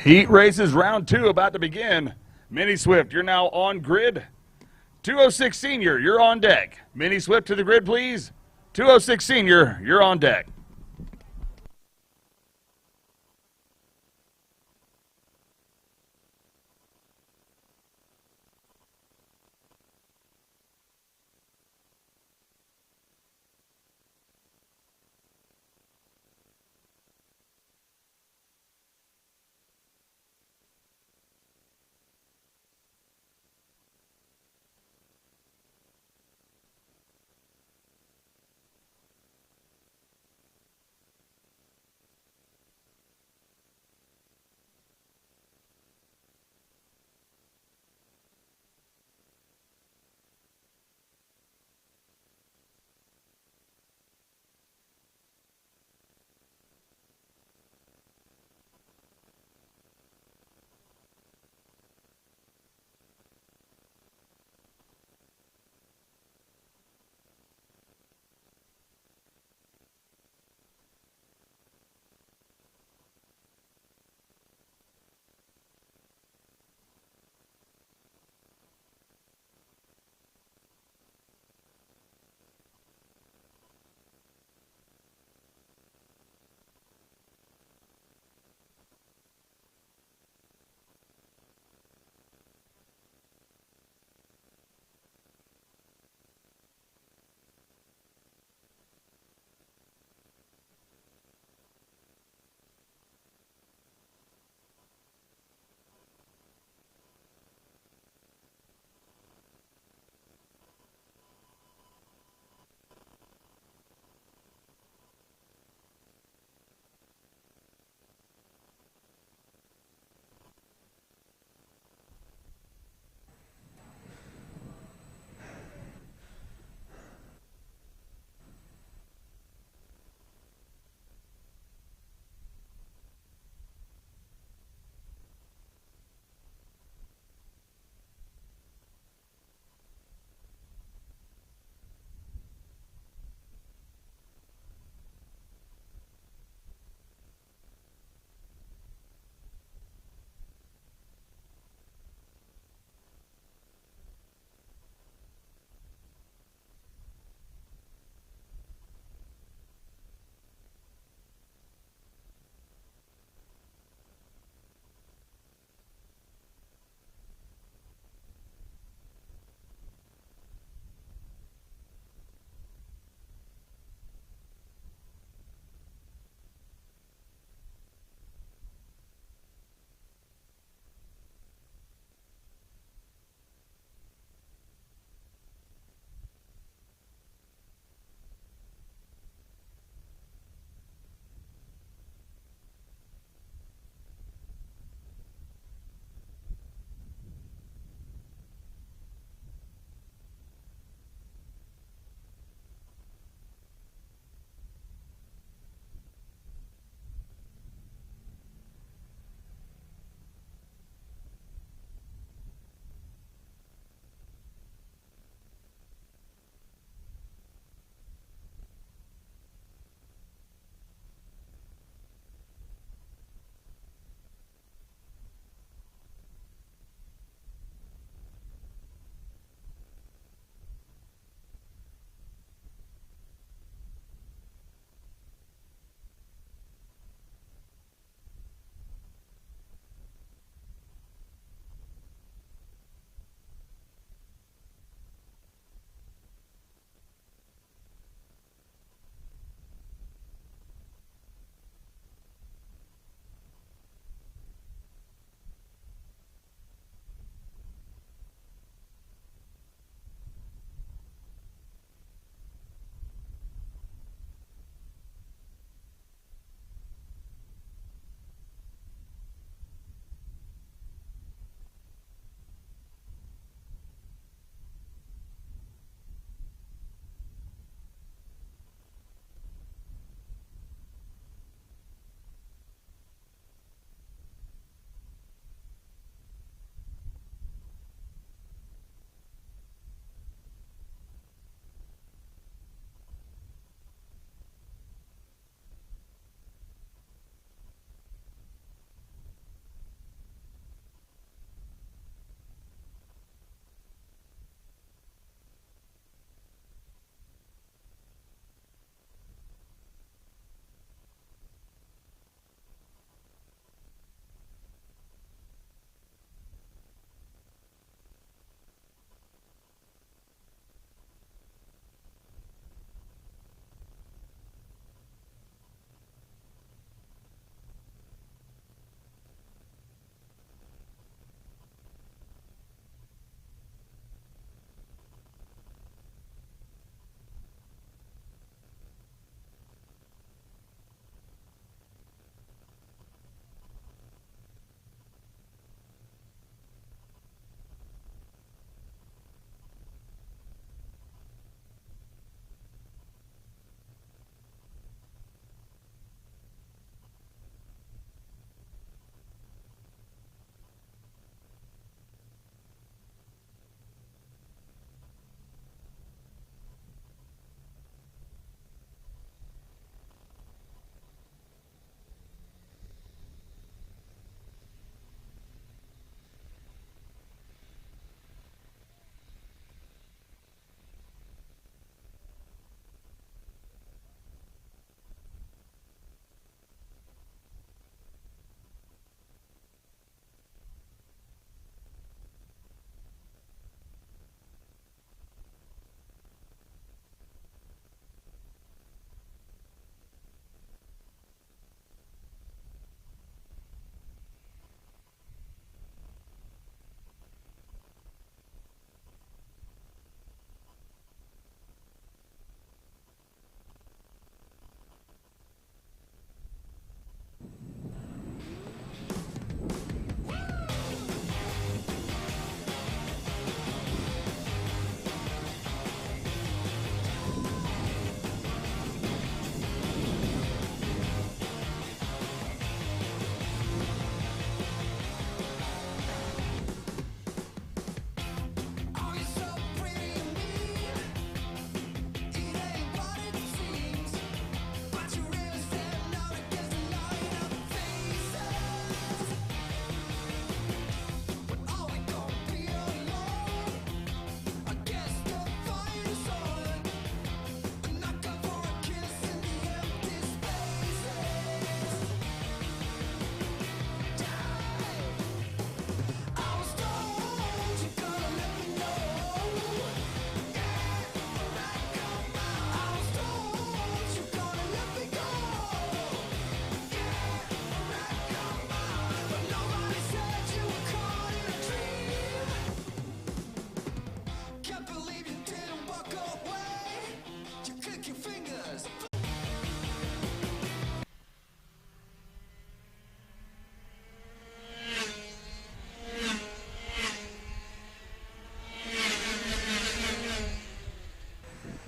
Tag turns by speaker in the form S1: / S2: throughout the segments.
S1: Heat races round 2 about to begin. Mini Swift, you're now on grid. 206 Senior, you're on deck. Mini Swift to the grid, please. 206 Senior, you're on deck.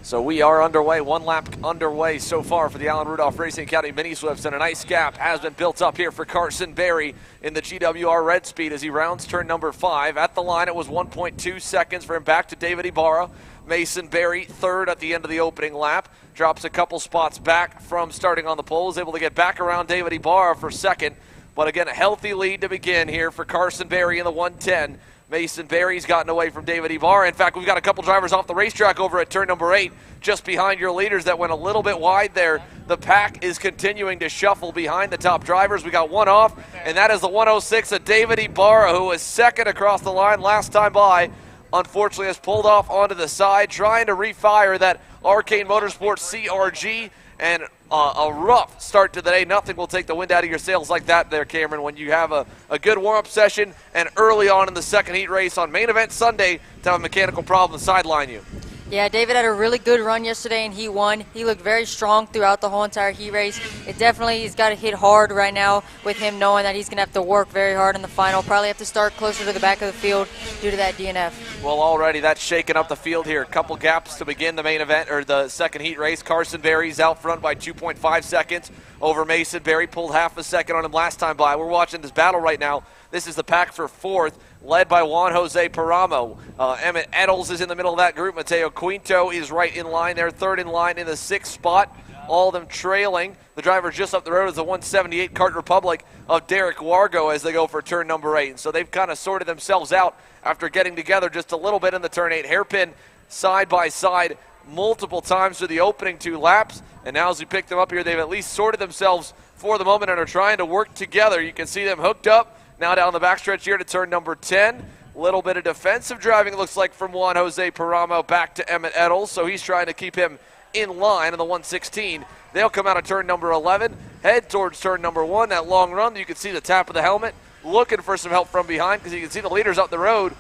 S2: So we are underway, one lap underway so far for the Allen Rudolph Racing Academy Mini Swifts, and a nice gap has been built up here for Carson Berry in the GWR Red Speed as he rounds turn number 5. At the line, it was 1.2 seconds for him back to David Ibarra. Mason Berry third at the end of the opening lap, drops a couple spots back from starting on the pole, is able to get back around David Ibarra for second. But again, a healthy lead to begin here for Carson Berry in the 110. Mason Berry's gotten away from David Ibarra. In fact, we've got a couple drivers off the racetrack over at turn number 8, just behind your leaders that went a little bit wide there. The pack is continuing to shuffle behind the top drivers. We got one off, and that is the 106 of David Ibarra, who was second across the line last time by. Unfortunately, has pulled off onto the side, trying to refire that Arcane Motorsports CRG, and a rough start to the day. Nothing will take the wind out of your sails like that there, Cameron, when you have a good warm-up session and early on in the second heat race on main event Sunday to have a mechanical problem sideline you.
S3: Yeah, David had a really good run yesterday and he won. He looked very strong throughout the whole entire heat race. He's got to hit hard right now with him knowing that he's going to have to work very hard in the final. Probably have to start closer to the back of the field due to that DNF.
S2: Well, already that's shaking up the field here. A couple gaps to begin the main event, or the second heat race. Carson Berry's out front by 2.5 seconds over Mason Berry. Pulled half a second on him last time by. We're watching this battle right now. This is the pack for fourth, led by Juan Jose Paramo. Emmett Eddles is in the middle of that group. Mateo Quinto is right in line there, third in line in the 6th spot. All of them trailing. The driver just up the road is the 178 Kart Republic of Derek Wargo as they go for turn number 8. And so they've kind of sorted themselves out after getting together just a little bit in the turn 8. Hairpin side by side multiple times through the opening 2 laps. And now as we pick them up here, they've at least sorted themselves for the moment and are trying to work together. You can see them hooked up. Now down the backstretch here to turn number 10. A little bit of defensive driving, it looks like, from Juan Jose Paramo back to Emmett Eddles. So he's trying to keep him in line in the 116. They'll come out of turn number 11, head towards turn number 1. That long run, you can see the tap of the helmet. Looking for some help from behind because you can see the leaders up the road.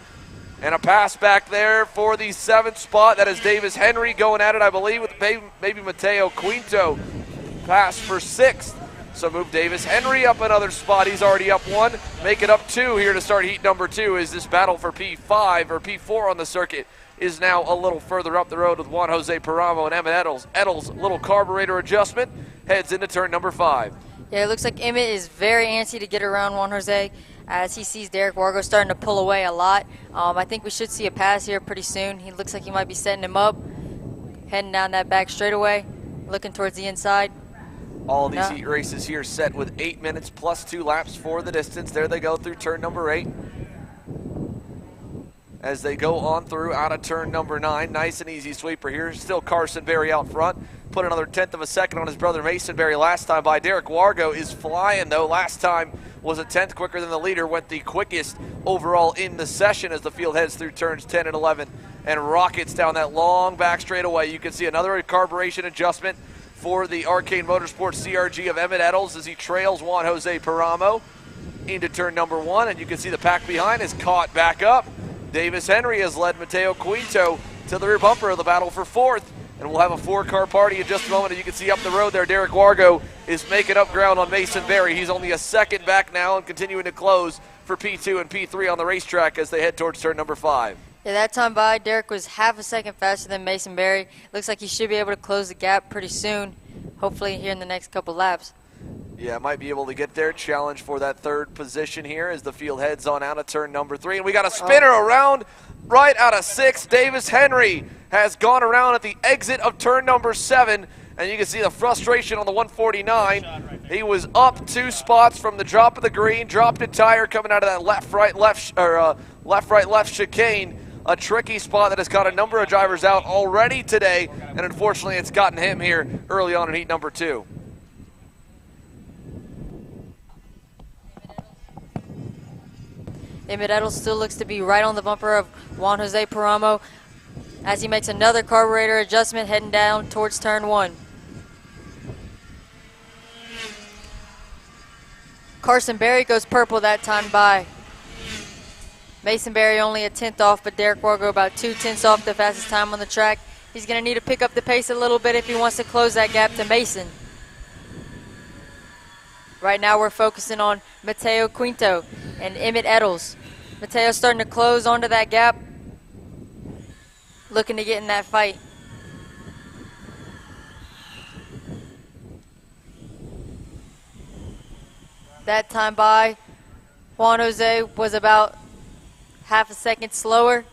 S2: And a pass back there for the 7th spot. That is Davis Henry going at it, I believe, with maybe Mateo Quinto. Pass for 6th. So move Davis Henry up another spot. He's already up 1. Make it up 2 here to start heat number 2 as this battle for P5 or P4 on the circuit is now a little further up the road with Juan Jose Paramo and Emmett Eddles. Eddles, little carburetor adjustment, heads into turn number 5.
S3: Yeah, it looks like Emmett is very antsy to get around Juan Jose as he sees Derek Wargo starting to pull away a lot. I think we should see a pass here pretty soon. He looks like he might be setting him up, heading down that back straightaway, looking towards the inside.
S2: All of these heat races here set with 8 minutes plus 2 laps for the distance. There they go through turn number 8. As they go on through out of turn number 9. Nice and easy sweeper here. Still Carson Berry out front. Put another 1/10 of a second on his brother Mason Berry last time by. Derek Wargo is flying though. Last time was a 1/10 quicker than the leader. Went the quickest overall in the session as the field heads through turns 10 and 11 and rockets down that long back straightaway. You can see another carburation adjustment for the Arcane Motorsports CRG of Emmett Eddles as he trails Juan Jose Paramo into turn number 1. And you can see the pack behind is caught back up. Davis Henry has led Mateo Quinto to the rear bumper of the battle for 4th. And we'll have a 4-car party in just a moment. And you can see up the road there, Derek Wargo is making up ground on Mason Berry. He's only a second back now and continuing to close for P2 and P3 on the racetrack as they head towards turn number 5.
S3: Yeah, that time by, Derek was half a second faster than Mason Berry. Looks like he should be able to close the gap pretty soon, hopefully here in the next couple laps.
S2: Yeah, might be able to get there. Challenge for that 3rd position here as the field heads on out of turn number 3. And we got a spinner around right out of 6. Davis Henry has gone around at the exit of turn number 7. And you can see the frustration on the 149. He was up 2 spots from the drop of the green, dropped a tire coming out of that left-right-left chicane. A tricky spot that has caught a number of drivers out already today, and unfortunately it's gotten him here early on in heat number 2.
S3: Emmett Eddles still looks to be right on the bumper of Juan Jose Paramo as he makes another carburetor adjustment heading down towards turn 1. Carson Berry goes purple that time by. Mason Berry only a 10th off, but Derek Wargo about 2/10 off the fastest time on the track. He's going to need to pick up the pace a little bit if he wants to close that gap to Mason. Right now we're focusing on Mateo Quinto and Emmett Eddles. Mateo's starting to close onto that gap, looking to get in that fight. That time by Juan Jose was about half a second slower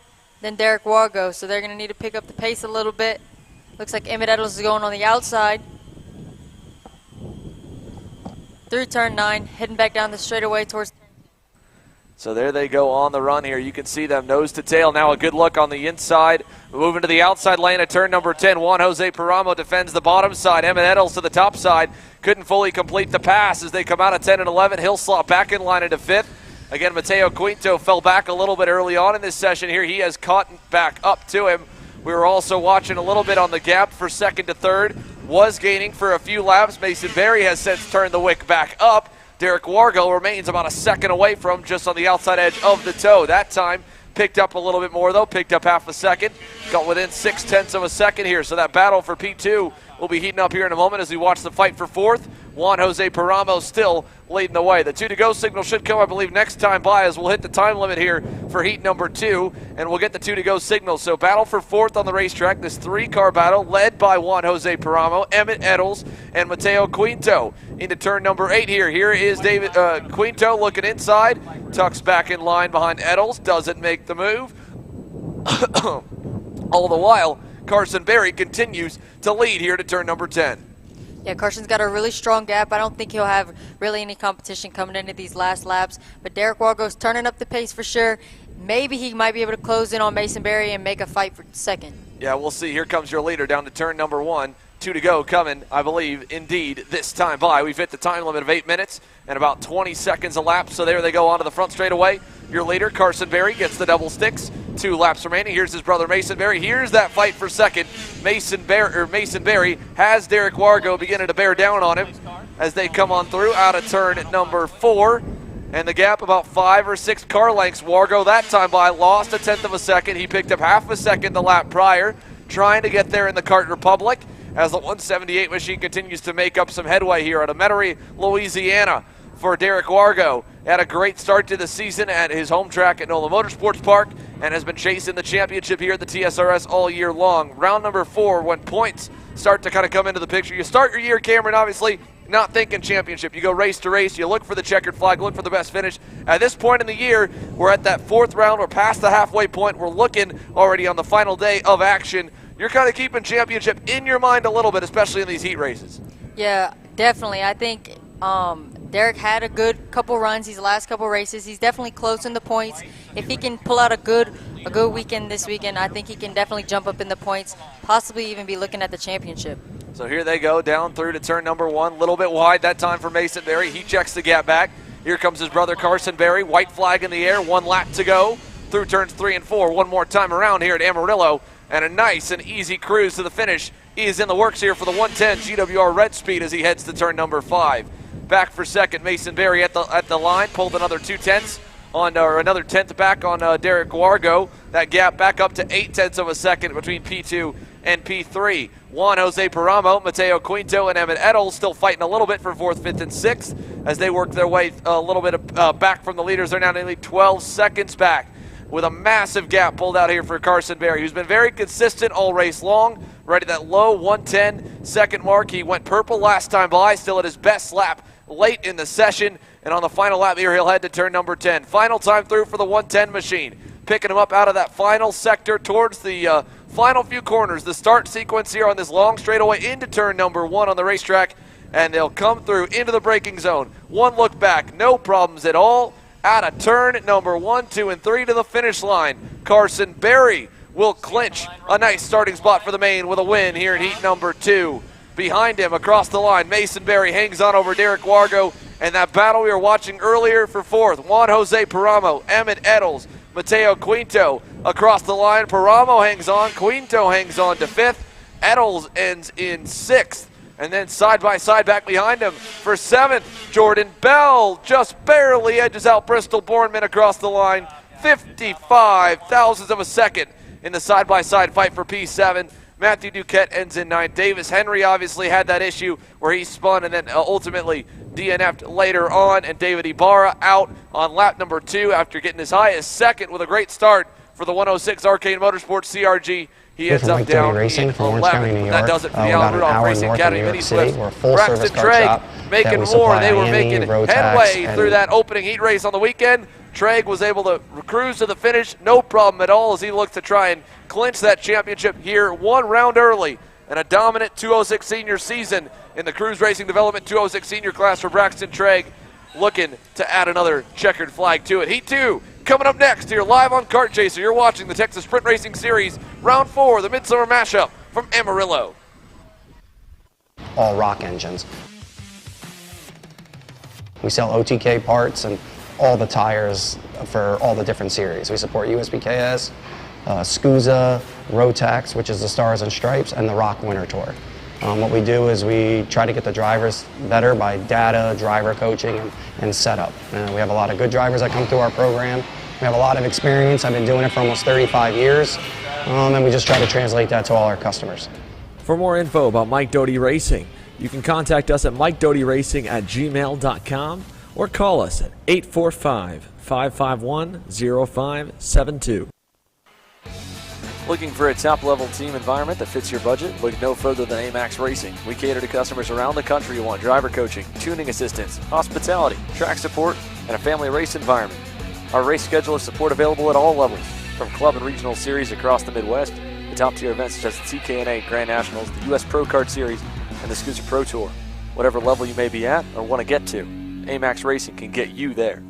S3: than Derek Wargo, so they're going to need to pick up the pace a little bit. Looks like Emmett Eddles is going on the outside. Through turn 9, heading back down the straightaway towards.
S2: So there they go on the run here. You can see them nose to tail. Now a good look on the inside. Moving to the outside lane at turn number 10. Juan Jose Paramo defends the bottom side. Emmett Eddles to the top side. Couldn't fully complete the pass as they come out of 10 and 11. He'll slot back in line into 5th. Again, Mateo Quinto fell back a little bit early on in this session here. He has caught back up to him. We were also watching a little bit on the gap for 2nd to 3rd. Was gaining for a few laps. Mason Berry has since turned the wick back up. Derek Wargo remains about a second away from just on the outside edge of the toe. That time picked up a little bit more though, picked up half a second. Got within 0.6 of a second here. So that battle for P2 will be heating up here in a moment as we watch the fight for 4th. Juan Jose Paramo still leading the way. The 2-to-go signal should come, I believe, next time by as we'll hit the time limit here for heat number 2, and we'll get the 2-to-go signal. So battle for 4th on the racetrack, this 3-car battle led by Juan Jose Paramo, Emmett Eddles, and Mateo Quinto. Into turn number 8 here. Here is David Quinto looking inside, tucks back in line behind Eddles, doesn't make the move. All the while, Carson Berry continues to lead here to turn number 10.
S3: Yeah, Carson's got a really strong gap. I don't think he'll have really any competition coming into these last laps. But Derek Wargo's turning up the pace for sure. Maybe he might be able to close in on Mason Berry and make a fight for 2nd.
S2: Yeah, we'll see. Here comes your leader down to turn number 1. 2 to go coming, I believe, indeed, this time by. We've hit the time limit of 8 minutes and about 20 seconds a lap. So there they go onto the front straightaway. Your leader, Carson Berry, gets the double sticks. 2 laps remaining. Here's his brother, Mason Berry. Here's that fight for 2nd. Mason Berry has Derek Wargo beginning to bear down on him as they come on through out of turn number 4. And the gap about 5 or 6 car lengths. Wargo that time by lost 1/10 of a second. He picked up half a second the lap prior, trying to get there in the Kart Republic as the 178 machine continues to make up some headway here at Amarillo, Louisiana. For Derek Wargo, had a great start to the season at his home track at NOLA Motorsports Park and has been chasing the championship here at the TSRS all year long. Round number 4, when points start to kind of come into the picture. You start your year, Cameron, obviously not thinking championship. You go race to race, you look for the checkered flag, look for the best finish. At this point in the year, we're at that 4th round, we're past the halfway point, we're looking already on the final day of action. You're kind of keeping championship in your mind a little bit, especially in these heat races.
S3: Yeah, definitely. I think Derek had a good couple runs these last couple races. He's definitely close in the points. If he can pull out a good weekend this weekend, I think he can definitely jump up in the points, possibly even be looking at the championship.
S2: So here they go down through to turn number 1, a little bit wide that time for Mason Berry. He checks the gap back. Here comes his brother Carson Berry, white flag in the air, 1 lap to go through turns 3 and 4. One more time around here at Amarillo, and a nice and easy cruise to the finish. He is in the works here for the 110 GWR Red Speed as he heads to turn number 5. Back for 2nd, Mason Berry at the line, pulled another 2/10 on, or another 10th back on Derek Wargo. That gap back up to 0.8 of a second between P2 and P3. Juan Jose Paramo, Mateo Quinto, and Emmett Eddles still fighting a little bit for 4th, 5th, and 6th as they work their way a little bit back from the leaders. They're now nearly 12 seconds back with a massive gap pulled out here for Carson Berry, who's been very consistent all race long. Right at that low 110 second mark. He went purple last time by, still at his best lap late in the session, and on the final lap here he'll head to turn number 10. Final time through for the 110 machine, picking him up out of that final sector towards the final few corners. The start sequence here on this long straightaway into turn number 1 on the racetrack, and they'll come through into the braking zone. 1 look back, no problems at all. Out of turn number 1, 2, and 3 to the finish line. Carson Berry will clinch a nice starting spot for the main with a win here in heat number 2. Behind him, across the line, Mason Berry hangs on over Derek Wargo, and that battle we were watching earlier for 4th, Juan Jose Paramo, Emmett Eddles, Mateo Quinto. Across the line, Paramo hangs on, Quinto hangs on to 5th, Eddles ends in 6th, and then side by side back behind him for 7th, Jordan Bell just barely edges out Bristol Bourneman across the line. 55 thousandths of a second in the side-by-side fight for P7. Matthew Duquette ends in 9th. Davis Henry obviously had that issue where he spun and then ultimately DNF'd later on, and David Ibarra out on lap number 2 after getting as high as 2nd with a great start for the 106 Arcade Motorsports CRG. He ends up down
S4: Racing from Orange County, New York.
S2: That does it for the Alan Rudolph Racing Academy Mini Swift.
S4: We're a full-service kart shop
S2: making more. They were making headway through that opening heat race on the weekend. Treg was able to cruise to the finish, no problem at all, as he looked to try and clinch that championship here 1 round early. And a dominant 206 senior season in the Cruise Racing Development 206 senior class for Braxton Treg, looking to add another checkered flag to it. Heat 2 coming up next here live on Kart Chaser. You're watching the Texas Sprint Racing Series, round 4, the Midsummer Mashup from Amarillo.
S4: All rock engines. We sell OTK parts and all the tires for all the different series. We support USPKS, SCUSA, Rotax, which is the Stars and Stripes, and the Rock Winter Tour. What we do is we try to get the drivers better by data, driver coaching, and setup. We have a lot of good drivers that come through our program. We have a lot of experience. I've been doing it for almost 35 years, and we just try to translate that to all our customers.
S5: For more info about Mike Doty Racing, you can contact us at MikeDotyRacing@gmail.com or call us at 845-551-0572.
S6: Looking for a top-level team environment that fits your budget? Look no further than AMAX Racing. We cater to customers around the country who want driver coaching, tuning assistance, hospitality, track support, and a family race environment. Our race schedule is support available at all levels, from club and regional series across the Midwest to top-tier events such as the TKNA Grand Nationals, the U.S. Pro Kart Series, and the SCUSA Pro Tour. Whatever level you may be at or want to get to, AMAX Racing can get you there.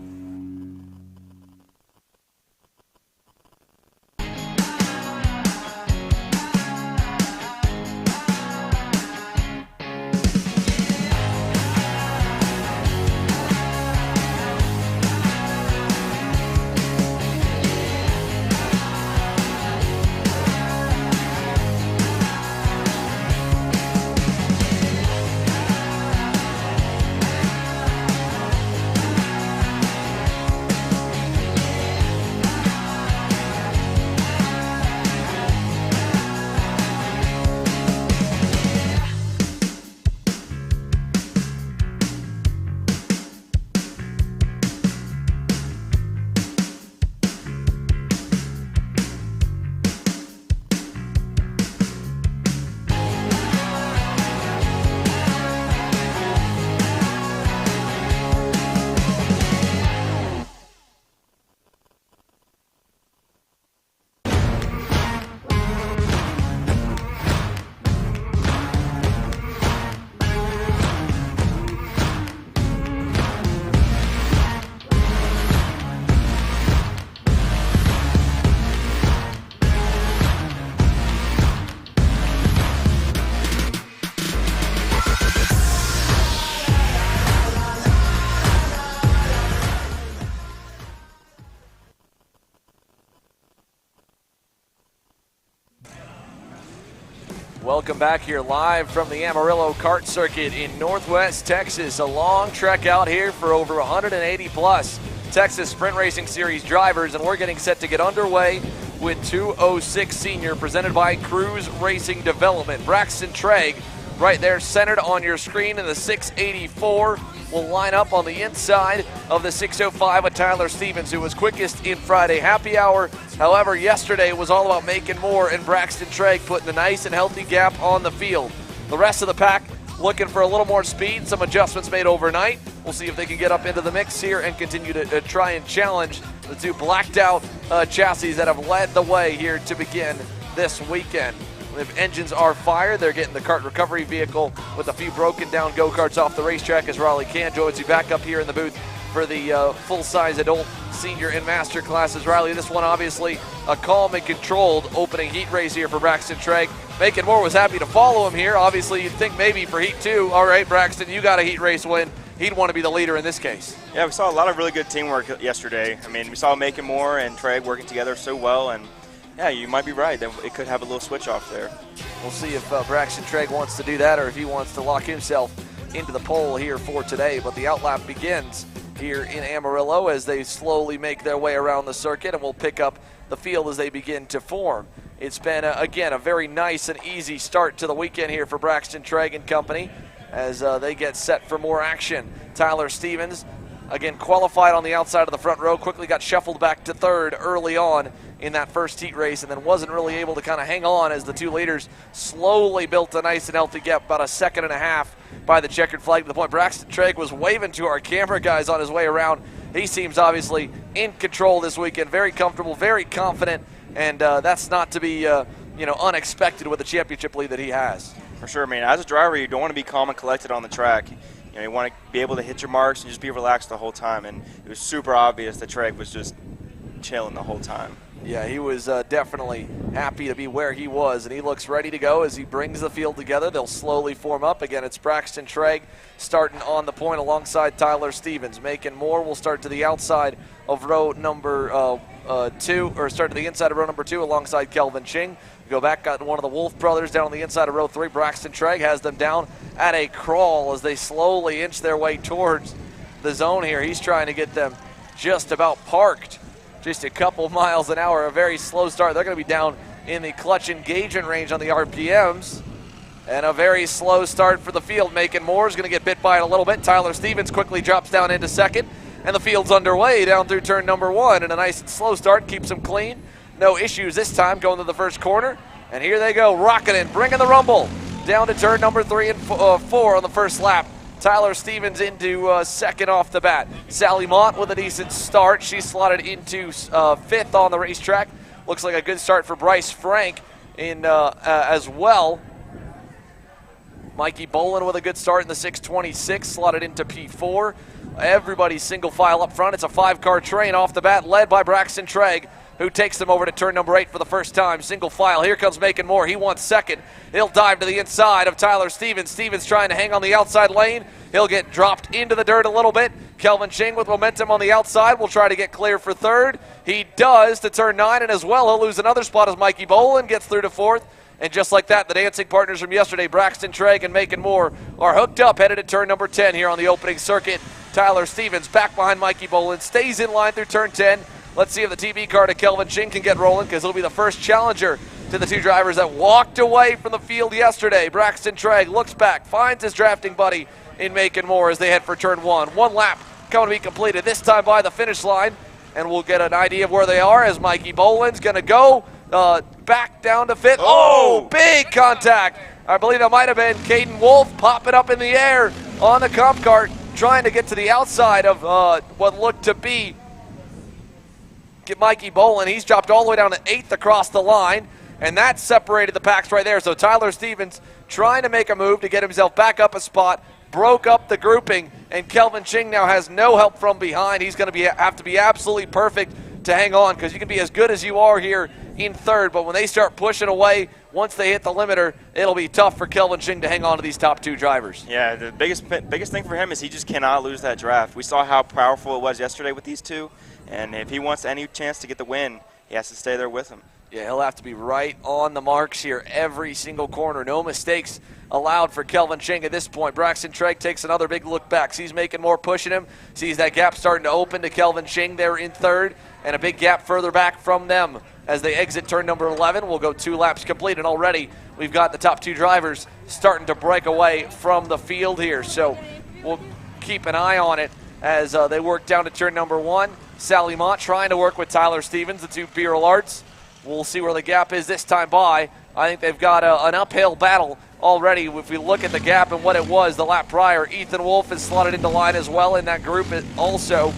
S6: Welcome back here live from the Amarillo Kart Circuit in Northwest Texas. A long trek out here for over 180 plus Texas Sprint Racing Series drivers, and we're getting set to get underway with 206 Senior presented by Cruise Racing Development. Braxton Treg right there centered on your screen in the 684 will line up on the inside of the 605 with Tyler Stevens, who was quickest in Friday Happy Hour. However, yesterday was all about making more, and Braxton Treg putting a nice and healthy gap on the field. The rest of the pack looking for a little more speed, some adjustments made overnight. We'll see if they can get up into the mix here and continue to try and challenge the two blacked out chassis that have led the way here to begin this weekend. If engines are fired, they're getting the kart recovery vehicle with a few broken down go-karts off the racetrack as Raleigh Can joins you back up here in the booth for the full-size adult, senior, and master classes. Riley, this one obviously a calm and controlled opening heat race here for Braxton Treg. Macon Moore was happy to follow him here. Obviously, you'd think maybe for Heat 2, all right, Braxton, you got a heat race win. He'd want to be the leader in this case.
S7: Yeah, we saw a lot of really good teamwork yesterday. I mean, we saw Macon Moore and Treg working together so well, and yeah, you might be right. It could have a little switch off there.
S2: We'll see if Braxton Treg wants to do that or if he wants to lock himself into the pole here for today. But the outlap begins
S6: here in Amarillo as they slowly make their way around the circuit, and we'll pick up the field as they begin to form. It's been, again, a very nice and easy start to the weekend here for Braxton Treg and company as they get set for more action. Tyler Stevens, again, qualified on the outside of the front row, quickly got shuffled back to third early on in that first heat race, and then wasn't really able to kind of hang on as the two leaders slowly built a nice and healthy gap, about a second and a half by the checkered flag, to the point Braxton Treg was waving to our camera guys on his way around. He seems obviously in control this weekend, very comfortable, very confident, and that's not to be unexpected with the championship lead that he has.
S7: For sure. I mean, as a driver, you don't want to be calm and collected on the track. You want to be able to hit your marks and just be relaxed the whole time, and it was super obvious that Treg was just chilling the whole time.
S6: Yeah, he was definitely happy to be where he was, and he looks ready to go as he brings the field together. They'll slowly form up. Again, it's Braxton Treg starting on the point alongside Tyler Stevens. Macon Moore will start to the outside of row number start to the inside of row number 2 alongside Kelvin Ching. Go back, got one of the Wolf brothers down on the inside of row 3. Braxton Treg has them down at a crawl as they slowly inch their way towards the zone here. He's trying to get them just about parked. Just a couple miles an hour, a very slow start. They're going to be down in the clutch engagement range on the RPMs. And a very slow start for the field. Macon Moore is going to get bit by it a little bit. Tyler Stevens quickly drops down into second. And the field's underway down through turn number 1. And a nice slow start keeps them clean. No issues this time going to the first corner. And here they go, rocking it, bringing the rumble down to turn number 3 and 4 on the first lap. Tyler Stevens into second off the bat. Sally Mott with a decent start. She slotted into 5th on the racetrack. Looks like a good start for Bryce Frank in as well. Mikey Bolin with a good start in the 626, slotted into P4. Everybody's single file up front. It's a 5-car train off the bat, led by Braxton Treg, who takes them over to turn number 8 for the first time. Single file. Here comes Macon Moore. He wants second. He'll dive to the inside of Tyler Stevens. Stevens trying to hang on the outside lane. He'll get dropped into the dirt a little bit. Kelvin Ching with momentum on the outside will try to get clear for third. He does to turn 9, and as well, he'll lose another spot as Mikey Bolin gets through to 4th. And just like that, the dancing partners from yesterday, Braxton Treg and Macon Moore, are hooked up, headed to turn number 10 here on the opening circuit. Tyler Stevens back behind Mikey Bolin, stays in line through turn 10. Let's see if the TV car to Kelvin Ching can get rolling, because he'll be the first challenger to the two drivers that walked away from the field yesterday. Braxton Treg looks back, finds his drafting buddy in Macon Moore as they head for turn 1. One lap coming to be completed, this time by the finish line. And we'll get an idea of where they are as Mikey Bolin's going to go back down to 5th. Oh, big contact. I believe that might have been Caden Wolf popping up in the air on the comp cart, trying to get to the outside of what looked to be Mikey Bolin. He's dropped all the way down to 8th across the line, and that separated the packs right there. So Tyler Stevens trying to make a move to get himself back up a spot, broke up the grouping, and Kelvin Ching now has no help from behind. He's going to have to be absolutely perfect to hang on, because you can be as good as you are here in third, but when they start pushing away, once they hit the limiter, it'll be tough for Kelvin Ching to hang on to these top two drivers.
S7: Yeah, the biggest thing for him is he just cannot lose that draft. We saw how powerful it was yesterday with these two, and if he wants any chance to get the win, he has to stay there with him.
S6: Yeah, he'll have to be right on the marks here every single corner. No mistakes allowed for Kelvin Ching at this point. Braxton Treg takes another big look back. Sees Macon Moore pushing him. Sees that gap starting to open to Kelvin Ching there in third, and a big gap further back from them as they exit turn number 11. We'll go 2 laps complete, and already we've got the top two drivers starting to break away from the field here. So we'll keep an eye on it as they work down to turn number 1. Sally Mott trying to work with Tyler Stevens, the two Bureau Arts. We'll see where the gap is this time by. I think they've got an uphill battle already. If we look at the gap and what it was the lap prior, Ethan Wolf is slotted into line as well in that group also.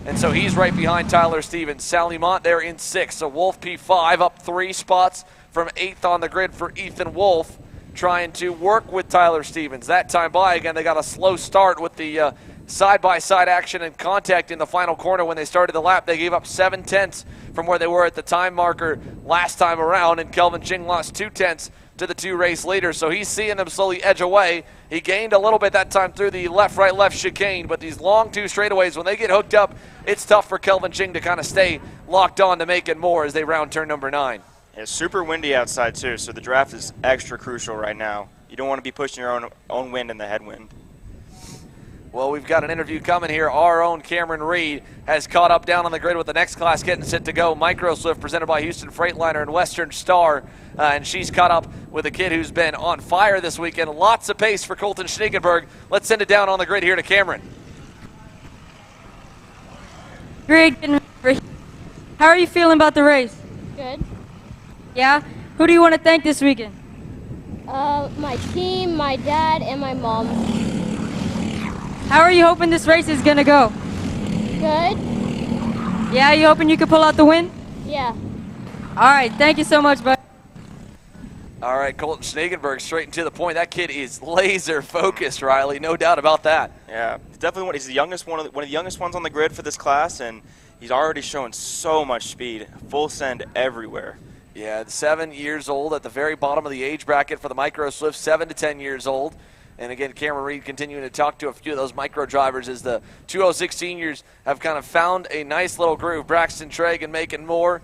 S6: And so he's right behind Tyler Stevens. Sally Mott there in 6th. So Wolf P5 up 3 spots from 8th on the grid for Ethan Wolf, trying to work with Tyler Stevens. That time by, again, they got a slow start with the side-by-side action and contact in the final corner. When they started the lap, they gave up 7 tenths from where they were at the time marker last time around, and Kelvin Ching lost 2 tenths to the 2 race leaders. So he's seeing them slowly edge away. He gained a little bit that time through the left-right-left chicane, but these long 2 straightaways, when they get hooked up, it's tough for Kelvin Ching to kind of stay locked on to Macon Moore as they round turn number 9.
S7: It's super windy outside too, so the draft is extra crucial right now. You don't want to be pushing your own wind in the headwind.
S2: Well, we've got an interview coming here. Our own Cameron Reed has caught up down on the grid with the next class getting set to go. Micro Swift presented by Houston Freightliner and Western Star. And she's caught up with a kid who's been on fire this weekend. Lots of pace for Colton Schneegenberg. Let's send it down on the grid here to Cameron.
S8: Greg, how are you feeling about the race?
S9: Good.
S8: Yeah? Who do you want to thank this weekend?
S9: My team, my dad, and my mom.
S8: How are you hoping this race is going to go?
S9: Good.
S8: Yeah, you hoping you can pull out the win?
S9: Yeah.
S8: All right, thank you so much, bud.
S2: All right, Colton Schneegenberg, straight and to the point. That kid is laser focused, Riley. No doubt about that.
S7: Yeah, definitely. He's the youngest one of the youngest ones on the grid for this class, and he's already showing so much speed. Full send everywhere.
S2: Yeah, 7 years old at the very bottom of the age bracket for the Micro Swift, 7 to 10 years old. And again, Cameron Reed continuing to talk to a few of those micro drivers as the 206 seniors have kind of found a nice little groove. Braxton Trigg and Macon Moore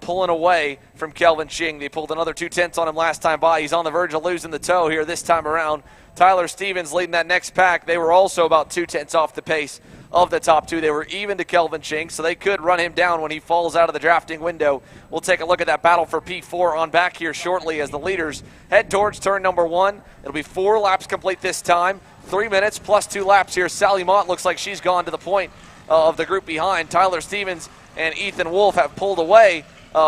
S2: pulling away from Kelvin Ching. They pulled another 2/10 on him last time by. He's on the verge of losing the toe here this time around. Tyler Stevens leading that next pack. They were also about 2/10 off the pace of the top two. They were even to Kelvin Ching, so they could run him down when he falls out of the drafting window. We'll take a look at that battle for P4 on back here shortly as the leaders head towards turn number 1. It'll be 4 laps complete this time. 3 minutes plus 2 laps here. Sally Mott looks like she's gone to the point of the group behind. Tyler Stevens and Ethan Wolf have pulled away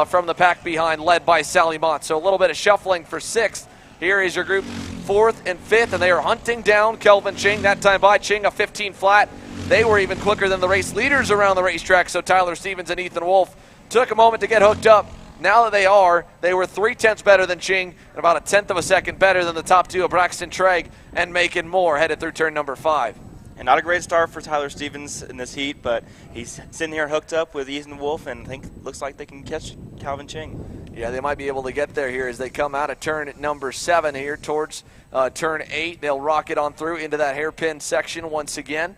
S2: from the pack behind, led by Sally Mott. So a little bit of shuffling for 6th. Here is your group 4th and 5th, and they are hunting down Kelvin Ching. That time by Ching, a 15 flat. They were even quicker than the race leaders around the racetrack, so Tyler Stevens and Ethan Wolf took a moment to get hooked up. Now that they were 3/10 better than Ching and about a 1/10 of a second better than the top two of Braxton Trigg and Macon Moore headed through turn number 5.
S7: And not a great start for Tyler Stevens in this heat, but he's sitting here hooked up with Ethan Wolf, and looks like they can catch Calvin Ching.
S2: Yeah, they might be able to get there here as they come out of turn number 7 here towards turn 8. They'll rock it on through into that hairpin section once again.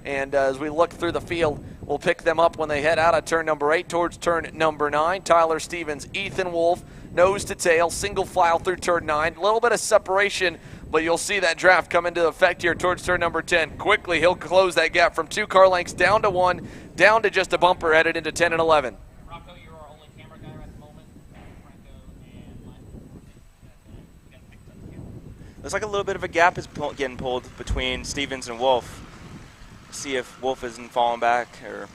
S2: And as we look through the field, we'll pick them up when they head out of turn number 8 towards turn number 9. Tyler Stevens, Ethan Wolf, nose to tail, single file through turn 9. A little bit of separation, but you'll see that draft come into effect here towards turn number 10. Quickly, he'll close that gap from 2 car lengths down to 1, down to just a bumper, headed into 10 and 11.
S10: Rocco, you're our only camera guy at the moment. Franco and Mike.
S7: Looks like a little bit of a gap is getting pulled between Stevens and Wolf. See if Wolf isn't falling back, or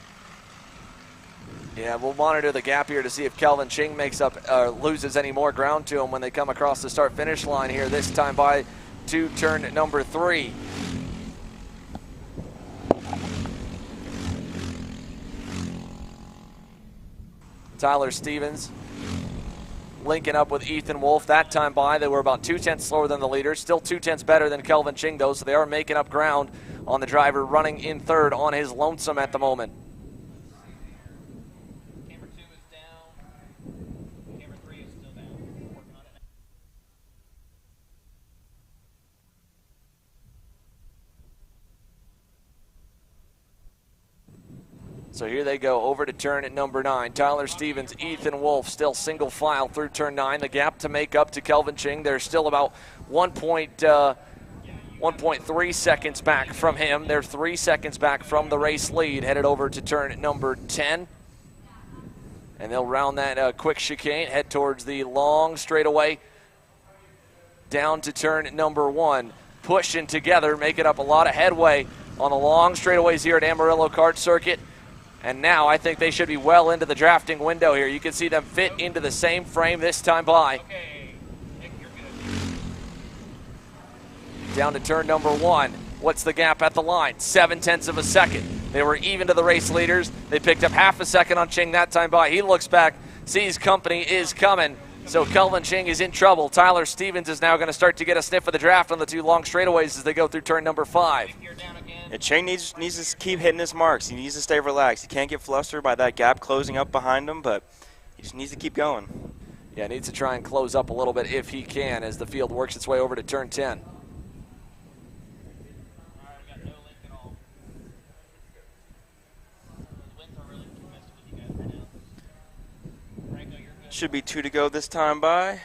S2: yeah, we'll monitor the gap here to see if Kelvin Ching makes up loses any more ground to him when they come across the start finish line here this time by to turn number 3. Tyler Stevens linking up with Ethan Wolf. That time by, they were about 2/10 slower than the leaders. Still 2/10 better than Kelvin Ching, though, so they are making up ground on the driver running in 3rd on his lonesome at the moment.
S10: Camera 2 is down. Camera 3 is still down. We're working on it now.
S2: So here they go over to turn at number 9. Tyler Stevens, Ethan Wolf still single file through turn 9. The gap to make up to Kelvin Ching. They're still about 1.3 seconds back from him. They're 3 seconds back from the race lead, headed over to turn number 10. And they'll round that quick chicane, head towards the long straightaway down to turn number 1. Pushing together, making up a lot of headway on the long straightaways here at Amarillo Kart Circuit. And now I think they should be well into the drafting window here. You can see them fit into the same frame this time by.
S10: Okay, Nick, you're good.
S2: Down to turn number 1. What's the gap at the line? 7/10 of a second. They were even to the race leaders. They picked up half a second on Ching that time by. He looks back, sees company is coming. So Kelvin Ching is in trouble. Tyler Stevens is now going to start to get a sniff of the draft on the 2 long straightaways as they go through turn number 5.
S10: You're down again.
S7: Yeah, Chang needs to keep hitting his marks. He needs to stay relaxed. He can't get flustered by that gap closing up behind him, but he just needs to keep going.
S2: Yeah, needs to try and close up a little bit if he can as the field works its way over to turn 10.
S10: All right, we got no link at all. The winds are really messing with you guys right now. Franco, you're good.
S7: Should be 2 to go this time by.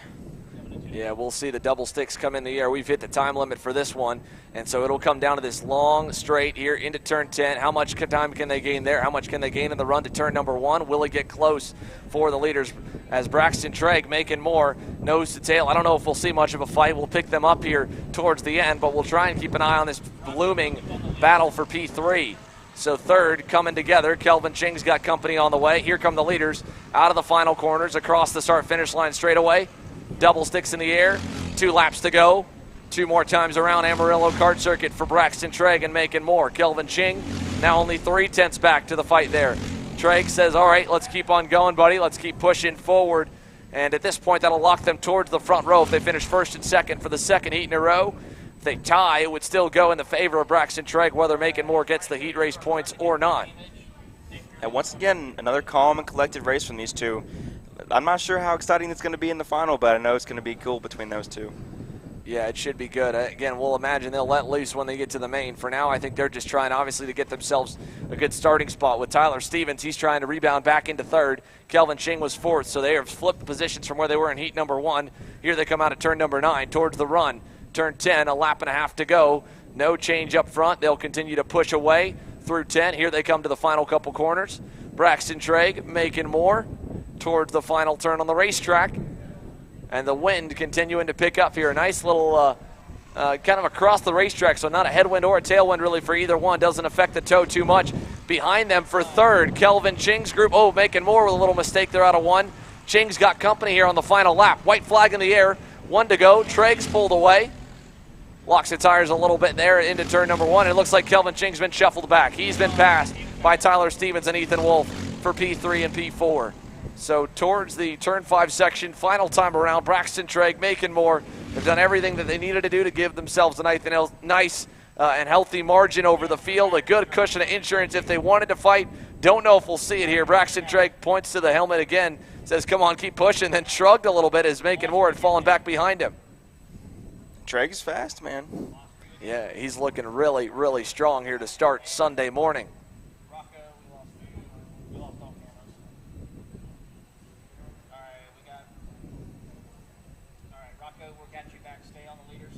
S10: Coming into
S6: Yeah, we'll see the double sticks come in the air. We've hit the time limit for this one, and so it'll come down to this long straight here into turn 10. How much time can they gain there? How much can they gain in the run to turn number 1? Will it get close for the leaders as Braxton Trigg making more nose to tail? I don't know if we'll see much of a fight. We'll pick them up here towards the end, but we'll try and keep an eye on this blooming battle for P3. So third coming together. Kelvin Ching's got company on the way. Here come the leaders out of the final corners across the start-finish line straightaway. Double sticks in the air. 2 laps to go. 2 more times around Amarillo Kart Circuit for Braxton Trigg and making more. Kelvin Ching now only 3/10 back to the fight there. Trigg says, all right, let's keep on going, buddy. Let's keep pushing forward. And at this point, that'll lock them towards the front row if they finish first and second for the second heat in a row. If they tie, it would still go in the favor of Braxton Trigg, whether making more gets the heat race points or not.
S7: And once again, another calm and collected race from these two. I'm not sure how exciting it's going to be in the final, but I know it's going to be cool between those two.
S6: Yeah, it should be good. Again, we'll imagine they'll let loose when they get to the main. For now, I think they're just trying, obviously, to get themselves a good starting spot. With Tyler Stevens, he's trying to rebound back into third. Kelvin Ching was fourth, so they have flipped positions from where they were in heat number 1. Here they come out at turn number 9 towards the run. Turn 10, a lap and a half to go. No change up front. They'll continue to push away through 10. Here they come to the final couple corners. Braxton Trigg making more towards the final turn on the racetrack. And the wind continuing to pick up here. A nice little kind of across the racetrack, so not a headwind or a tailwind really for either one. Doesn't affect the toe too much. Behind them for third, Kelvin Ching's group. Oh, making more with a little mistake there out of 1. Ching's got company here on the final lap. White flag in the air. 1 to go. Trigg's pulled away. Locks the tires a little bit there into turn number 1. It looks like Kelvin Ching's been shuffled back. He's been passed by Tyler Stevens and Ethan Wolf for P3 and P4. So towards the turn 5 section, final time around, Braxton Trigg making more. They've done everything that they needed to do to give themselves a nice and healthy margin over the field, a good cushion of insurance if they wanted to fight. Don't know if we'll see it here. Braxton Trigg points to the helmet again, says, come on, keep pushing, then shrugged a little bit as making more and falling back behind him.
S7: Trigg's fast, man.
S6: Yeah, he's looking really, really strong here to start Sunday morning.
S10: Rocco, we lost all cameras. All right, Rocco, we'll get you back. Stay on the leaders.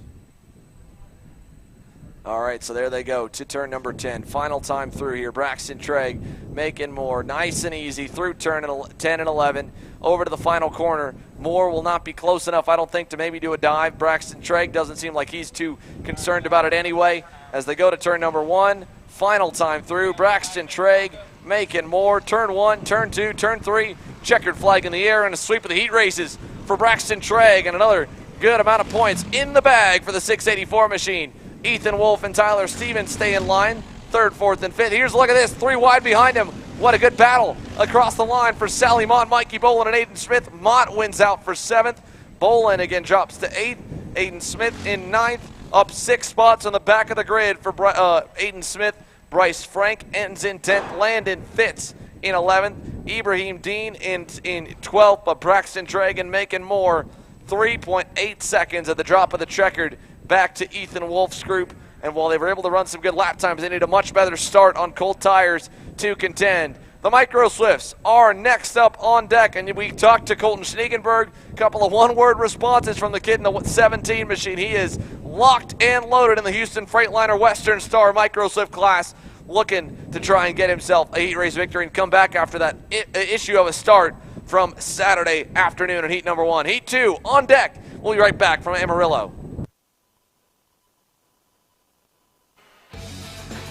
S6: All right, so there they go to turn number 10. Final time through here. Braxton Trigg making more. Nice and easy through turn 10 and 11. Over to the final corner. Moore will not be close enough, I don't think, to maybe do a dive. Braxton Trigg doesn't seem like he's too concerned about it anyway. As they go to turn number 1, final time through. Braxton Trigg making more. Turn 1, turn 2, turn 3. Checkered flag in the air and a sweep of the heat races for Braxton Trigg. And another good amount of points in the bag for the 684 machine. Ethan Wolf and Tyler Stevens stay in line. 3rd, 4th, and 5th. Here's a look at this. 3 wide behind him. What a good battle across the line for Sally Mott, Mikey Bolin, and Aiden Smith. Mott wins out for 7th. Bolin again drops to 8th. Aiden Smith in 9th. Up 6 spots on the back of the grid for Aiden Smith. Bryce Frank ends in 10th. Landon Fitz in 11th. Ibrahim Dean in 12th. But Braxton Dragon making more. 3.8 seconds at the drop of the checkered back to Ethan Wolf's group. And while they were able to run some good lap times, they need a much better start on cold tires to contend. The Micro Swifts are next up on deck, and we talked to Colton Schneegenberg. A couple of one-word responses from the kid in the 17 machine. He is locked and loaded in the Houston Freightliner Western Star Micro Swift class, looking to try and get himself a heat race victory and come back after that issue of a start from Saturday afternoon in heat number 1. Heat 2 on deck. We'll be right back from Amarillo.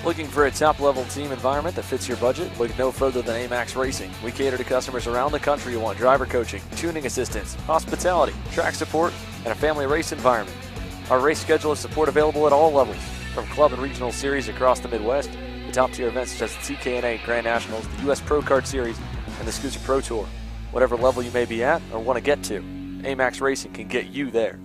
S6: Looking for a top-level team environment that fits your budget? Look no further than AMAX Racing. We cater to customers around the country who want driver coaching, tuning assistance, hospitality, track support, and a family race environment. Our race schedule is support available at all levels, from club and regional series across the Midwest to top-tier events such as the TKNA Grand Nationals, the U.S. Pro Kart Series, and the Scooter Pro Tour. Whatever level you may be at or want to get to, AMAX Racing can get you there.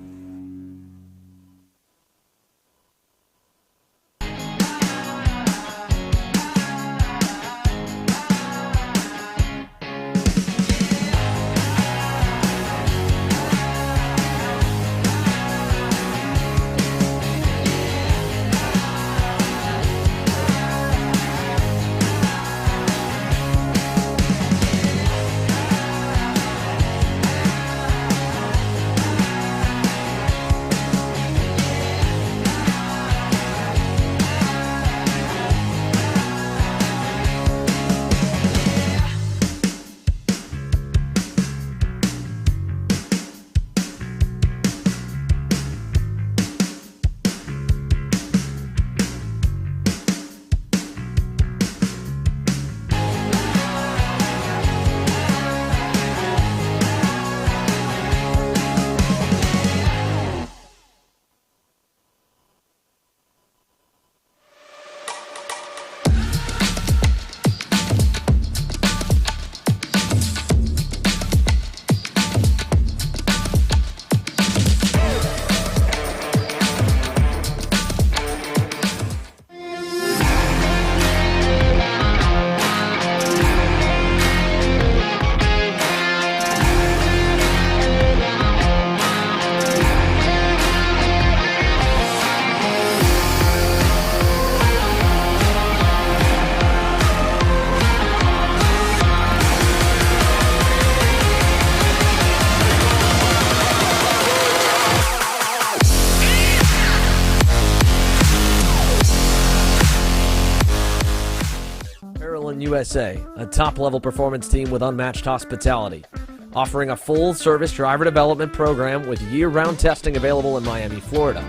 S5: USA, a top-level performance team with unmatched hospitality, offering a full-service driver development program with year-round testing available in Miami, Florida,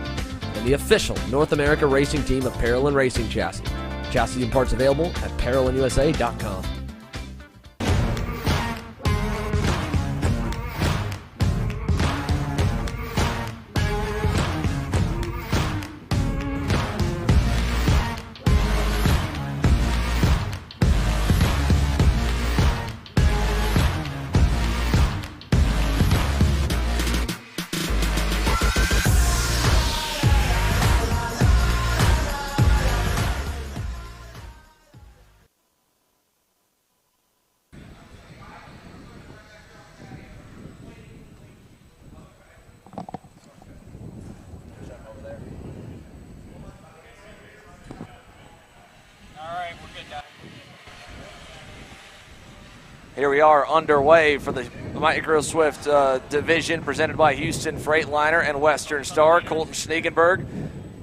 S5: and the official North America racing team of Parolin Racing Chassis. Chassis and parts available at ParolinUSA.com.
S6: Here we are underway for the Micro Swift division presented by Houston Freightliner and Western Star. Colton Schniegenberg,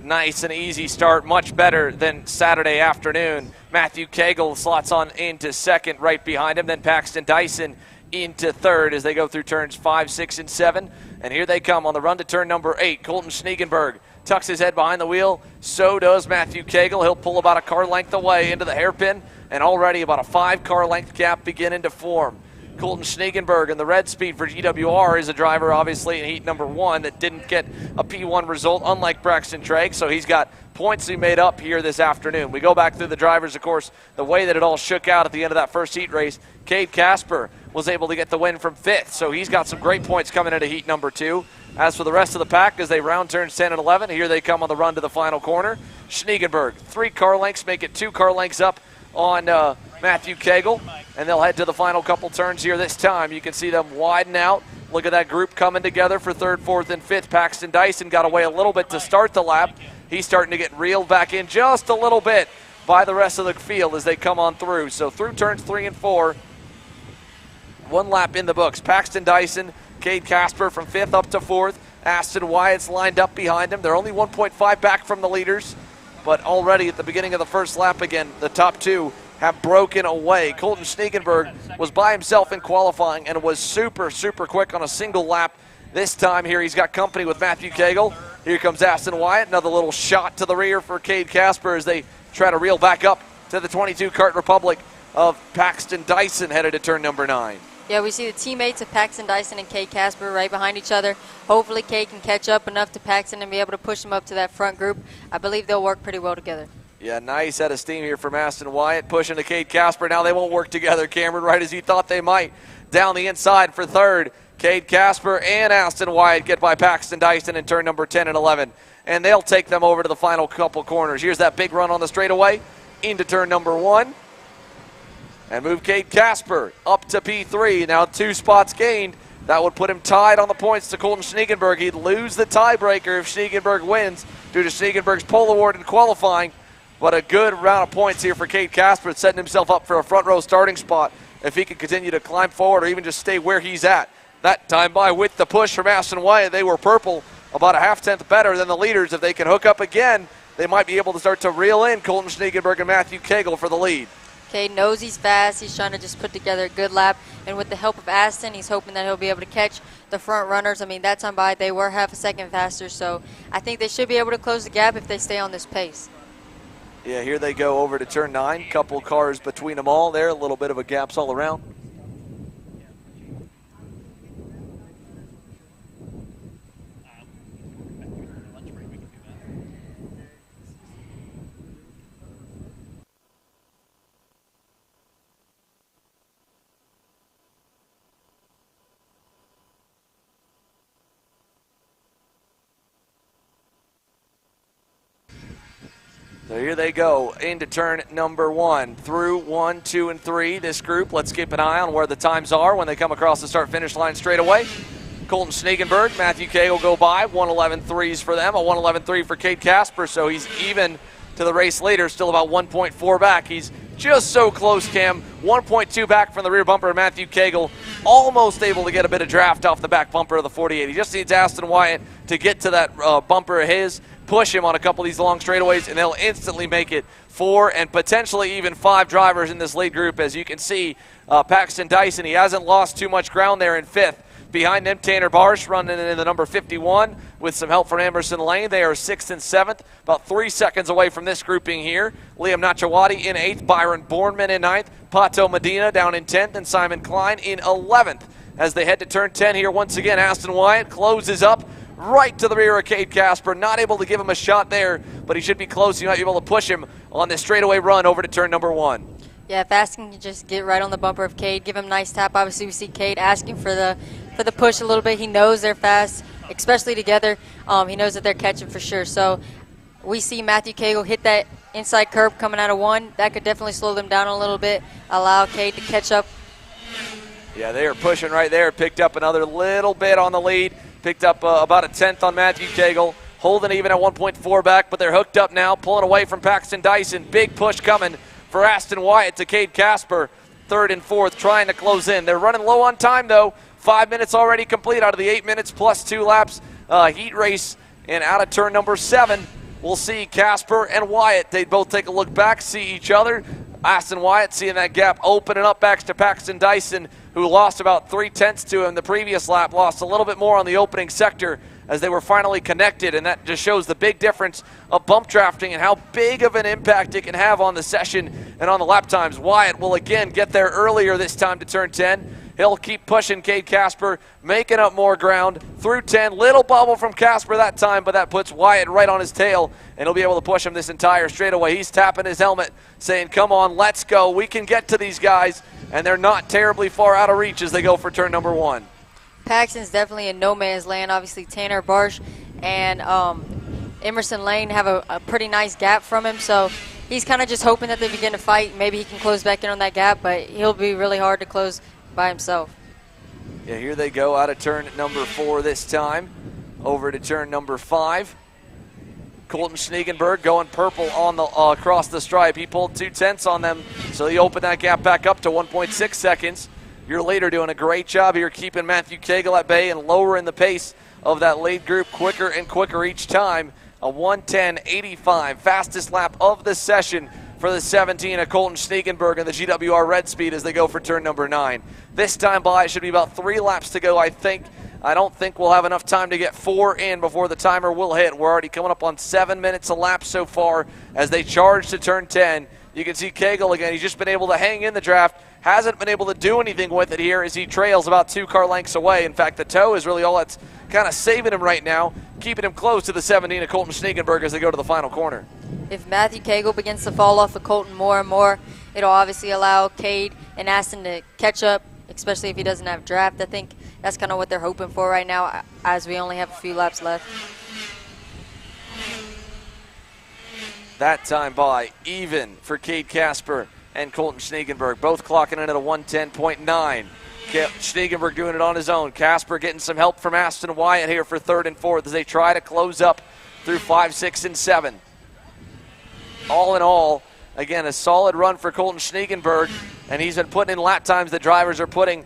S6: nice and easy start, much better than Saturday afternoon. Matthew Cagle slots on into second right behind him, then Paxton Dyson into third as they go through turns 5, 6, and 7. And here they come on the run to turn number 8. Colton Schniegenberg tucks his head behind the wheel. So does Matthew Cagle. He'll pull about a car length away into the hairpin, and already about a 5-car length gap beginning to form. Colton Schniegenberg in the red speed for GWR is a driver, obviously, in heat number 1 that didn't get a P1 result, unlike Braxton Trigg, so he's got points he made up here this afternoon. We go back through the drivers, of course, the way that it all shook out at the end of that first heat race. Cade Casper was able to get the win from 5th, so he's got some great points coming into heat number 2. As for the rest of the pack, as they round turns 10 and 11, here they come on the run to the final corner. Schniegenberg, 3 car lengths, make it 2 car lengths up on Matthew Cagle, and they'll head to the final couple turns here this time. You can see them widen out. Look at that group coming together for 3rd, 4th, and 5th. Paxton Dyson got away a little bit to start the lap. He's starting to get reeled back in just a little bit by the rest of the field as they come on through. So through turns 3 and 4, 1 lap in the books. Paxton Dyson, Cade Casper from 5th up to 4th. Aston Wyatt's lined up behind him. They're only 1.5 back from the leaders, but already at the beginning of the first lap again, the top 2 have broken away. Colton Schniegenberg was by himself in qualifying and was super, super quick on a single lap. This time here he's got company with Matthew Cagle. Here comes Aston Wyatt, another little shot to the rear for Cade Casper as they try to reel back up to the 22 Kart Republic of Paxton Dyson headed to turn number 9.
S3: Yeah, we see the teammates of Paxton Dyson and Cade Casper right behind each other. Hopefully Cade can catch up enough to Paxton and be able to push him up to that front group. I believe they'll work pretty well together.
S6: Yeah, nice head of steam here from Aston Wyatt, pushing to Cade Casper. Now they won't work together, Cameron, right as you thought they might. Down the inside for 3rd, Cade Casper and Aston Wyatt get by Paxton Dyson in turn number 10 and 11. And they'll take them over to the final couple corners. Here's that big run on the straightaway into turn number 1. And move Cade Casper up to P3. Now 2 spots gained. That would put him tied on the points to Colton Schniegenberg. He'd lose the tiebreaker if Schniegenberg wins due to Schniegenberg's pole award in qualifying. But a good round of points here for Cade Casper, setting himself up for a front row starting spot if he can continue to climb forward or even just stay where he's at. That time by with the push from Aston Wyatt, they were purple, about a 0.5 tenth better than the leaders. If they can hook up again, they might be able to start to reel in Colton Schniegenberg and Matthew Cagle for the lead.
S3: Cade knows he's fast. He's trying to just put together a good lap. And with the help of Aston, he's hoping that he'll be able to catch the front runners. I mean, that time by, they were 0.5 second faster. So I think they should be able to close the gap if they stay on this pace.
S6: Yeah, here they go over to turn 9. Couple cars between them all there. A little bit of a gaps all around. So here they go into turn number 1 through 1, 2, and 3. This group, let's keep an eye on where the times are when they come across the start-finish line straight away. Colton Schniegenberg, Matthew Cagle go by, 1:11.3s for them, a 1:11.3 for Cade Casper, so he's even to the race leader, still about 1.4 back. He's
S2: Just so close, Cam. 1.2 back from the rear bumper of Matthew Cagle. Almost able to get a bit of draft off the back bumper of the 48. He just needs Aston Wyatt to get to that bumper of his, push him on a couple of these long straightaways, and they'll instantly make it 4 and potentially even 5 drivers in this lead group. As you can see, Paxton Dyson, he hasn't lost too much ground there in 5th. Behind them, Tanner Barsh running in the number 51 with some help from Emerson Lane. They are 6th and 7th, about 3 seconds away from this grouping here. Liam Nachawati in 8th, Byron Bornman in 9th, Pato Medina down in 10th, and Simon Klein in 11th. As they head to turn 10 here once again, Aston Wyatt closes up right to the rear of Cade Casper. Not able to give him a shot there, but he should be close. You might be able to push him on this straightaway run over to turn number 1.
S3: Yeah, if Aston can just get right on the bumper of Cade, give him a nice tap. Obviously, we see Cade asking for the push a little bit. He knows they're fast, especially together. He knows that they're catching for sure. So we see Matthew Cagle hit that inside curb coming out of 1. That could definitely slow them down a little bit, allow Cade to catch up.
S2: Yeah, they are pushing right there. Picked up another little bit on the lead. Picked up about a 10th on Matthew Cagle. Holding even at 1.4 back, but they're hooked up now, pulling away from Paxton Dyson. Big push coming for Aston Wyatt to Cade Casper. 3rd and 4th, trying to close in. They're running low on time, though. 5 minutes already complete out of the 8 minutes plus 2 laps heat race. And out of turn number 7, we'll see Casper and Wyatt. They both take a look back, see each other. Aston Wyatt seeing that gap opening up back to Paxton Dyson, who lost about 3/10 to him the previous lap, lost a little bit more on the opening sector as they were finally connected, and that just shows the big difference of bump drafting and how big of an impact it can have on the session and on the lap times. Wyatt will again get there earlier this time to turn 10. He'll keep pushing Cade Casper, making up more ground through 10. Little bubble from Casper that time, but that puts Wyatt right on his tail, and he'll be able to push him this entire straightaway. He's tapping his helmet, saying, come on, let's go. We can get to these guys, and they're not terribly far out of reach as they go for turn number 1.
S3: Paxton's definitely in no man's land. Obviously, Tanner Barsh and Emerson Lane have a pretty nice gap from him, so he's kind of just hoping that they begin to fight. Maybe he can close back in on that gap, but he'll be really hard to close by himself.
S2: Yeah, here they go out of turn number 4 this time, over to turn number 5. Colton Schneegenberg going purple on the across the stripe. He pulled 2/10 on them, so he opened that gap back up to 1.6 seconds. Your leader doing a great job here keeping Matthew Cagle at bay and lowering the pace of that lead group quicker and quicker each time. A 1:10.85, fastest lap of the session for the 17 of Colton Schneegenberg and the GWR Red Speed as they go for turn number 9. This time by, it should be about 3 laps to go, I think. I don't think we'll have enough time to get 4 in before the timer will hit. We're already coming up on 7 minutes a lap so far as they charge to turn 10. You can see Cagle again. He's just been able to hang in the draft. Hasn't been able to do anything with it here as he trails about 2 car lengths away. In fact, the toe is really all that's kind of saving him right now, keeping him close to the 17 of Colton Schneegenberg as they go to the final corner.
S3: If Matthew Cagle begins to fall off of Colton more and more, it'll obviously allow Cade and Aston to catch up, especially if he doesn't have draft. I think that's kind of what they're hoping for right now as we only have a few laps left.
S2: That time by even for Cade Casper and Colton Schneegenberg, both clocking in at a 1:10.9. Schneegenberg doing it on his own. Casper getting some help from Aston Wyatt here for 3rd and 4th as they try to close up through 5, 6, and 7. All in all, again, a solid run for Colton Schneegenberg, and he's been putting in lap times that drivers are putting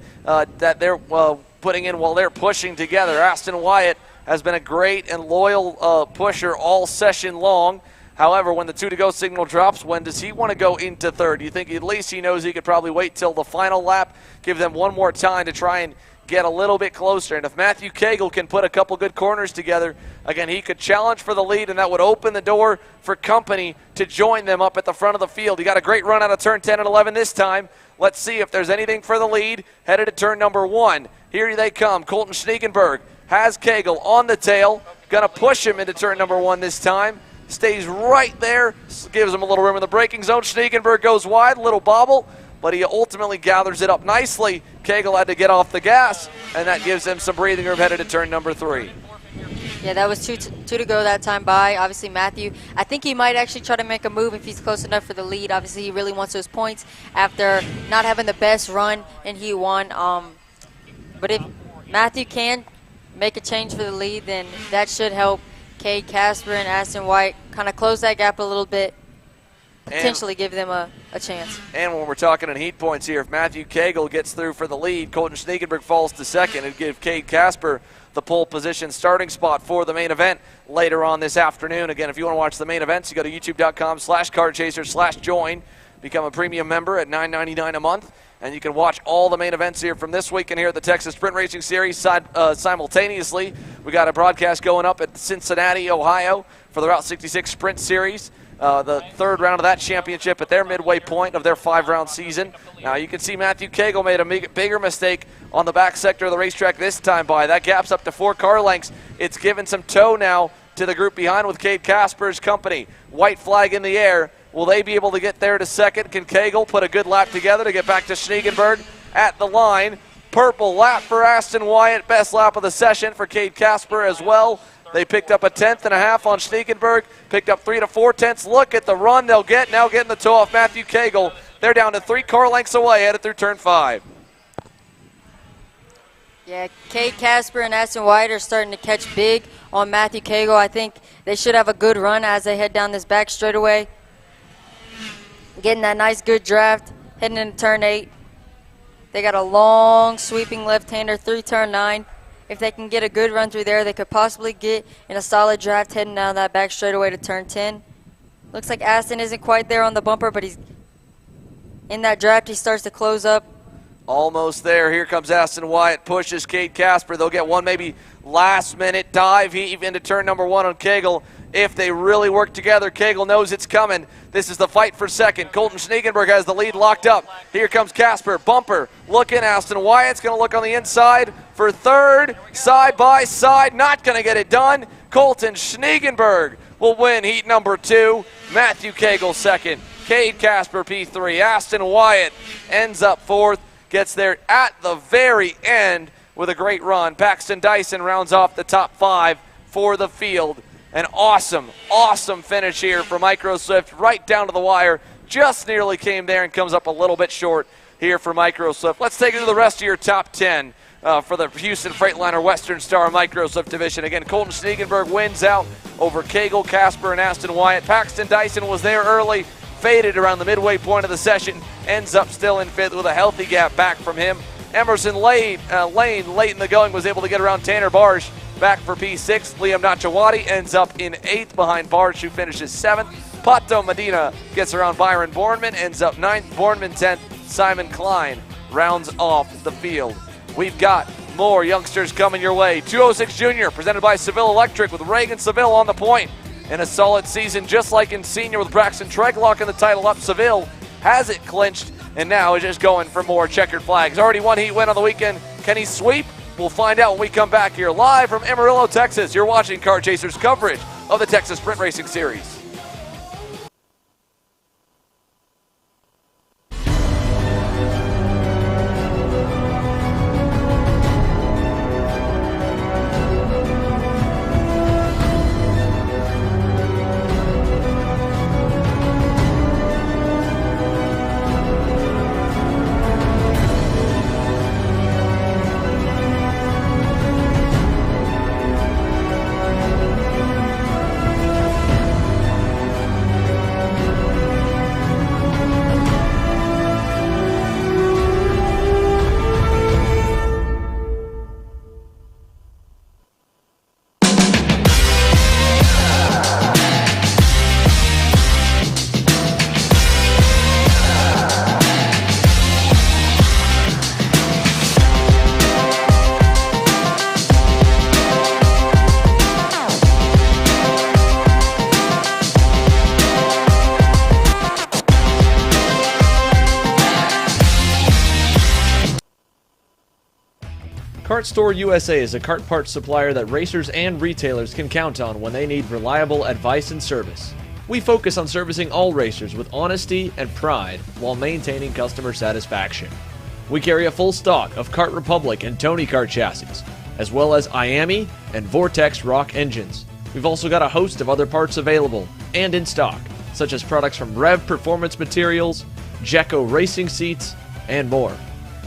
S2: putting in while they're pushing together. Aston Wyatt has been a great and loyal pusher all session long. However, when the 2-to-go signal drops, when does he want to go into 3rd? Do you think at least he knows he could probably wait till the final lap, give them one more time to try and get a little bit closer? And if Matthew Cagle can put a couple good corners together, again, he could challenge for the lead, and that would open the door for company to join them up at the front of the field. He got a great run out of turn 10 and 11 this time. Let's see if there's anything for the lead headed to turn number 1. Here they come. Colton Schneegenberg has Cagle on the tail. Going to push him into turn number 1 this time. Stays right there, gives him a little room in the braking zone. Schneegenberg goes wide, little bobble, but he ultimately gathers it up nicely. Cagle had to get off the gas, and that gives him some breathing room headed to turn number 3.
S3: Yeah, that was two to go that time by. Obviously, Matthew, I think he might actually try to make a move if he's close enough for the lead. Obviously, he really wants those points after not having the best run in Heat 1. But if Matthew can make a change for the lead, then that should help Cade Casper and Aston Wyatt kind of close that gap a little bit. potentially give them a chance.
S6: And when we're talking in heat points here, if Matthew Cagle gets through for the lead, Colton Schneekenberg falls to second and give Cade Casper the pole position starting spot for the main event later on this afternoon. Again, if you want to watch the main events, you go to youtube.com/kartchaser/join. Become a premium member at $9.99 a month, and you can watch all the main events here from this weekend here at the Texas Sprint Racing Series simultaneously. We got a broadcast going up at Cincinnati, Ohio for the Route 66 Sprint Series. The third round of that championship at their midway point of their 5-round season. Now you can see Matthew Cagle made a bigger mistake on the back sector of the racetrack this time by. That gap's up to 4 car lengths. It's given some tow now to the group behind with Cade Casper's company. White flag in the air. Will they be able to get there to second? Can Cagle put a good lap together to get back to Schneekenberg at the line? Purple lap for Aston Wyatt. Best lap of the session for Cade Casper as well. They picked up a 1/10.5 on Schneekenberg, picked up 3 to 4/10. Look at the run they'll get, now getting the toe off Matthew Cagle. They're down to 3 car lengths away, headed through turn 5.
S3: Yeah, Cade Casper and Aston Wyatt are starting to catch big on Matthew Cagle. I think they should have a good run as they head down this back straightaway. Getting that nice good draft, heading into turn 8. They got a long sweeping left-hander through turn 9. If they can get a good run through there, they could possibly get in a solid draft heading down that back straightaway to turn 10. Looks like Aston isn't quite there on the bumper, but he's in that draft. He starts to close up.
S6: Almost there. Here comes Aston Wyatt, pushes Cade Casper. They'll get one maybe last-minute dive heave into turn number 1 on Cagle. If they really work together, Cagle knows it's coming. This is the fight for second. Colton Schneekenberg has the lead locked up. Here comes Casper. Bumper. Looking. Aston Wyatt's going to look on the inside for third. Side by side. Not going to get it done. Colton Schneekenberg will win heat number 2. Matthew Cagle second. Cade Casper P3. Aston Wyatt ends up 4th. Gets there at the very end with a great run. Paxton Dyson rounds off the top 5 for the field. An awesome, awesome finish here for Micro Swift, right down to the wire. Just nearly came there and comes up a little bit short here for Micro Swift. Let's take it to the rest of your top 10 for the Houston Freightliner Western Star Micro Swift division. Again, Colton Schneekenberg wins out over Cagle, Casper, and Aston Wyatt. Paxton Dyson was there early, faded around the midway point of the session, ends up still in 5th with a healthy gap back from him. Emerson Lane, late in the going, was able to get around Tanner Barsh back for P6. Liam Nachawati ends up in 8th behind Barsh, who finishes 7th. Pato Medina gets around Byron Bornman, ends up 9th. Bornman 10th. Simon Klein rounds off the field. We've got more youngsters coming your way. 206 Junior, presented by Seville Electric, with Reagan Seville on the point. In a solid season, just like in senior with Braxton Treglock in the title up, Seville has it clinched, and now is just going for more checkered flags. Already one heat win on the weekend. Can he sweep? We'll find out when we come back here live from Amarillo, Texas. You're watching Kart Chasers coverage of the Texas Sprint Racing Series.
S5: Kart Store USA is a kart parts supplier that racers and retailers can count on when they need reliable advice and service. We focus on servicing all racers with honesty and pride while maintaining customer satisfaction. We carry a full stock of Kart Republic and Tony Kart chassis, as well as IAMI and Vortex Rock engines. We've also got a host of other parts available and in stock, such as products from Rev Performance Materials, Jekko Racing Seats, and more.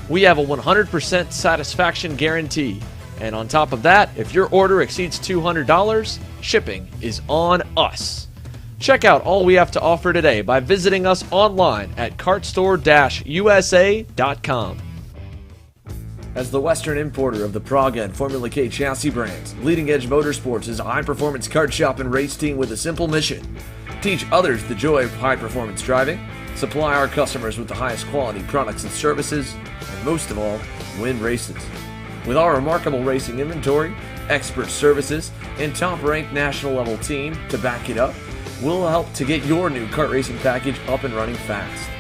S5: We have a 100% satisfaction guarantee, and on top of that, if your order exceeds $200, shipping is on us. Check out all we have to offer today by visiting us online at kartstore-usa.com. As the Western importer of the Praga and Formula K chassis brands, Leading Edge Motorsports is a high-performance kart shop and race team with a simple mission: teach others the joy of high-performance driving, supply our customers with the highest quality products and services, and most of all, win races. With our remarkable racing inventory, expert services, and top-ranked national-level team to back it up, we'll help to get your new kart racing package up and running fast.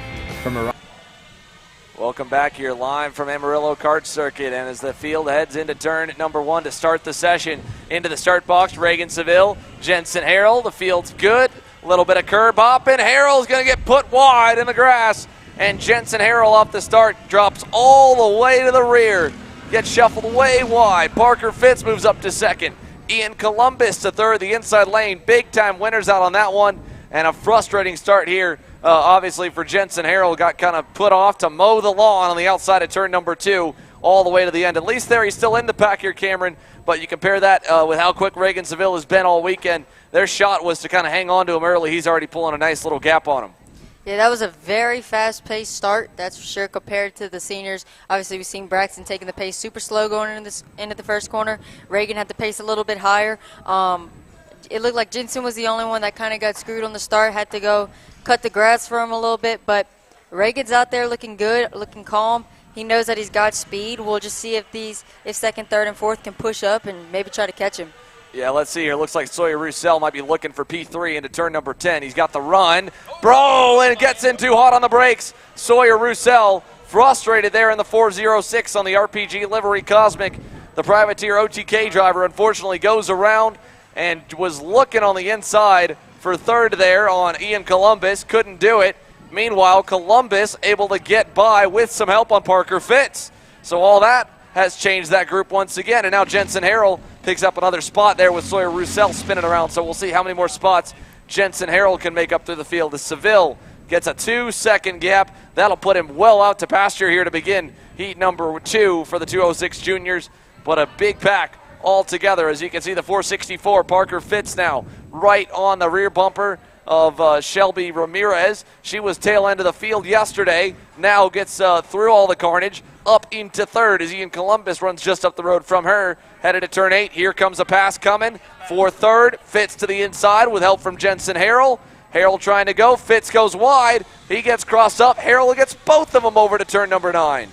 S6: Welcome back here live from Amarillo Kart Circuit, and as the field heads into turn number 1 to start the session, into the start box, Reagan Seville, Jensen Harrell. The field's good, a little bit of curb hop, and Harrell's going to get put wide in the grass, and Jensen Harrell off the start drops all the way to the rear, gets shuffled way wide. Parker Fitz moves up to second. Ian Columbus to third, the inside lane. Big time winners out on that one, and a frustrating start here. Obviously for Jensen Harrell, got kind of put off to mow the lawn on the outside of turn number 2 all the way to the end. At least there he's still in the pack here, Cameron, but you compare that with how quick Reagan Seville has been all weekend. Their shot was to kind of hang on to him early. He's already pulling a nice little gap on him.
S3: Yeah, that was a very fast-paced start, that's for sure, compared to the seniors. Obviously, we've seen Braxton taking the pace super slow going into the first corner. Reagan had the pace a little bit higher. It looked like Jensen was the only one that kind of got screwed on the start, had to go cut the grass for him a little bit, but Reagan's out there looking good, looking calm. He knows that he's got speed. We'll just see if second, third, and fourth can push up and maybe try to catch him.
S6: Yeah, let's see here. Looks like Sawyer Roussel might be looking for P3 into turn number 10. He's got the run. Bro, and it gets in too hot on the brakes. Sawyer Roussel frustrated there in the 406 on the RPG Livery Cosmic. The Privateer OTK driver unfortunately goes around and was looking on the inside for third there on Ian Columbus. Couldn't do it. Meanwhile, Columbus able to get by with some help on Parker Fitz. So all that has changed that group once again. And now Jensen Harrell picks up another spot there with Sawyer Roussel spinning around. So we'll see how many more spots Jensen Harrell can make up through the field as Seville gets a 2-second gap. That'll put him well out to pasture here to begin heat number 2 for the 206 juniors. But a big pack altogether. As you can see, the 464, Parker Fitz now right on the rear bumper of Shelby Ramirez. She was tail end of the field yesterday, now gets through all the carnage, up into third as Ian Columbus runs just up the road from her, headed to turn 8. Here comes a pass coming for third. Fitz to the inside with help from Jensen Harrell. Harrell trying to go. Fitz goes wide. He gets crossed up. Harrell gets both of them over to turn number 9.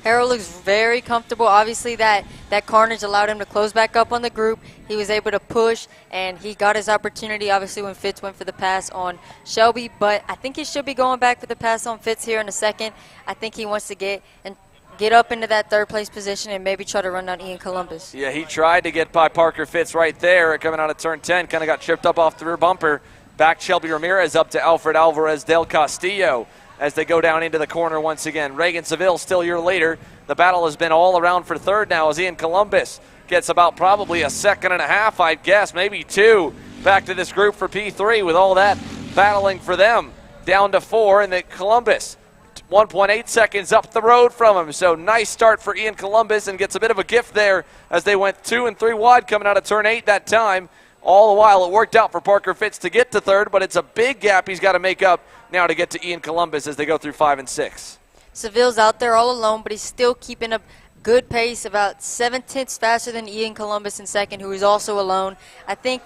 S3: Harrell looks very comfortable. Obviously, that carnage allowed him to close back up on the group. He was able to push, and he got his opportunity, obviously, when Fitz went for the pass on Shelby. But I think he should be going back for the pass on Fitz here in a second. I think he wants to get up into that third-place position and maybe try to run down Ian Columbus.
S6: Yeah, he tried to get by Parker Fitz right there coming out of turn 10. Kind of got tripped up off the rear bumper. Back Shelby Ramirez up to Alfred Alvarez del Castillo as they go down into the corner once again. Reagan Seville still your leader. The battle has been all around for third now as Ian Columbus gets about probably a second and a half, I'd guess, maybe 2 back to this group for P3 with all that battling for them. Down to 4, and then Columbus 1.8 seconds up the road from him. So nice start for Ian Columbus, and gets a bit of a gift there as they went 2 and 3 wide coming out of turn 8 that time. All the while it worked out for Parker Fitz to get to third, but it's a big gap he's got to make up now to get to Ian Columbus as they go through 5 and 6.
S3: Seville's out there all alone, but he's still keeping a good pace, about 7/10 faster than Ian Columbus in second, who is also alone. I think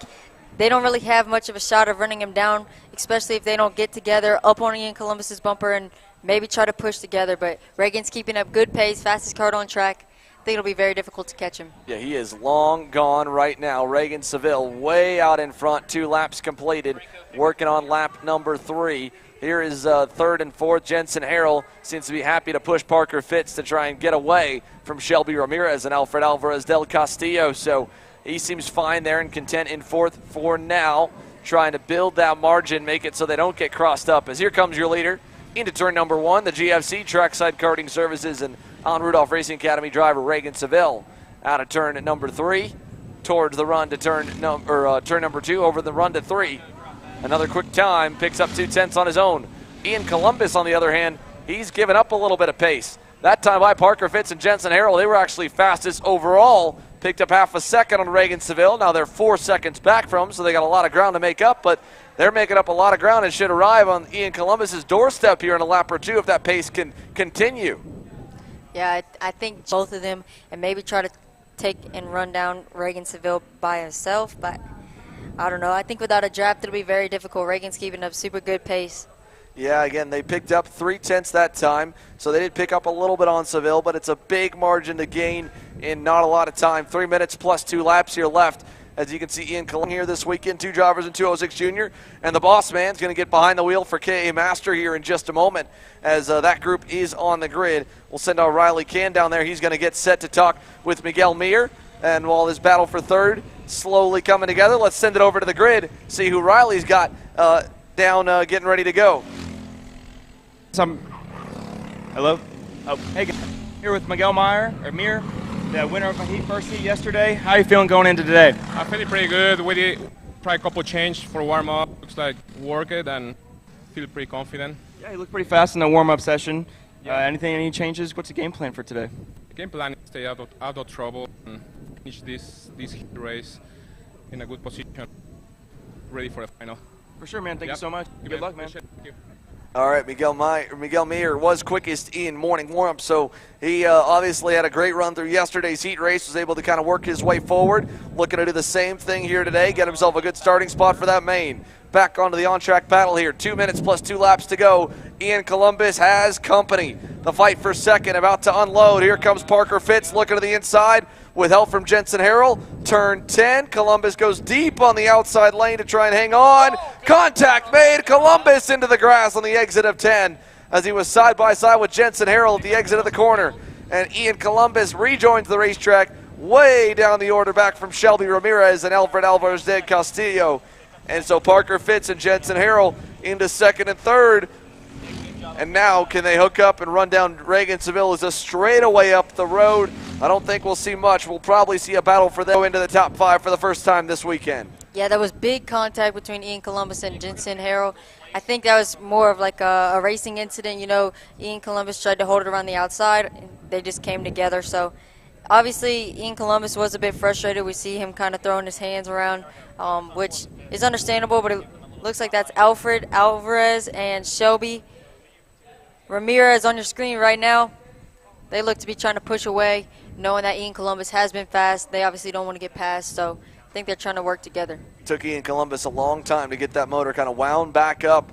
S3: they don't really have much of a shot of running him down, especially if they don't get together up on Ian Columbus's bumper and maybe try to push together. But Reagan's keeping up good pace, fastest kart on track. I think it'll be very difficult to catch him.
S6: Yeah, he is long gone right now. Reagan Seville way out in front, 2 laps completed, working on lap number 3. Here is third and fourth. Jensen Harrell seems to be happy to push Parker Fitz to try and get away from Shelby Ramirez and Alfred Alvarez del Castillo. So he seems fine there and content in fourth for now, trying to build that margin, make it so they don't get crossed up. As here comes your leader into turn number 1, the GFC Trackside Karting Services and Alan Rudolph Racing Academy driver Reagan Seville out of turn number 3 towards the run to turn number 2 over the run to 3. Another quick time, picks up 2/10 on his own. Ian Columbus, on the other hand, he's given up a little bit of pace. That time by Parker Fitz and Jensen Harrell, they were actually fastest overall
S2: picked up half a second on Reagan Seville. Now they're 4 seconds back from him, so they got a lot of ground to make up, but they're making up a lot of ground and should arrive on Ian Columbus's doorstep here in a lap or two if that pace can continue.
S3: Yeah, I think both of them, and maybe try to take and run down Reagan Seville by himself, but I don't know. I think without a draft, it'll be very difficult. Reagan's keeping up super good pace.
S2: Yeah, again, they picked up 3/10 that time, so they did pick up a little bit on Seville, but it's a big margin to gain in not a lot of time. 3 minutes plus 2 laps here left. As you can see, Ian Columbus here this weekend, 2 drivers in 206 Junior, and the boss man's going to get behind the wheel for KA Master here in just a moment as that group is on the grid. We'll send our Riley Can down there. He's going to get set to talk with Miguel Mir, and while this battle for third slowly coming together, let's send it over to the grid, see who Riley's got down getting ready to go.
S11: Hello. Oh, hey guys. Here with Miguel Mir, the winner of my first heat yesterday. How are you feeling going into today?
S12: I'm feeling pretty good. We did try a couple change for warm up. Looks like work it and feel pretty confident.
S11: Yeah, you look pretty fast in the warm up session. Yeah. Any changes? What's the game plan for today?
S12: The game plan is to stay out of trouble and finish this heat race in a good position, ready for the final.
S11: For sure, man. Thank you so much. Good luck, man.
S12: Thank you.
S2: All right, Miguel Mir was quickest in morning warm-up, so he obviously had a great run through yesterday's heat race, was able to kind of work his way forward. Looking to do the same thing here today, get himself a good starting spot for that main. Back onto the on-track battle here. 2 minutes plus 2 laps to go. Ian Columbus has company. The fight for second about to unload. Here comes Parker Fitz looking to the inside with help from Jensen Harrell. Turn 10. Columbus goes deep on the outside lane to try and hang on. Contact made. Columbus into the grass on the exit of 10 as he was side by side with Jensen Harrell at the exit of the corner. And Ian Columbus rejoins the racetrack way down the order back from Shelby Ramirez and Alfred Alvarez de Castillo. And so Parker Fitz and Jensen Harrell into second and third. And now can they hook up and run down Reagan Seville as a straightaway up the road? I don't think we'll see much. We'll probably see a battle for them into the top 5 for the first time this weekend.
S3: Yeah, that was big contact between Ian Columbus and Jensen Harrell. I think that was more of like a racing incident. You know, Ian Columbus tried to hold it around the outside, and they just came together. So obviously Ian Columbus was a bit frustrated. We see him kind of throwing his hands around, which is understandable, but it looks like that's Alfred Alvarez and Shelby Ramirez on your screen right now. They look to be trying to push away, knowing that Ian Columbus has been fast. They obviously don't want to get past, so I think they're trying to work together.
S2: Took Ian Columbus a long time to get that motor kind of wound back up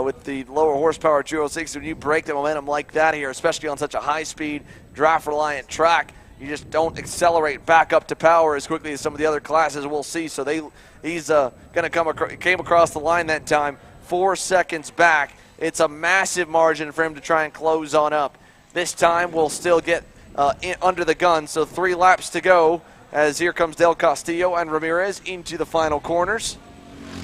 S2: with the lower horsepower 206. When you break the momentum like that here, especially on such a high-speed, draft-reliant track, you just don't accelerate back up to power as quickly as some of the other classes we'll see. So he's going to came across the line that time, 4 seconds back. It's a massive margin for him to try and close on up. This time we'll still get under the gun, so 3 laps to go as here comes Del Castillo and Ramirez into the final corners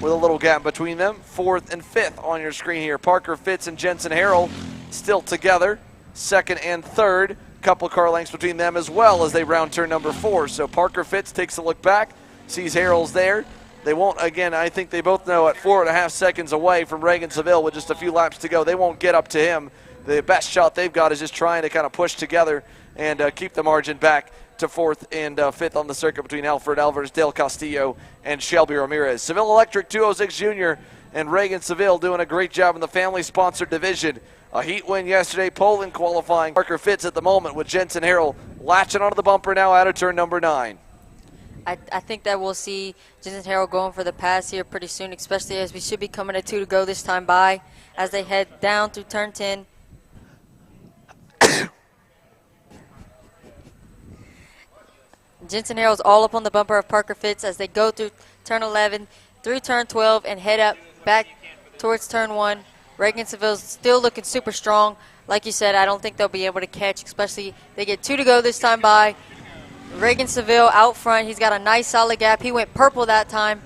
S2: with a little gap between them. 4th and 5th on your screen here. Parker Fitz and Jensen Harrell still together, 2nd and 3rd. Couple car lengths between them as well as they round turn number 4. So Parker Fitz takes a look back, sees Harrell's there. They won't, again, I think they both know at 4.5 seconds away from Reagan Seville with just a few laps to go. They won't get up to him. The best shot they've got is just trying to kind of push together and keep the margin back to 4th and 5th on the circuit between Alfred Alvarez, Del Castillo, and Shelby Ramirez. Seville Electric 206 Junior and Reagan Seville doing a great job in the family-sponsored division. A heat win yesterday, Poland qualifying. Parker Fitz at the moment with Jensen Harrell latching onto the bumper now out of turn number 9.
S3: I think that we'll see Jensen Harrell going for the pass here pretty soon, especially as we should be coming to 2 to go this time by as they head down through turn 10. Jensen Harrell's all up on the bumper of Parker Fitz as they go through turn 11, through turn 12, and head up back towards turn 1. Reagan Seville's still looking super strong. Like you said, I don't think they'll be able to catch, especially they get 2 to go this time by. Reagan Seville out front. He's got a nice solid gap. He went purple that time.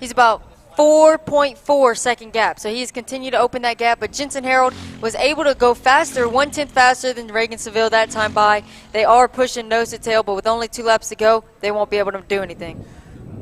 S3: He's about 4.4 second gap. So he's continued to open that gap. But Jensen Harrell was able to go faster, 1/10 faster than Reagan Seville that time by. They are pushing nose to tail, but with only 2 laps to go, they won't be able to do anything.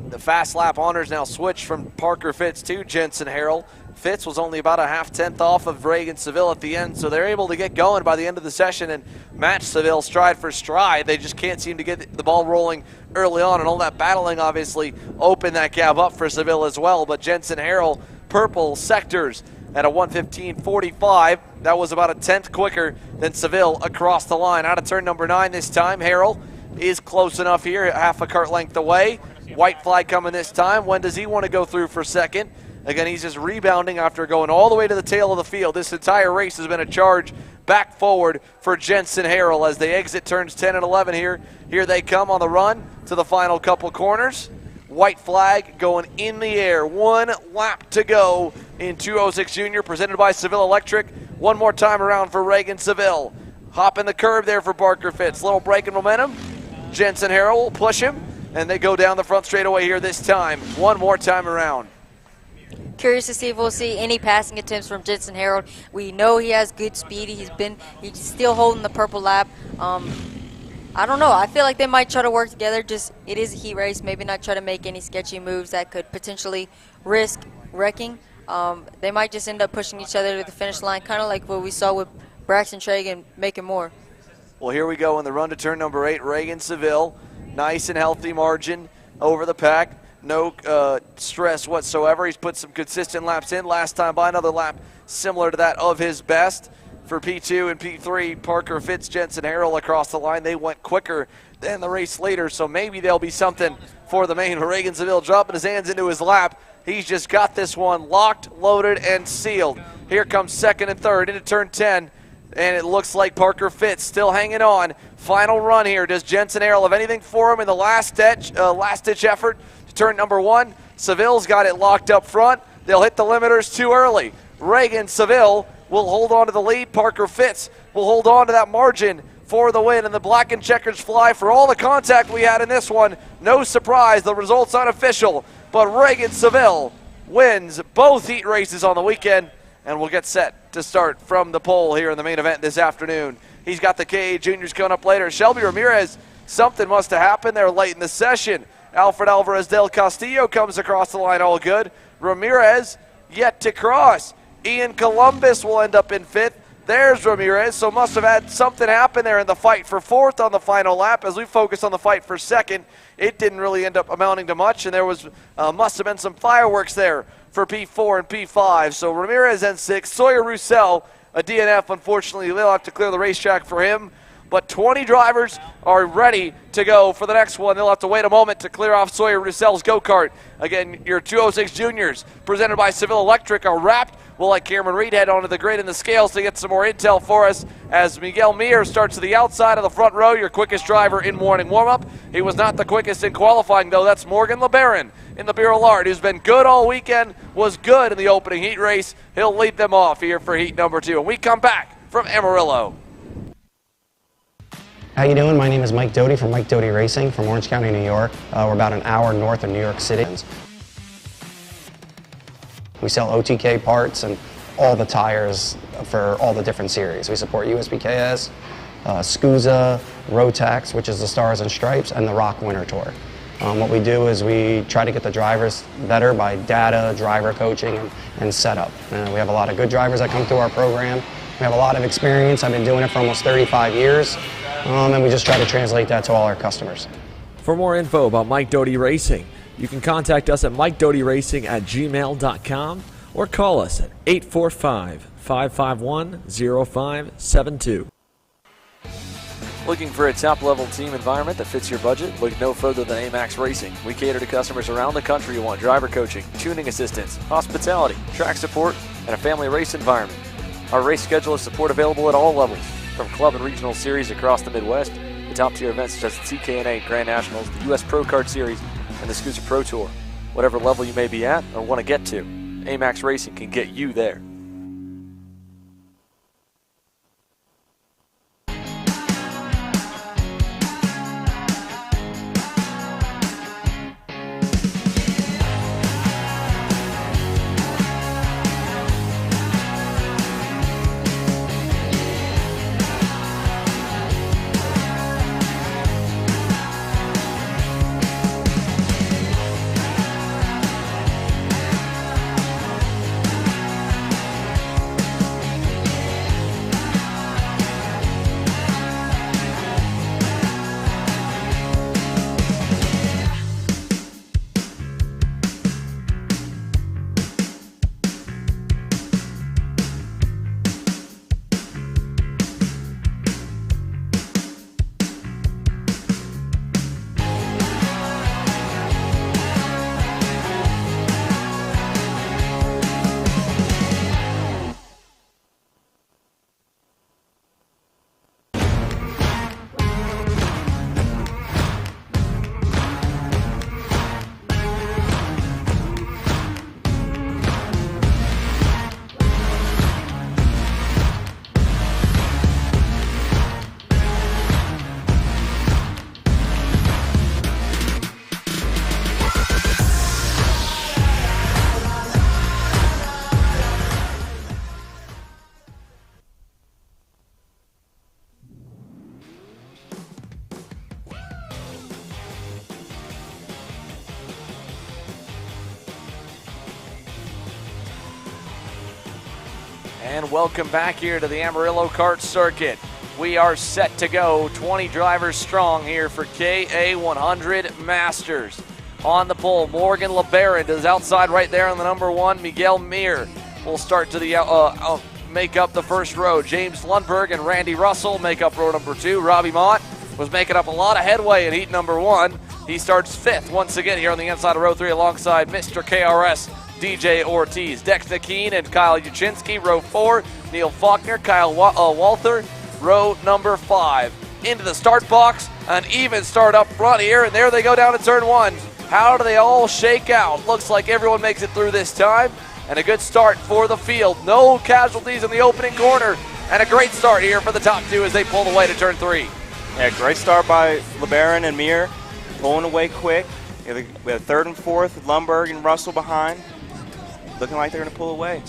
S2: The fast lap honors now switch from Parker Fitz to Jensen Harrell. Fitz was only about a half-tenth off of Reagan Seville at the end, so they're able to get going by the end of the session and match Seville stride for stride. They just can't seem to get the ball rolling early on, and all that battling obviously opened that gap up for Seville as well. But Jensen Harrell, purple sectors at a 1:15.45. That was about a tenth quicker than Seville across the line. Out of turn number 9 this time. Harrell is close enough here, half a cart length away. White flag coming this time. When does he want to go through for second? Again, he's just rebounding after going all the way to the tail of the field. This entire race has been a charge back forward for Jensen Harrell as they exit turns 10 and 11 here. Here they come on the run to the final couple corners. White flag going in the air. 1 lap to go in 206 Junior, presented by Seville Electric. One more time around for Reagan Seville. Hopping the curve there for Parker Fitz. Little break in momentum. Jensen Harrell will push him, and they go down the front straightaway here this time. One more time around.
S3: Curious to see if we'll see any passing attempts from Jensen Harrell. We know he has good speed. He's still holding the purple lap. I don't know. I feel like they might try to work together. Just it is a heat race. Maybe not try to make any sketchy moves that could potentially risk wrecking. They might just end up pushing each other to the finish line, kind of like what we saw with Braxton Trigg and making more.
S2: Well, here we go in the run to turn number 8. Reagan Seville, nice and healthy margin over the pack. No stress whatsoever. He's put some consistent laps in. Last time by another lap similar to that of his best. For P2 and P3, Parker Fitz, Jensen Harrell across the line. They went quicker than the race leader, so maybe there'll be something for the main. Reagan Seville dropping his hands into his lap. He's just got this one locked, loaded, and sealed. Here comes second and third into turn 10, and it looks like Parker Fitz still hanging on. Final run here. Does Jensen Harrell have anything for him in the last-ditch effort to turn number 1? Seville's got it locked up front. They'll hit the limiters too early. Reagan Seville will hold on to the lead. Parker Fitz will hold on to that margin for the win, and the black and checkers fly for all the contact we had in this one. No surprise, the result's unofficial, but Reagan Seville wins both heat races on the weekend, and we'll get set to start from the pole here in the main event this afternoon. He's got the KA Juniors coming up later. Shelby Ramirez, something must have happened there late in the session. Alfred Alvarez del Castillo comes across the line all good. Ramirez yet to cross. Ian Columbus will end up in 5th. There's Ramirez, so must have had something happen there in the fight for 4th on the final lap. As we focus on the fight for 2nd, it didn't really end up amounting to much, and there was must have been some fireworks there for P4 and P5. So Ramirez in 6th. Sawyer Roussel, a DNF, unfortunately, they'll have to clear the racetrack for him. But 20 drivers are ready to go for the next one. They'll have to wait a moment to clear off Sawyer Roussel's go-kart. Again, your 206 Juniors, presented by Seville Electric, are wrapped. We'll let Cameron Reed head onto the grid and the scales to get some more intel for us as Miguel Mir starts to the outside of the front row, your quickest driver in morning warm-up. He was not the quickest in qualifying, though. That's Morgan LeBaron in the Bureau Lard, who's been good all weekend, was good in the opening heat race. He'll lead them off here for heat number 2. And we come back from Amarillo.
S4: How you doing? My name is Mike Doty from Mike Doty Racing from Orange County, New York. We're about an hour north of New York City. We sell OTK parts and all the tires for all the different series. We support USBKS, SCUSA, Rotax, which is the Stars and Stripes, and the Rock Winter Tour. What we do is we try to get the drivers better by data, driver coaching, and setup. We have a lot of good drivers that come through our program. We have a lot of experience. I've been doing it for almost 35 years, and we just try to translate that to all our customers.
S5: For more info about Mike Doty Racing, you can contact us at MikeDotyRacing@gmail.com or call us at 845-551-0572.
S6: Looking for a top-level team environment that fits your budget? Look no further than AMAX Racing. We cater to customers around the country who want driver coaching, tuning assistance, hospitality, track support, and a family race environment. Our race schedule is support available at all levels, from club and regional series across the Midwest to top-tier events such as the TKNA Grand Nationals, the U.S. Pro Kart Series, and the SCUSA Pro Tour. Whatever level you may be at or want to get to, AMAX Racing can get you there. And welcome back here to the Amarillo Kart Circuit. We are set to go, 20 drivers strong here for KA100 Masters. On the pole, Morgan LeBaron is outside right there on the number 1. Miguel Mir will start to the make up the first row. James Lundberg and Randy Russell make up row number 2. Robbie Mott was making up a lot of headway in heat number 1. He starts 5th once again here on the inside of row 3 alongside Mr. KRS, DJ Ortiz. Dex Nakeen and Kyle Uczynski, row 4. Neil Faulkner, Kyle Walther, row number 5. Into the start box, an even start up front here, and there they go down to turn 1. How do they all shake out? Looks like everyone makes it through this time, and a good start for the field. No casualties in the opening corner, and a great start here for the top 2 as they pull away to turn 3.
S7: Yeah, great start by LeBaron and Mir, pulling away quick. We have 3rd and 4th with Lundberg and Russell behind. Looking like they're going to pull away.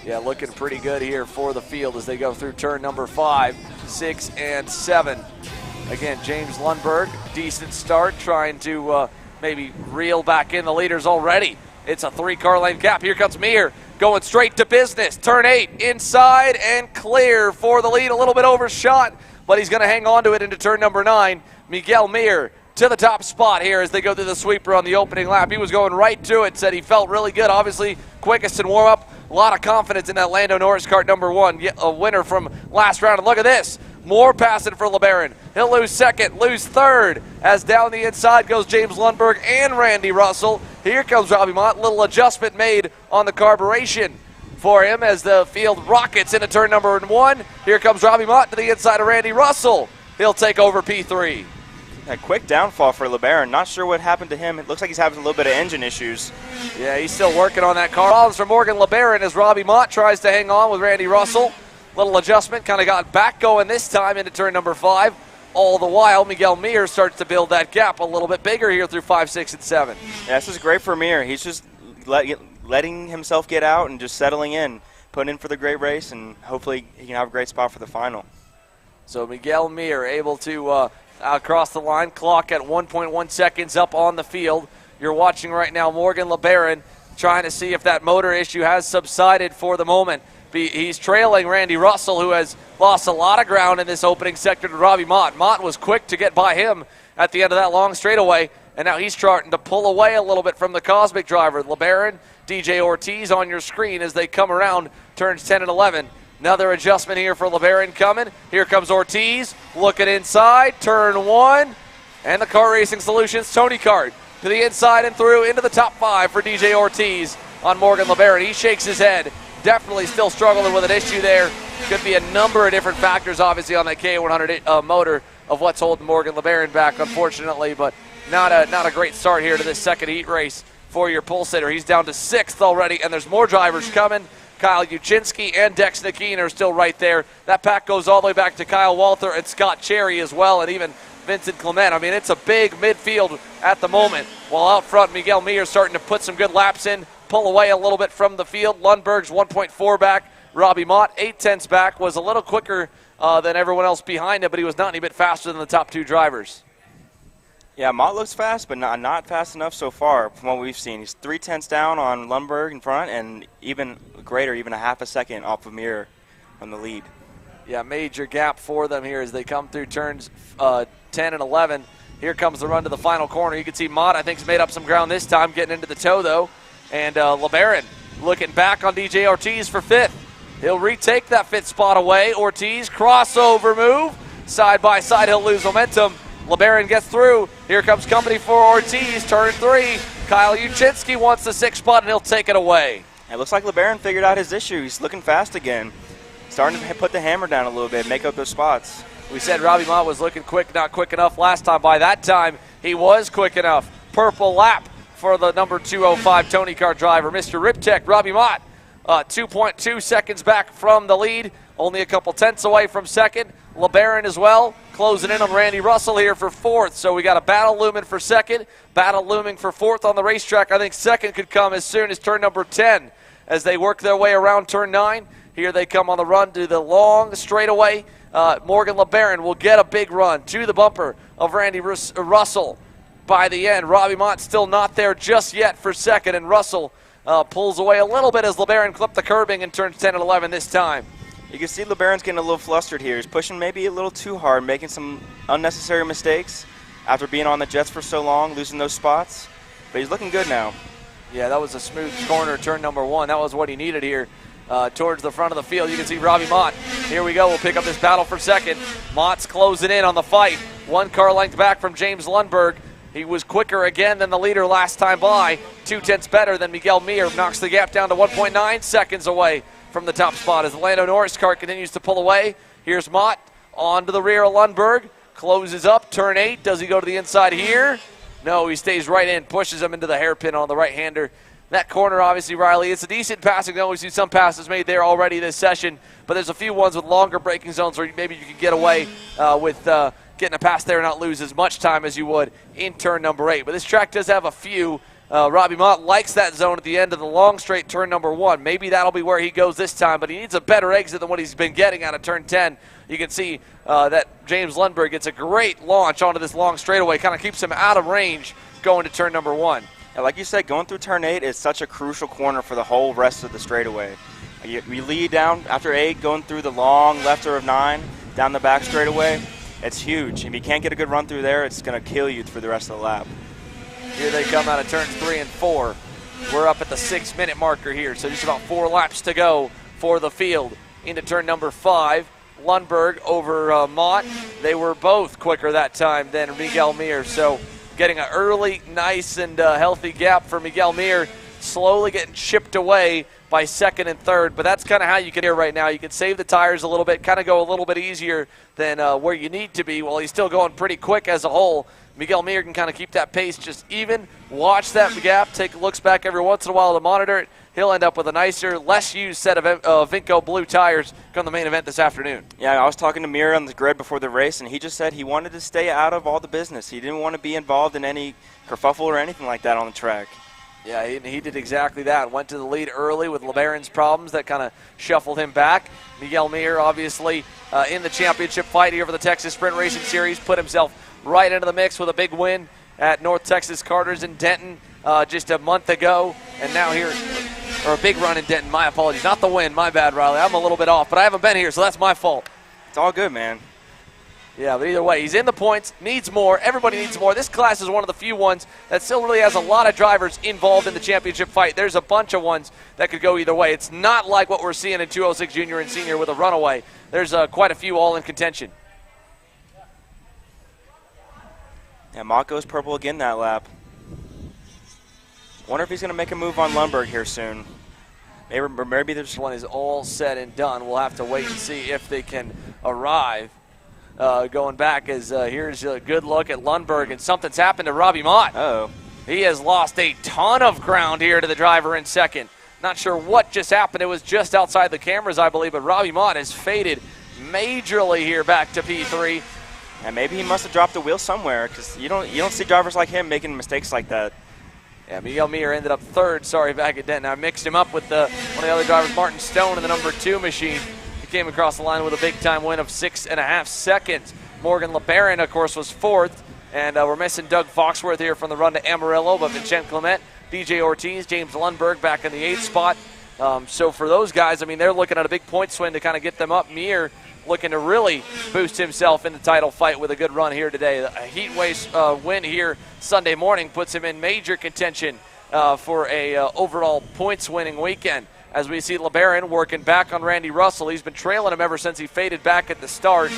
S6: Yeah, looking pretty good here for the field as they go through turn number 5, 6, and 7. Again, James Lundberg, decent start, trying to maybe reel back in the leaders already. It's a 3-car lane gap. Here comes Mir, going straight to business. Turn 8, inside and clear for the lead. A little bit overshot, but he's going to hang on to it into turn number 9. Miguel Mir to the top spot here as they go through the sweeper on the opening lap. He was going right to it, said he felt really good. Obviously, quickest in warm-up. A lot of confidence in that Lando Norris kart number 1, a winner from last round. And look at this, more passing for LeBaron. He'll lose 2nd, lose 3rd, as down the inside goes James Lundberg and Randy Russell. Here comes Robbie Mott, little adjustment made on the carburation for him as the field rockets into turn number 1. Here comes Robbie Mott to the inside of Randy Russell. He'll take over P3.
S7: A quick downfall for LeBaron. Not sure what happened to him. It looks like he's having a little bit of engine issues.
S6: Yeah, he's still working on that car. Problems for Morgan LeBaron as Robbie Mott tries to hang on with Randy Russell. Little adjustment, kind of got back going this time into turn number 5. All the while, Miguel Mir starts to build that gap a little bit bigger here through 5, 6, and 7.
S7: Yeah, this is great for Mir. He's just letting himself get out and just settling in, putting in for the great race, and hopefully he can have a great spot for the final.
S6: So Miguel Mir able to across the line, clock at 1.1 seconds up on the field. You're watching right now Morgan LeBaron trying to see if that motor issue has subsided for the moment. He's trailing Randy Russell, who has lost a lot of ground in this opening sector to Robbie Mott. Mott was quick to get by him at the end of that long straightaway, and now he's starting to pull away a little bit from the Cosmic driver. LeBaron, DJ Ortiz on your screen as they come around turns 10 and 11. Another adjustment here for LeBaron coming. Here comes Ortiz, looking inside, turn 1, and the Kart Racing Solutions Tony Kart to the inside and through into the top 5 for DJ Ortiz on Morgan LeBaron. He shakes his head. Definitely still struggling with an issue there. Could be a number of different factors, obviously, on that K100 motor of what's holding Morgan LeBaron back, unfortunately, but not a great start here to this second heat race for your pole sitter. He's down to 6th already, and there's more drivers coming. Kyle Uczynski and Dex Nakeen are still right there. That pack goes all the way back to Kyle Walther and Scott Cherry as well, and even Vincent Clement. I mean, it's a big midfield at the moment, while out front Miguel Mir is starting to put some good laps in, pull away a little bit from the field. Lundberg's 1.4 back. Robbie Mott, 0.8 back, was a little quicker than everyone else behind him, but he was not any bit faster than the top 2 drivers.
S7: Yeah, Mott looks fast, but not fast enough so far from what we've seen. He's 0.3 down on Lundberg in front, and even greater, even a half a second off of Mir on the lead.
S6: Yeah, major gap for them here as they come through turns 10 and 11. Here comes the run to the final corner. You can see Mott, I think, has made up some ground this time, getting into the toe, though. And LeBaron looking back on DJ Ortiz for 5th. He'll retake that 5th spot away. Ortiz, crossover move. Side by side, he'll lose momentum. LeBaron gets through. Here comes company for Ortiz, turn 3. Kyle Uczynski wants the 6th spot, and he'll take it away.
S7: It looks like LeBaron figured out his issue. He's looking fast again. Starting to put the hammer down a little bit, make up those spots.
S6: We said Robbie Mott was looking quick, not quick enough last time. By that time, he was quick enough. Purple lap for the number 205 Tony Kart driver, Mr. Riptech. Robbie Mott, 2.2 seconds back from the lead, only a couple tenths away from 2nd. LeBaron as well, closing in on Randy Russell here for 4th. So we got a battle looming for 2nd, battle looming for 4th on the racetrack. I think 2nd could come as soon as turn number 10 as they work their way around turn 9. Here they come on the run to the long straightaway. Morgan LeBaron will get a big run to the bumper of Randy Russell by the end. Robbie Mott still not there just yet for 2nd, and Russell
S2: pulls away a little bit as LeBaron clipped the curbing and turns 10 and 11 this time.
S7: You can see LeBaron's getting a little flustered here. He's pushing maybe a little too hard, making some unnecessary mistakes after being on the jets for so long, losing those spots. But he's looking good now.
S2: Yeah, that was a smooth corner, turn number 1. That was what he needed here towards the front of the field. You can see Robbie Mott. Here we go. We'll pick up this battle for second. Mott's closing in on the fight. 1 car length back from James Lundberg. He was quicker again than the leader last time by. 2/10 better than Miguel Mir. Knocks the gap down to 1.9 seconds away from the top spot as the Lando Norris car continues to pull away. Here's Mott onto the rear of Lundberg. Closes up, turn 8. Does he go to the inside here? No, he stays right in, pushes him into the hairpin on the right-hander. That corner, obviously, Riley, it's a decent passing zone. We see some passes made there already this session, but there's a few ones with longer braking zones where maybe you can get away with getting a pass there and not lose as much time as you would in turn number 8. But this track does have a few. Robbie Mott likes that zone at the end of the long straight turn number 1. Maybe that'll be where he goes this time, but he needs a better exit than what he's been getting out of turn 10. You can see that James Lundberg gets a great launch onto this long straightaway, kind of keeps him out of range going to turn number 1.
S7: Yeah, like you said, going through turn 8 is such a crucial corner for the whole rest of the straightaway. We lead down after 8, going through the long lefter of 9, down the back straightaway. It's huge. If you can't get a good run through there, it's going to kill you for the rest of the lap.
S2: Here they come out of turns 3 and 4. We're up at the 6-minute marker here, so just about 4 laps to go for the field. Into turn number 5, Lundberg over Mott. They were both quicker that time than Miguel Mir, so getting an early, nice, and healthy gap for Miguel Mir, slowly getting chipped away by 2nd and 3rd, but that's kind of how you can hear right now. You can save the tires a little bit, kind of go a little bit easier than where you need to be while he's still going pretty quick as a whole. Miguel Mir can kind of keep that pace just even, watch that gap, take looks back every once in a while to monitor it. He'll end up with a nicer, less used set of Vinco blue tires come the main event this afternoon.
S7: Yeah, I was talking to Mir on the grid before the race, and he just said he wanted to stay out of all the business. He didn't want to be involved in any kerfuffle or anything like that on the track.
S2: Yeah, he did exactly that. Went to the lead early with LeBaron's problems that kind of shuffled him back. Miguel Mir, obviously, in the championship fight here for the Texas Sprint Racing Series, put himself right into the mix with a big win at North Texas Carters in Denton just a month ago. And now here, or a big run in Denton, my apologies. Not the win, my bad, Riley. I'm a little bit off, but I haven't been here, so that's my fault.
S7: It's all good, man.
S2: Yeah, but either way, he's in the points, needs more. Everybody needs more. This class is one of the few ones that still really has a lot of drivers involved in the championship fight. There's a bunch of ones that could go either way. It's not like what we're seeing in 206 Junior and Senior with a runaway. There's quite a few all in contention.
S7: Yeah, Mott goes purple again that lap. Wonder if he's going to make a move on Lundberg here soon. Maybe
S2: this one is all said and done. We'll have to wait and see if they can arrive. Going back as here's a good look at Lundberg, and something's happened to Robbie Mott.
S7: Uh-oh.
S2: He has lost a ton of ground here to the driver in second. Not sure what just happened. It was just outside the cameras, I believe, but Robbie Mott has faded majorly here back to P3.
S7: And maybe he must have dropped the wheel somewhere, because you don't see drivers like him making mistakes like that.
S2: Yeah, Miguel Mir ended up 3rd, back at Denton. I mixed him up with one of the other drivers, Martin Stone, in the number 2 machine. He came across the line with a big-time win of 6.5 seconds. Morgan LeBaron, of course, was 4th. And we're missing Doug Foxworth here from the run to Amarillo, but Vincent Clement, DJ Ortiz, James Lundberg back in the 8th spot. So for those guys, I mean, they're looking at a big point swing to kind of get them up. Mir looking to really boost himself in the title fight with a good run here today. A heat race win here Sunday morning puts him in major contention for a overall points-winning weekend. As we see LeBaron working back on Randy Russell. He's been trailing him ever since he faded back at the start,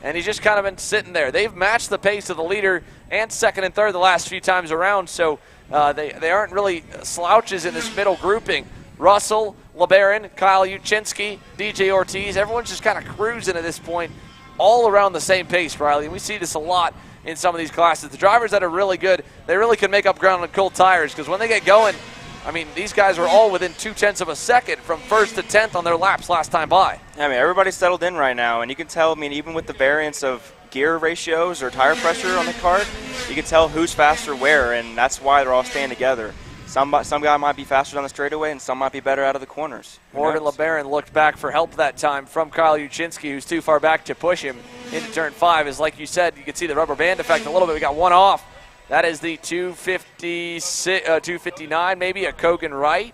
S2: and he's just kind of been sitting there. They've matched the pace of the leader and 2nd and 3rd the last few times around, so they aren't really slouches in this middle grouping. Russell, LeBaron, Kyle Uchinski, DJ Ortiz, everyone's just kind of cruising at this point, all around the same pace, Riley. And we see this a lot in some of these classes. The drivers that are really good, they really can make up ground on cold tires, because when they get going, I mean, these guys were all within 0.2 of a second from 1st to 10th on their laps last time by.
S7: I mean, everybody's settled in right now, and you can tell, I mean, even with the variance of gear ratios or tire pressure on the kart, you can tell who's faster where, and that's why they're all staying together. Some guy might be faster down the straightaway, and some might be better out of the corners.
S2: Morgan LeBaron looked back for help that time from Kyle Uchinski, who's too far back to push him into turn 5. As like you said, you can see the rubber band effect a little bit. We got one off. That is the 259, maybe a Kogan Wright.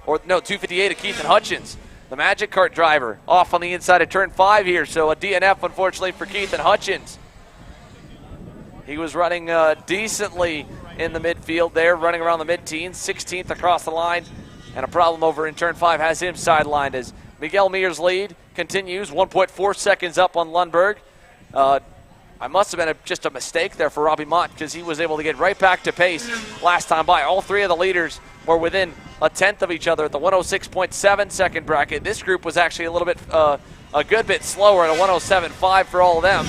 S2: or no, 258 of Keith Hutchins. The Magic Kart driver off on the inside of turn 5 here, so a DNF unfortunately for Keith Hutchins. He was running decently in the midfield there, running around the mid-teens, 16th across the line, and a problem over in turn 5 has him sidelined as Miguel Meier's lead continues, 1.4 seconds up on Lundberg. I must have been just a mistake there for Robbie Mott because he was able to get right back to pace last time by. All three of the leaders were within a tenth of each other at the 106.7 second bracket. This group was actually a little bit, a good bit slower at a 107.5 for all of them.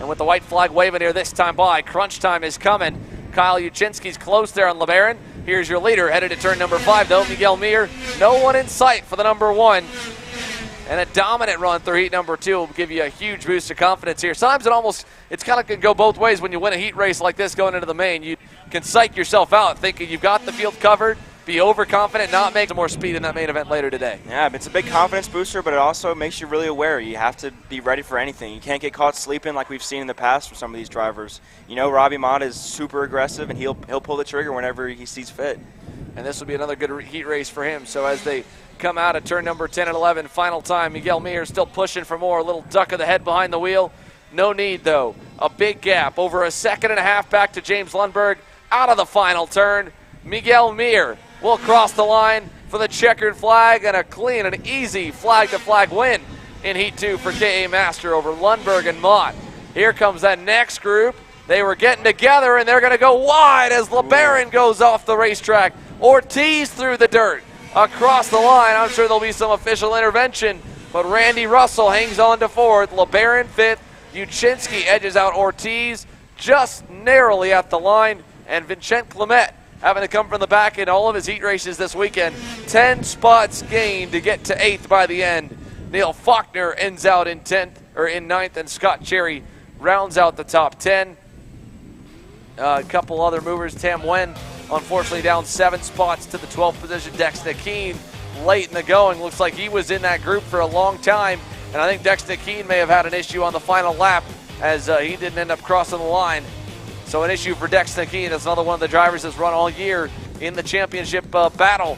S2: And with the white flag waving here this time by, crunch time is coming. Kyle Uczynski's close there on LeBaron. Here's your leader headed to turn number 5 though, Miguel Meier. No one in sight for the number 1. And a dominant run through heat number 2 will give you a huge boost of confidence here. Sometimes it's kind of can go both ways when you win a heat race like this going into the main. You can psych yourself out thinking you've got the field covered, be overconfident, not make some more speed in that main event later today.
S7: Yeah, it's a big confidence booster, but it also makes you really aware. You have to be ready for anything. You can't get caught sleeping like we've seen in the past from some of these drivers. You know, Robbie Mott is super aggressive, and he'll pull the trigger whenever he sees fit.
S2: And this will be another good heat race for him. So as they come out of turn number 10 and 11, final time, Miguel Meier still pushing for more. A little duck of the head behind the wheel. No need, though. A big gap. Over a second and a half back to James Lundberg. Out of the final turn, Miguel Meier will cross the line for the checkered flag and a clean and easy flag-to-flag win in Heat 2 for KA Master over Lundberg and Mott. Here comes that next group. They were getting together, and they're going to go wide as LeBaron goes off the racetrack. Ortiz through the dirt. Across the line, I'm sure there'll be some official intervention, but Randy Russell hangs on to 4th. LeBaron 5th. Uczynski edges out Ortiz just narrowly at the line, and Vincent Clement having to come from the back in all of his heat races this weekend. 10 spots gained to get to 8th by the end. Neil Faulkner ends out in 10th or in 9th, and Scott Cherry rounds out the top 10. A couple other movers. Tam Wen unfortunately down 7 spots to the 12th position. Dex Nakeen late in the going. Looks like he was in that group for a long time, and I think Dex Nakeen may have had an issue on the final lap as he didn't end up crossing the line. So an issue for Dex Nakeen. That's another one of the drivers that's run all year in the championship battle.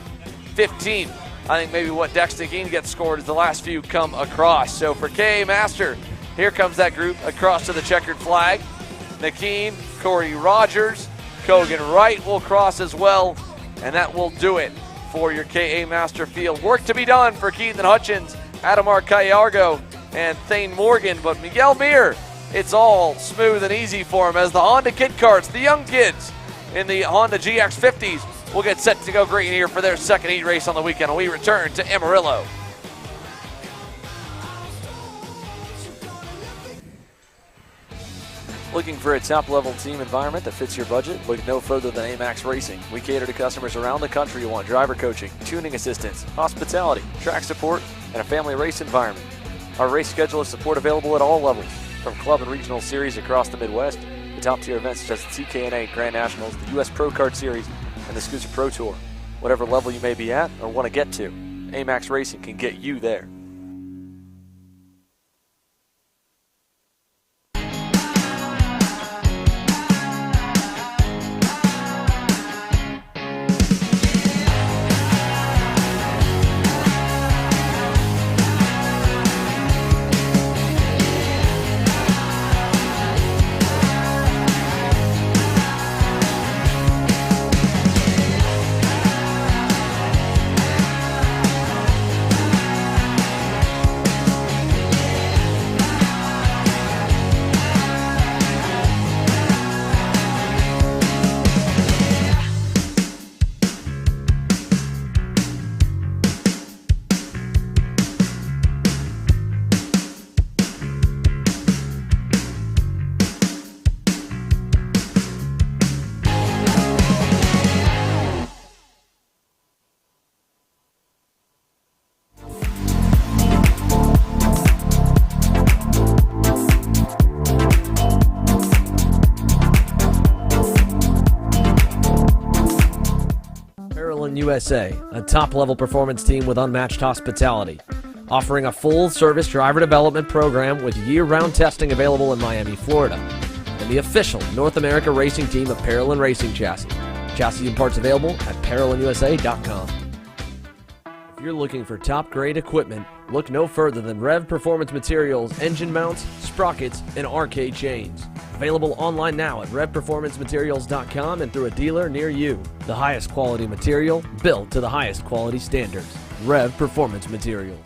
S2: 15. I think maybe what Dex Nakeen gets scored is the last few come across. So for KA Master, here comes that group across to the checkered flag. Nakeen, Corey Rogers, Kogan Wright will cross as well, and that will do it for your KA Master field. Work to be done for Keith Hutchins, Adamar Callargo, and Thane Morgan, but Miguel Meier, it's all smooth and easy for him as the Honda Kid Karts, the young kids in the Honda GX50s, will get set to go green here for their second heat race on the weekend when we return to Amarillo. Looking for a top-level team environment that fits your budget? Look no further than AMAX Racing. We cater to customers around the country who want driver coaching, tuning assistance, hospitality, track support, and a family race environment. Our race schedule is support available at all levels, from club and regional series across the Midwest to top-tier events such as the TKNA Grand Nationals, the U.S. Pro Kart Series, and the Scooter Pro Tour. Whatever level you may be at or want to get to, AMAX Racing can get you there.
S5: USA, a top-level performance team with unmatched hospitality, offering a full-service driver development program with year-round testing available in Miami, Florida, and the official North America racing team of Parallel Racing Chassis. Chassis and parts available at ParolInUSA.com. If you're looking for top-grade equipment, look no further than Rev Performance Materials engine mounts, sprockets, and arcade chains. Available online now at RevPerformanceMaterials.com and through a dealer near you. The highest quality material, built to the highest quality standards. Rev Performance Materials.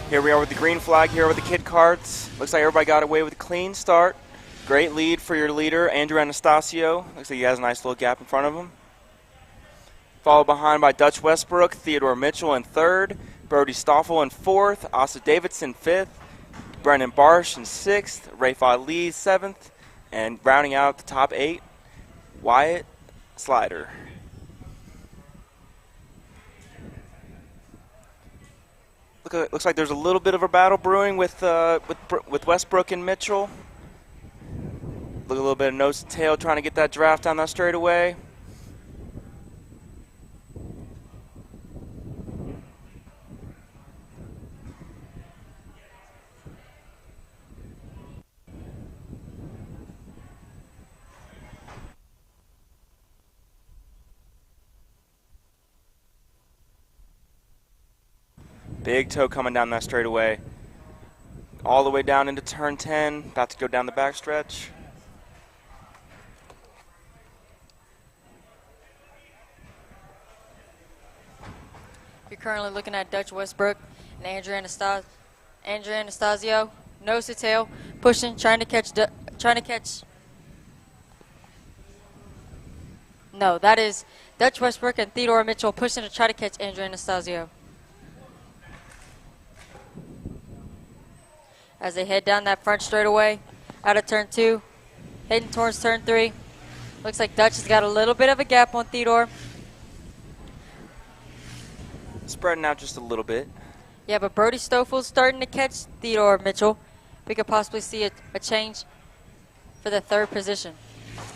S7: Here we are with the green flag here with the kid karts. Looks like everybody got away with a clean start. Great lead for your leader, Andrew Anastasio. Looks like he has a nice little gap in front of him. Followed behind by Dutch Westbrook, Theodore Mitchell in third, Brody Stoffel in fourth, Asa Davidson fifth, Brendan Barsh in sixth, Rafa Lee seventh, and rounding out the top 8, Wyatt Slider. Looks like there's a little bit of a battle brewing with Westbrook and Mitchell. Look, a little bit of nose to tail trying to get that draft down that straightaway. Big toe coming down that straightaway. All the way down into turn 10. About to go down the backstretch.
S3: You're currently looking at Dutch Westbrook and Andrew Anastasio, nose to tail, pushing, trying to catch. No, that is Dutch Westbrook and Theodore Mitchell pushing to try to catch Andrew Anastasio. As they head down that front straightaway, out of turn 2, heading towards turn 3. Looks like Dutch has got a little bit of a gap on Theodore.
S7: Spreading out just a little bit.
S3: Yeah, but Brody Stoffel's starting to catch Theodore Mitchell. We could possibly see a change for the third position.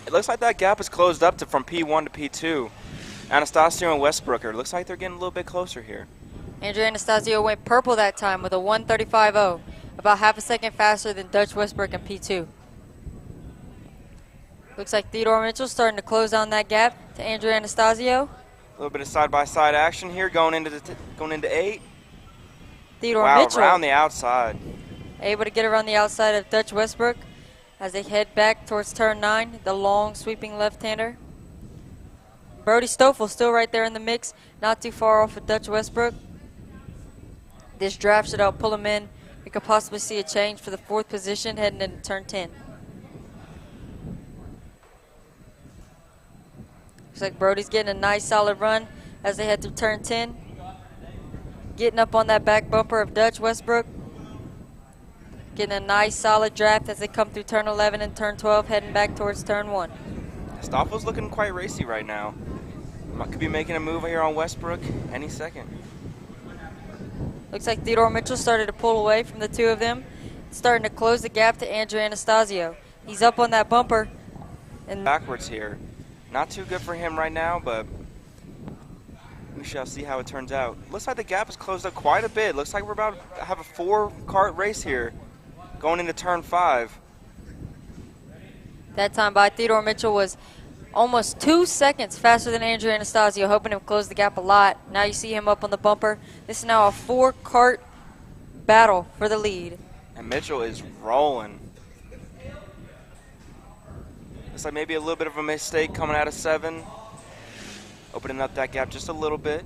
S7: It looks like that gap is closed up from P1 to P2. Anastasio and Westbrooker. Looks like they're getting a little bit closer here.
S3: Andrew Anastasio went purple that time with a 1:35.0. About half a second faster than Dutch Westbrook in P2. Looks like Theodore Mitchell starting to close down that gap to Andrew Anastasio.
S7: A little bit of side-by-side action here going into 8.
S3: Theodore Mitchell
S7: around the outside.
S3: Able to get around the outside of Dutch Westbrook as they head back towards turn 9, the long sweeping left-hander. Brody Stoffel still right there in the mix, not too far off of Dutch Westbrook. This draft should help pull him in We could possibly see a change for the 4th position heading into turn 10. Looks like Brody's getting a nice solid run as they head through turn 10. Getting up on that back bumper of Dutch Westbrook. Getting a nice solid draft as they come through turn 11 and turn 12, heading back towards turn 1.
S7: Stoffel's looking quite racy right now. Could be making a move here on Westbrook any second.
S3: Looks like Theodore Mitchell started to pull away from the 2 of them, starting to close the gap to Andrew Anastasio. He's up on that bumper. And
S7: backwards here. Not too good for him right now, but we shall see how it turns out. Looks like the gap has closed up quite a bit. Looks like we're about to have a 4-kart race here going into turn 5.
S3: That time by Theodore Mitchell was almost 2 seconds faster than Andrew Anastasio, hoping to close the gap a lot. Now you see him up on the bumper. This is now a 4-kart battle for the lead.
S7: And Mitchell is rolling. Looks like maybe a little bit of a mistake coming out of 7. Opening up that gap just a little bit.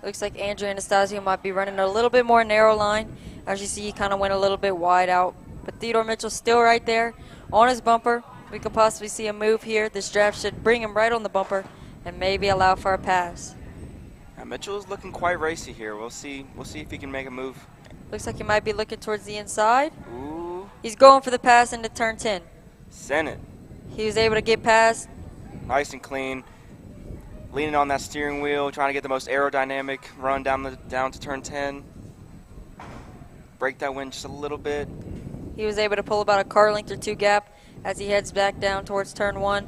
S3: Looks like Andrew Anastasio might be running a little bit more narrow line. As you see, he kind of went a little bit wide out. But Theodore Mitchell's still right there on his bumper. We could possibly see a move here. This draft should bring him right on the bumper and maybe allow for a pass.
S7: Now Mitchell is looking quite racy here. We'll see if he can make a move.
S3: Looks like he might be looking towards the inside.
S7: Ooh.
S3: He's going for the pass into turn 10.
S7: Sent it.
S3: He was able to get past.
S7: Nice and clean. Leaning on that steering wheel, trying to get the most aerodynamic run down to turn 10. Break that wind just a little bit.
S3: He was able to pull about a car length or 2 gap as he heads back down towards turn 1.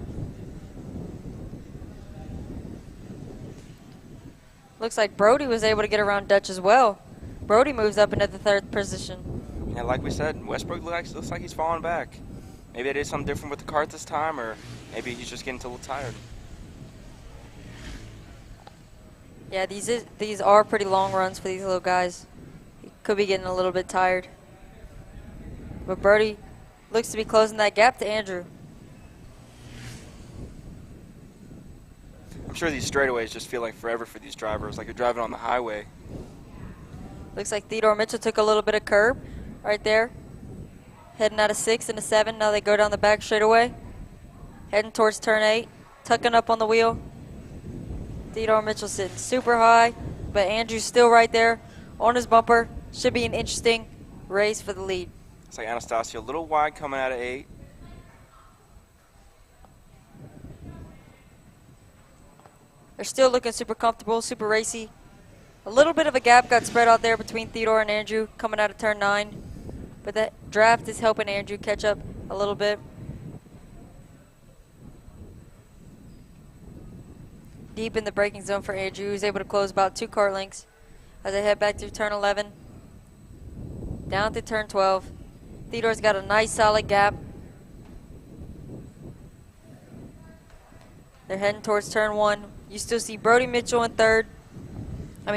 S3: Looks like Brody was able to get around Dutch as well. Brody moves up into the 3rd position.
S7: Yeah, like we said, Westbrook looks like he's falling back. Maybe it is something different with the kart this time, or maybe he's just getting a little tired.
S3: Yeah, these are pretty long runs for these little guys. He could be getting a little bit tired. But Brody looks to be closing that gap to Andrew.
S7: I'm sure these straightaways just feel like forever for these drivers, like you're driving on the highway.
S3: Looks like Theodore Mitchell took a little bit of curb right there. Heading out of 6 into 7. Now they go down the back straightaway. Heading towards turn 8. Tucking up on the wheel. Theodore Mitchell sitting super high. But Andrew's still right there on his bumper. Should be an interesting race for the lead.
S7: It's like Anastasio, a little wide coming out of 8.
S3: They're still looking super comfortable, super racy. A little bit of a gap got spread out there between Theodore and Andrew coming out of turn 9. But that draft is helping Andrew catch up a little bit. Deep in the braking zone for Andrew, who's able to close about 2 kart lengths as they head back through turn 11. Down to turn 12. Theodore's got a nice solid gap. They're heading towards turn 1. You still see Brody Mitchell in 3rd.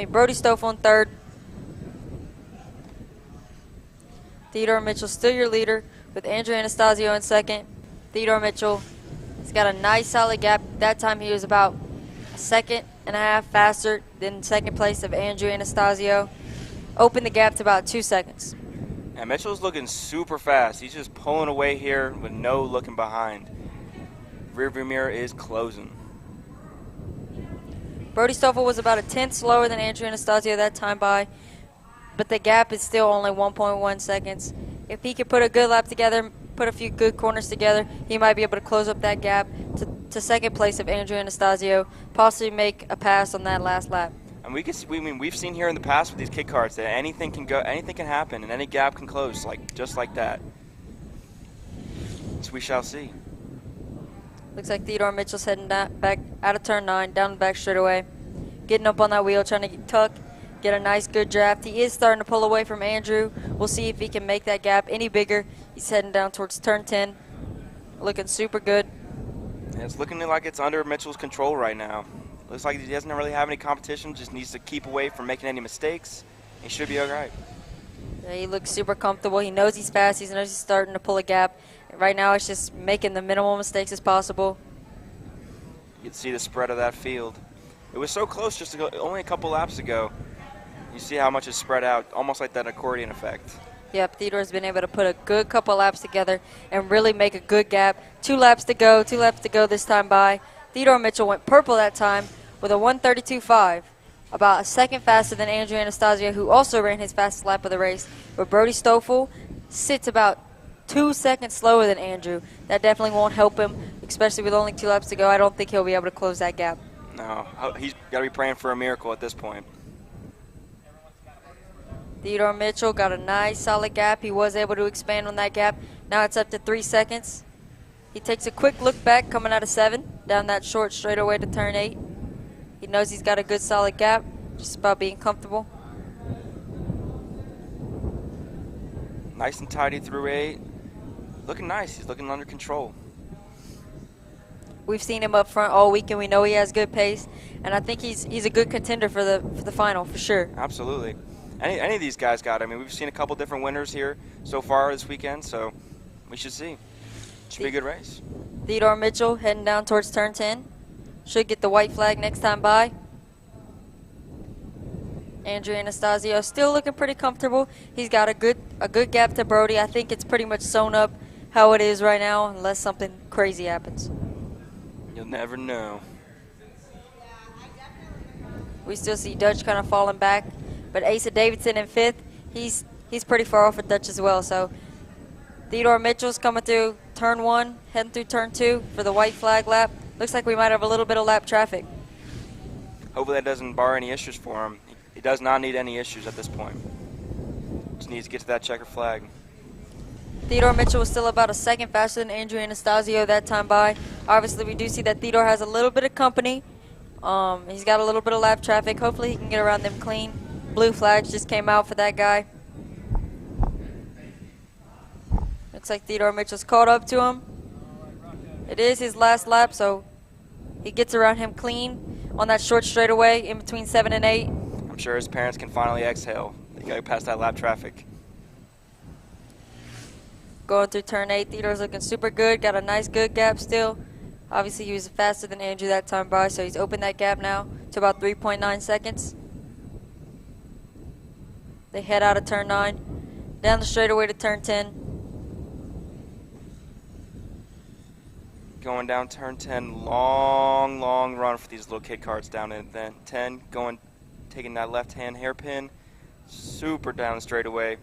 S3: Brody Stoffel in 3rd. Theodore Mitchell still your leader with Andrew Anastasio in 2nd. Theodore Mitchell has got a nice solid gap. That time he was about a 1.5 seconds faster than 2nd place of Andrew Anastasio. Opened the gap to about 2 seconds.
S7: And Mitchell's looking super fast. He's just pulling away here with no looking behind. Rearview mirror is closing.
S3: Brody Stoffel was about a 1/10 slower than Andrew Anastasio that time by, but the gap is still only 1.1 seconds. If he could put a good lap together, put a few good corners together, he might be able to close up that gap to 2nd place of Andrew Anastasio, possibly make a pass on that last lap.
S7: And we've seen here in the past with these kid karts that anything can happen, and any gap can close just like that. So we shall see.
S3: Looks like Theodore Mitchell's heading back out of turn 9, down the back straightaway. Getting up on that wheel, trying to get a nice good draft. He is starting to pull away from Andrew. We'll see if he can make that gap any bigger. He's heading down towards turn 10. Looking super good.
S7: Yeah, it's looking like it's under Mitchell's control right now. Looks like he doesn't really have any competition, just needs to keep away from making any mistakes. He should be all right.
S3: Yeah, he looks super comfortable. He knows he's fast. He knows he's starting to pull a gap. Right now it's just making the minimal mistakes as possible.
S7: You can see the spread of that field. It was so close just only a couple laps ago. You see how much is spread out, almost like that accordion effect.
S3: Yep, Theodore's been able to put a good couple laps together and really make a good gap. 2 laps to go this time by. Theodore Mitchell went purple that time with a 1:32.5, about a second faster than Andrew Anastasio, who also ran his fastest lap of the race. But Brody Stoffel sits about 2 seconds slower than Andrew. That definitely won't help him, especially with only 2 laps to go. I don't think he'll be able to close that gap.
S7: No, he's got to be praying for a miracle at this point.
S3: Theodore Mitchell got a nice solid gap. He was able to expand on that gap. Now it's up to 3 seconds. He takes a quick look back coming out of 7, down that short straightaway to turn 8. He knows he's got a good solid gap, just about being comfortable.
S7: Nice and tidy through 8. Looking nice. He's looking under control.
S3: We've seen him up front all week, and we know he has good pace. And I think he's a good contender for the final, for sure.
S7: Absolutely. Any of these guys got it. I mean, we've seen a couple different winners here so far this weekend, so we should see. Should be a good race.
S3: Theodore Mitchell heading down towards turn 10. Should get the white flag next time by. Andrew Anastasio still looking pretty comfortable. He's got a good gap to Brody. I think it's pretty much sewn up how it is right now, unless something crazy happens.
S7: You'll never know.
S3: We still see Dutch kind of falling back, but Asa Davidson in 5th. He's pretty far off with Dutch as well. So Theodore Mitchell's coming through turn 1, heading through turn 2 for the white flag lap. Looks like we might have a little bit of lap traffic.
S7: Hopefully that doesn't bar any issues for him. He does not need any issues at this point. Just needs to get to that checker flag.
S3: Theodore Mitchell was still about a second faster than Andrew Anastasio that time by. Obviously, we do see that Theodore has a little bit of company. He's got a little bit of lap traffic. Hopefully he can get around them clean. Blue flags just came out for that guy. Looks like Theodore Mitchell's caught up to him. It is his last lap, so he gets around him clean on that short straightaway in between 7 and 8.
S7: I'm sure his parents can finally exhale. They got past that lap traffic.
S3: Going through turn 8, Theodore's looking super good. Got a nice good gap still. Obviously, he was faster than Andrew that time by, so he's opened that gap now to about 3.9 seconds. They head out of turn 9, down the straightaway to turn 10.
S7: Going down turn 10, long run for these little kid karts down in then 10, taking that left-hand hairpin, super down straightaway.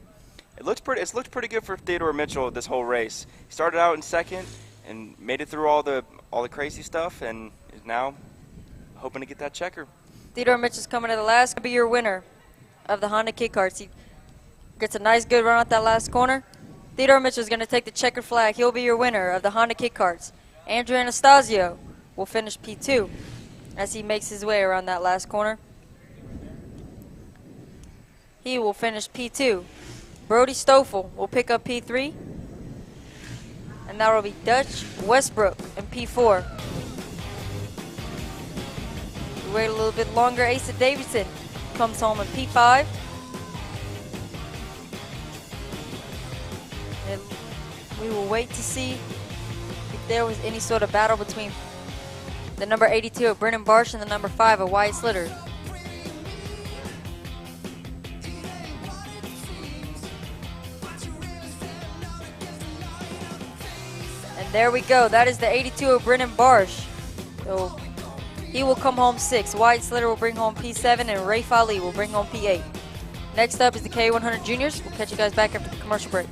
S7: It's looked pretty good for Theodore Mitchell this whole race. He started out in 2nd and made it through all the crazy stuff, and is now hoping to get that checker.
S3: Theodore Mitchell's coming to the last. Be your winner of the Honda Kid Karts. He gets a nice good run at that last corner. Theodore Mitchell's going to take the checker flag. He'll be your winner of the Honda Kid Karts. Andrew Anastasio will finish P2 as he makes his way around that last corner. He will finish P2. Brody Stoffel will pick up P3. And that will be Dutch Westbrook in P4. We wait a little bit longer. Asa Davidson comes home in P5. And we will wait to see if there was any sort of battle between the number 82 of Brennan Barsh and the number 5 of Wyatt Slitter. And there we go. That is the 82 of Brennan Barsh. So he will come home 6. Wyatt Slitter will bring home P7, and Rafe Ali will bring home P8. Next up is the K100 Juniors. We'll catch you guys back after the commercial break.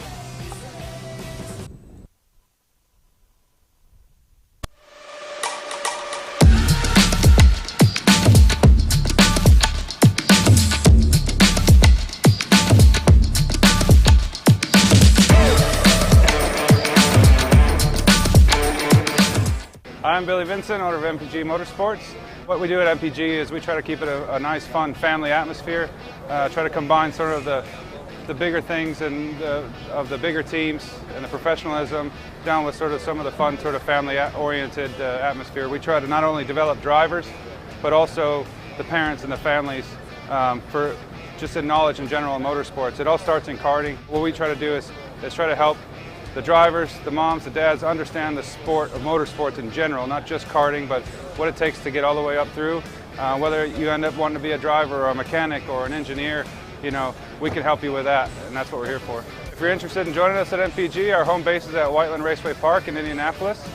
S13: I'm Billy Vincent, owner of MPG Motorsports. What we do at MPG is we try to keep it a nice, fun family atmosphere, try to combine sort of the bigger things and of the bigger teams and the professionalism down with sort of some of the fun sort of family-oriented atmosphere. We try to not only develop drivers, but also the parents and the families for just in knowledge in general in motorsports. It all starts in karting. What we try to do is try to help the drivers, the moms, the dads understand the sport of motorsports in general, not just karting, but what it takes to get all the way up through Whether you end up wanting to be a driver or a mechanic or an engineer, we can help you with that, and that's what we're here for. If you're interested in joining us at MPG, our home base is at Whiteland Raceway Park in Indianapolis,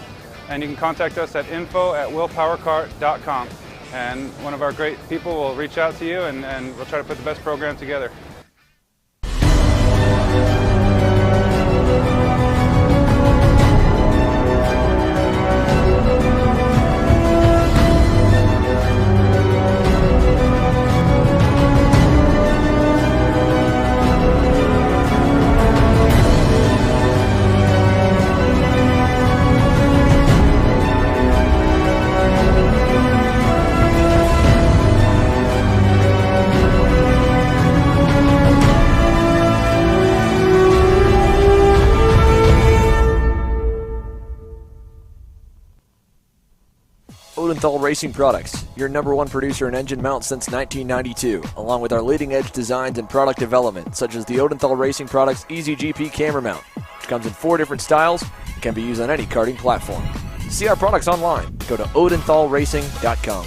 S13: and you can contact us at info@willpowerkart.com, and one of our great people will reach out to you, and we'll try to put the best program together.
S6: Odenthal Racing Products, your #1 producer in engine mounts since 1992, along with our leading-edge designs and product development, such as the Odenthal Racing Products EasyGP camera mount, which comes in 4 different styles and can be used on any karting platform. To see our products online, go to odenthalracing.com.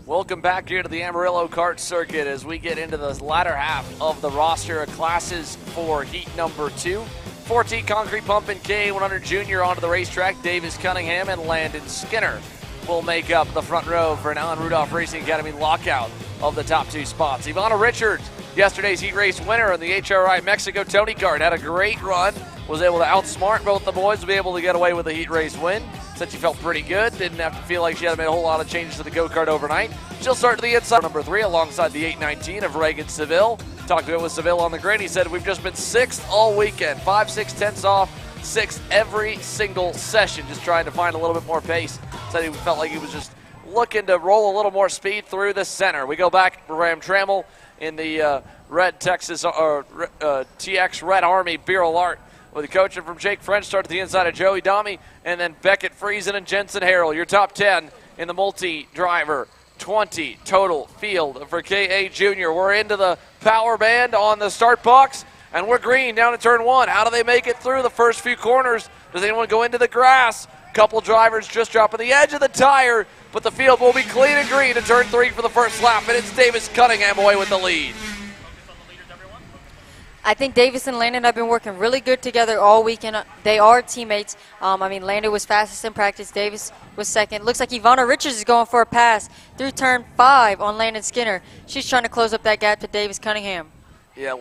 S6: Welcome back here to the Amarillo Kart Circuit as we get into the latter half of the roster of classes for heat number 2. 14 Concrete Pump and K100 Junior onto the racetrack. Davis Cunningham and Landon Skinner will make up the front row for an Alan Rudolph Racing Academy lockout of the top 2 spots. Ivana Richards, yesterday's heat race winner in the HRI Mexico Tony Kart, had a great run, was able to outsmart both the boys to be able to get away with the heat race win. Said she felt pretty good, didn't have to feel like she had made a whole lot of changes to the go-kart overnight. She'll start to the inside, number 3, alongside the 819 of Reagan Seville. Talked to it with Seville on the grid. He said, we've just been 6th all weekend, 5, 6 tenths off, 6th every single session, just trying to find a little bit more pace. Said he felt like he was just looking to roll a little more speed through the center. We go back to Ram Trammell in the Red Texas, or TX Red Army Beryl Art, with the coaching from Jake French, start to the inside of Joey Domi, and then Beckett Friesen and Jensen Harrell. Your top 10 in the multi-driver 20 total field for KA Junior. We're into the power band on the start box, and we're green down to turn 1. How do they make it through the first few corners? Does anyone go into the grass? Couple drivers just dropping the edge of the tire, but the field will be clean and green to turn 3 for the first lap, and it's Davis Cunningham away with the lead.
S3: I think Davis and Landon have been working really good together all weekend. They are teammates. Landon was fastest in practice. Davis was second. Looks like Ivana Richards is going for a pass through turn 5 on Landon Skinner. She's trying to close up that gap to Davis Cunningham.
S6: Yeah,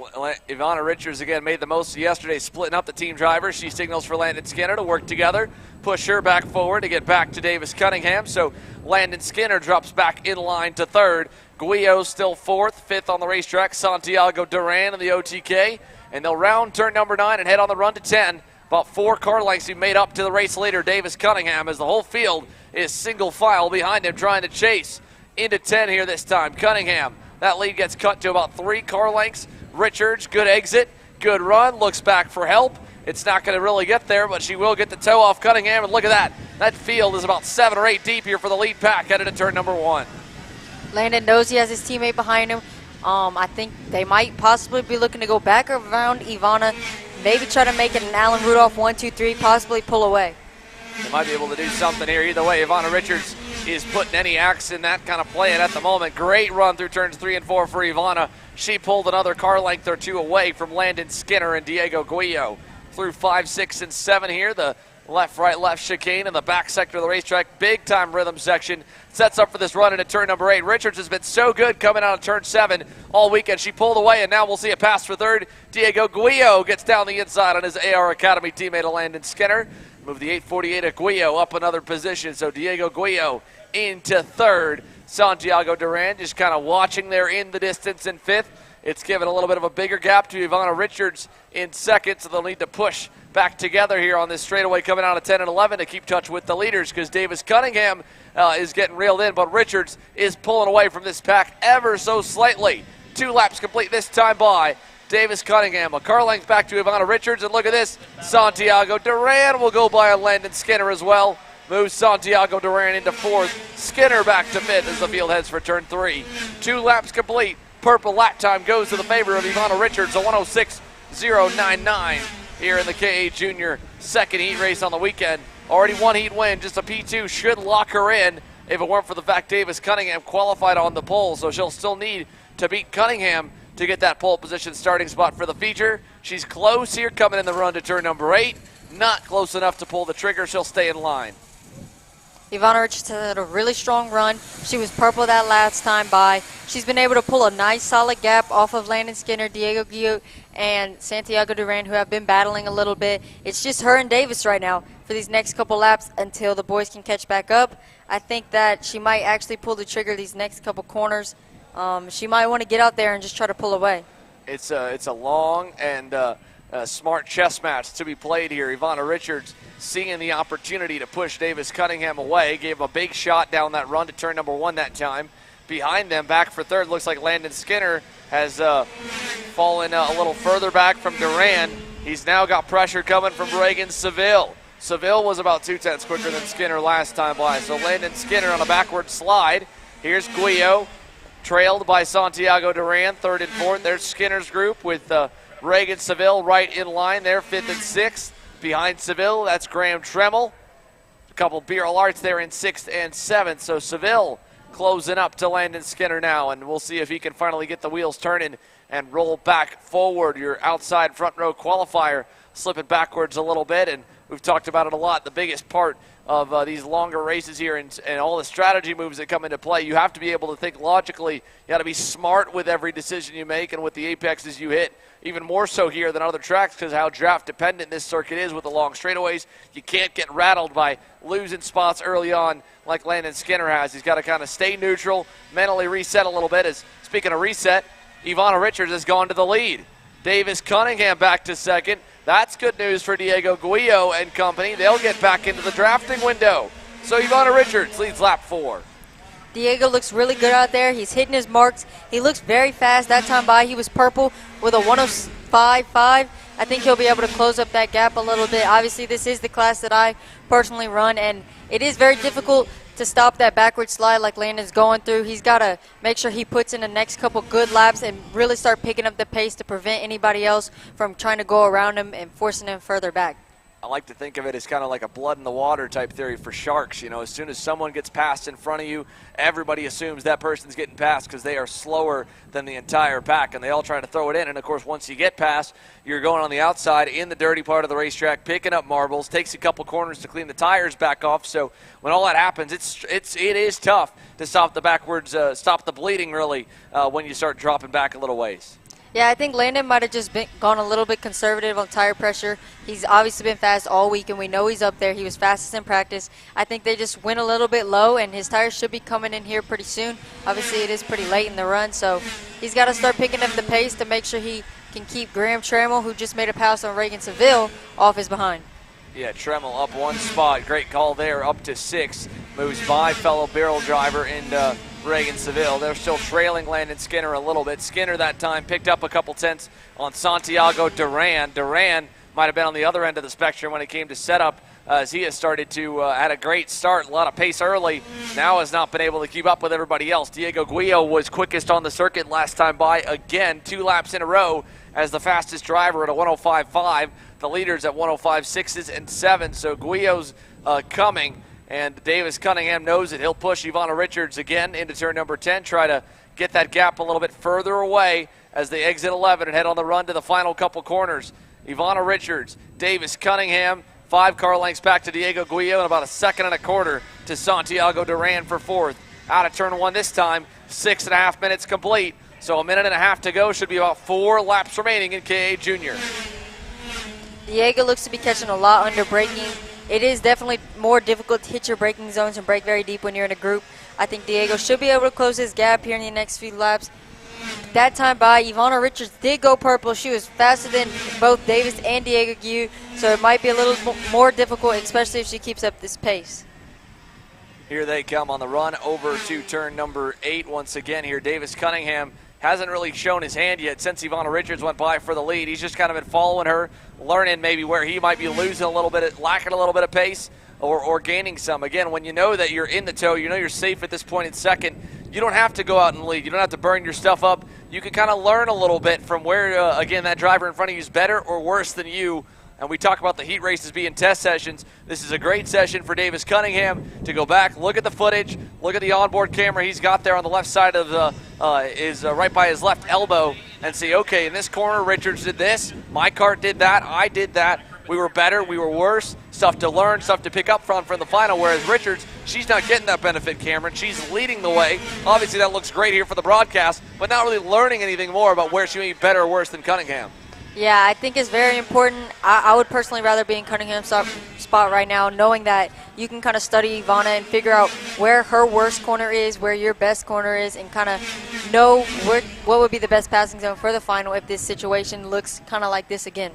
S6: Ivana Richards again made the most of yesterday, splitting up the team drivers. She signals for Landon Skinner to work together, push her back forward to get back to Davis Cunningham. So Landon Skinner drops back in line to 3rd. Guillo still 4th, 5th on the racetrack. Santiago Duran in the OTK. And they'll round turn number 9 and head on the run to 10. About 4 car lengths he made up to the race leader, Davis Cunningham, as the whole field is single file behind him trying to chase into 10 here this time. Cunningham, that lead gets cut to about 3 car lengths. Richards, good exit, good run, looks back for help. It's not going to really get there, but she will get the toe off Cunningham, and look at that. That field is about 7 or 8 deep here for the lead pack headed to turn number 1.
S3: Landon knows he has his teammate behind him. I think they might possibly be looking to go back around Ivana, maybe try to make it an Alan Rudolph 1, 2, 3, possibly pull away.
S6: They might be able to do something here. Either way, Ivana Richards is putting any axe in that kind of play at the moment. Great run through turns 3 and 4 for Ivana. She pulled another car length or 2 away from Landon Skinner and Diego Guillo. Through 5, 6, and 7 here. The left, right, left chicane in the back sector of the racetrack. Big time rhythm section. Sets up for this run into turn number 8. Richards has been so good coming out of turn 7 all weekend. She pulled away, and now we'll see a pass for 3rd. Diego Guillo gets down the inside on his AR Academy teammate Landon Skinner. Move the 848 of Guillo up another position. So Diego Guillo into 3rd. Santiago Duran just kind of watching there in the distance in 5th.
S2: It's given a little bit of a bigger gap to Ivana Richards in second, so they'll need to push back together here on this straightaway coming out of 10 and 11 to keep touch with the leaders, because Davis Cunningham is getting reeled in, but Richards is pulling away from this pack ever so slightly. 2 laps complete this time by Davis Cunningham. A car length back to Ivana Richards, and look at this. Santiago Duran will go by on Landon Skinner as well. Moves Santiago Duran into 4th. Skinner back to 5th as the field heads for turn 3. 2 laps complete. Purple lap time goes to the favor of Ivana Richards, a 106.099 here in the KA Junior second heat race on the weekend. Already 1 heat win, just a P2 should lock her in if it weren't for the fact Davis Cunningham qualified on the pole, so she'll still need to beat Cunningham to get that pole position starting spot for the feature. She's close here coming in the run to turn number 8. Not close enough to pull the trigger. She'll stay in line.
S3: Ivana Richards had a really strong run. She was purple that last time by. She's been able to pull a nice solid gap off of Landon Skinner, Diego Guillot, and Santiago Duran, who have been battling a little bit. It's just her and Davis right now for these next couple laps until the boys can catch back up. I think that she might actually pull the trigger these next couple corners. She might want to get out there and just try to pull away.
S2: It's a long and smart chess match to be played here. Ivana Richards seeing the opportunity to push Davis Cunningham away, gave him a big shot down that run to turn number 1 that time. Behind them, back for 3rd, looks like Landon Skinner has fallen a little further back from Duran. He's now got pressure coming from Reagan Seville. Seville was about 2/10 quicker than Skinner last time by, so Landon Skinner on a backward slide. Here's Guillot, trailed by Santiago Duran, 3rd and 4th. There's Skinner's group with Reagan Seville right in line there, 5th and 6th. Behind Seville, that's Graham Tremmel. A couple beer alerts there in 6th and 7th. So Seville closing up to Landon Skinner now, and we'll see if he can finally get the wheels turning and roll back forward. Your outside front row qualifier slipping backwards a little bit, and we've talked about it a lot. The biggest part of these longer races here and all the strategy moves that come into play, you have to be able to think logically. You got to be smart with every decision you make and with the apexes you hit. Even more so here than other tracks because how draft dependent this circuit is with the long straightaways. You can't get rattled by losing spots early on like Landon Skinner has. He's got to kind of stay neutral, mentally reset a little bit. As speaking of reset, Ivana Richards has gone to the lead. Davis Cunningham back to 2nd. That's good news for Diego Guillot and company. They'll get back into the drafting window. So Ivana Richards leads lap 4.
S3: Diego looks really good out there. He's hitting his marks. He looks very fast. That time by, he was purple with a 105.5. I think he'll be able to close up that gap a little bit. Obviously, this is the class that I personally run, and it is very difficult to stop that backward slide like Landon's going through. He's got to make sure he puts in the next couple good laps and really start picking up the pace to prevent anybody else from trying to go around him and forcing him further back.
S2: I like to think of it as kind of like a blood in the water type theory for sharks. You know, as soon as someone gets passed in front of you, everybody assumes that person's getting passed because they are slower than the entire pack, and they all try to throw it in. And, of course, once you get past, you're going on the outside in the dirty part of the racetrack, picking up marbles. Takes a couple corners to clean the tires back off. So when all that happens, it is tough to stop the backwards, stop the bleeding, really, when you start dropping back a little ways.
S3: Yeah, I think Landon might have just gone a little bit conservative on tire pressure. He's obviously been fast all week, and we know he's up there. He was fastest in practice. I think they just went a little bit low, and his tires should be coming in here pretty soon. Obviously, it is pretty late in the run, so he's got to start picking up the pace to make sure he can keep Graham Trammell, who just made a pass on Reagan Seville, off his behind.
S2: Yeah, Trammell up 1 spot. Great call there, up to 6. Moves by fellow barrel driver and Reagan Seville. They're still trailing Landon Skinner a little bit. Skinner that time picked up a couple tenths on Santiago Duran. Duran might have been on the other end of the spectrum when it came to setup, as he has started to had a great start, a lot of pace early. Now has not been able to keep up with everybody else. Diego Guillot was quickest on the circuit last time by, again, 2 laps in a row as the fastest driver at a 105.5. The leaders at 105.6s and 7. So Guillot's coming. And Davis Cunningham knows it. He'll push Ivana Richards again into turn number 10, try to get that gap a little bit further away as they exit 11 and head on the run to the final couple corners. Ivana Richards, Davis Cunningham, 5 car lengths back to Diego Guillot, and about 1.25 seconds to Santiago Duran for 4th. Out of turn 1 this time, 6.5 minutes complete. So 1.5 minutes to go. Should be about 4 laps remaining in KA Junior.
S3: Diego looks to be catching a lot under braking. It is definitely more difficult to hit your braking zones and brake very deep when you're in a group. I think Diego should be able to close his gap here in the next few laps. that time by, Ivana Richards did go purple. She was faster than both Davis and Diego Guiu, so it might be a little more difficult, especially if she keeps up this pace.
S2: Here they come on the run over to turn number 8 once again here. Davis Cunningham hasn't really shown his hand yet since Ivana Richards went by for the lead. He's just kind of been following her, learning maybe where he might be losing a little bit, lacking a little bit of pace, or gaining some. Again, when you know that you're in the tow, you know you're safe at this point in second, you don't have to go out and lead. You don't have to burn your stuff up. You can kind of learn a little bit from where, again, that driver in front of you is better or worse than you. And we talk about the heat races being test sessions. This is a great session for Davis Cunningham to go back, look at the footage, look at the onboard camera he's got there on the left side of the, right by his left elbow, and see, okay, in this corner, Richards did this, my kart did that, I did that. We were better, we were worse, stuff to learn, stuff to pick up from the final, whereas Richards, she's not getting that benefit, Cameron. She's leading the way. Obviously, that looks great here for the broadcast, but not really learning anything more about where she may be better or worse than Cunningham.
S3: Yeah, I think it's very important. I would personally rather be in Cunningham's spot right now, knowing that you can kind of study Ivana and figure out where her worst corner is, where your best corner is, and kind of know what would be the best passing zone for the final if this situation looks kind of like this again.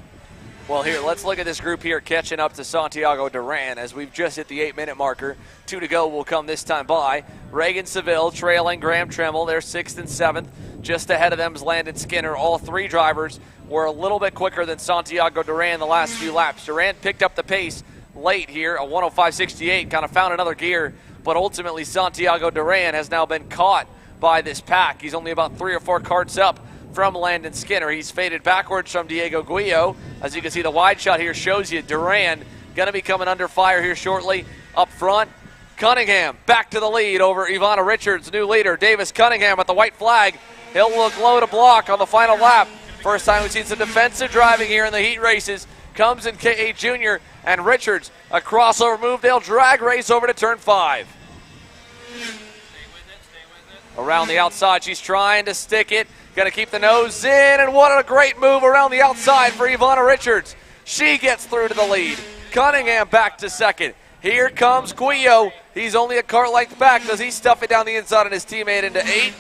S2: Well, here, let's look at this group here catching up to Santiago Duran as we've just hit the 8-minute marker. 2 to go will come this time by. Reagan Seville trailing Graham Tremmel. They're 6th and 7th. Just ahead of them is Landon Skinner. All 3 drivers were a little bit quicker than Santiago Duran the last few laps. Duran picked up the pace late here, a 105.68, kind of found another gear, but ultimately Santiago Duran has now been caught by this pack. He's only about 3 or 4 karts up from Landon Skinner. He's faded backwards from Diego Guiu. As you can see, the wide shot here shows you Duran going to be coming under fire here shortly. Up front, Cunningham back to the lead over Ivana Richards, new leader. Davis Cunningham with the white flag. He'll look low to block on the final lap. First time we've seen some defensive driving here in the heat races. Comes in K.A. Jr. and Richards. A crossover move. They'll drag race over to turn 5. Around the outside, she's trying to stick it. Going to keep the nose in, and what a great move around the outside for Ivana Richards. She gets through to the lead. Cunningham back to second. Here comes Guiu. He's only a kart length back. Does he stuff it down the inside on his teammate into 8?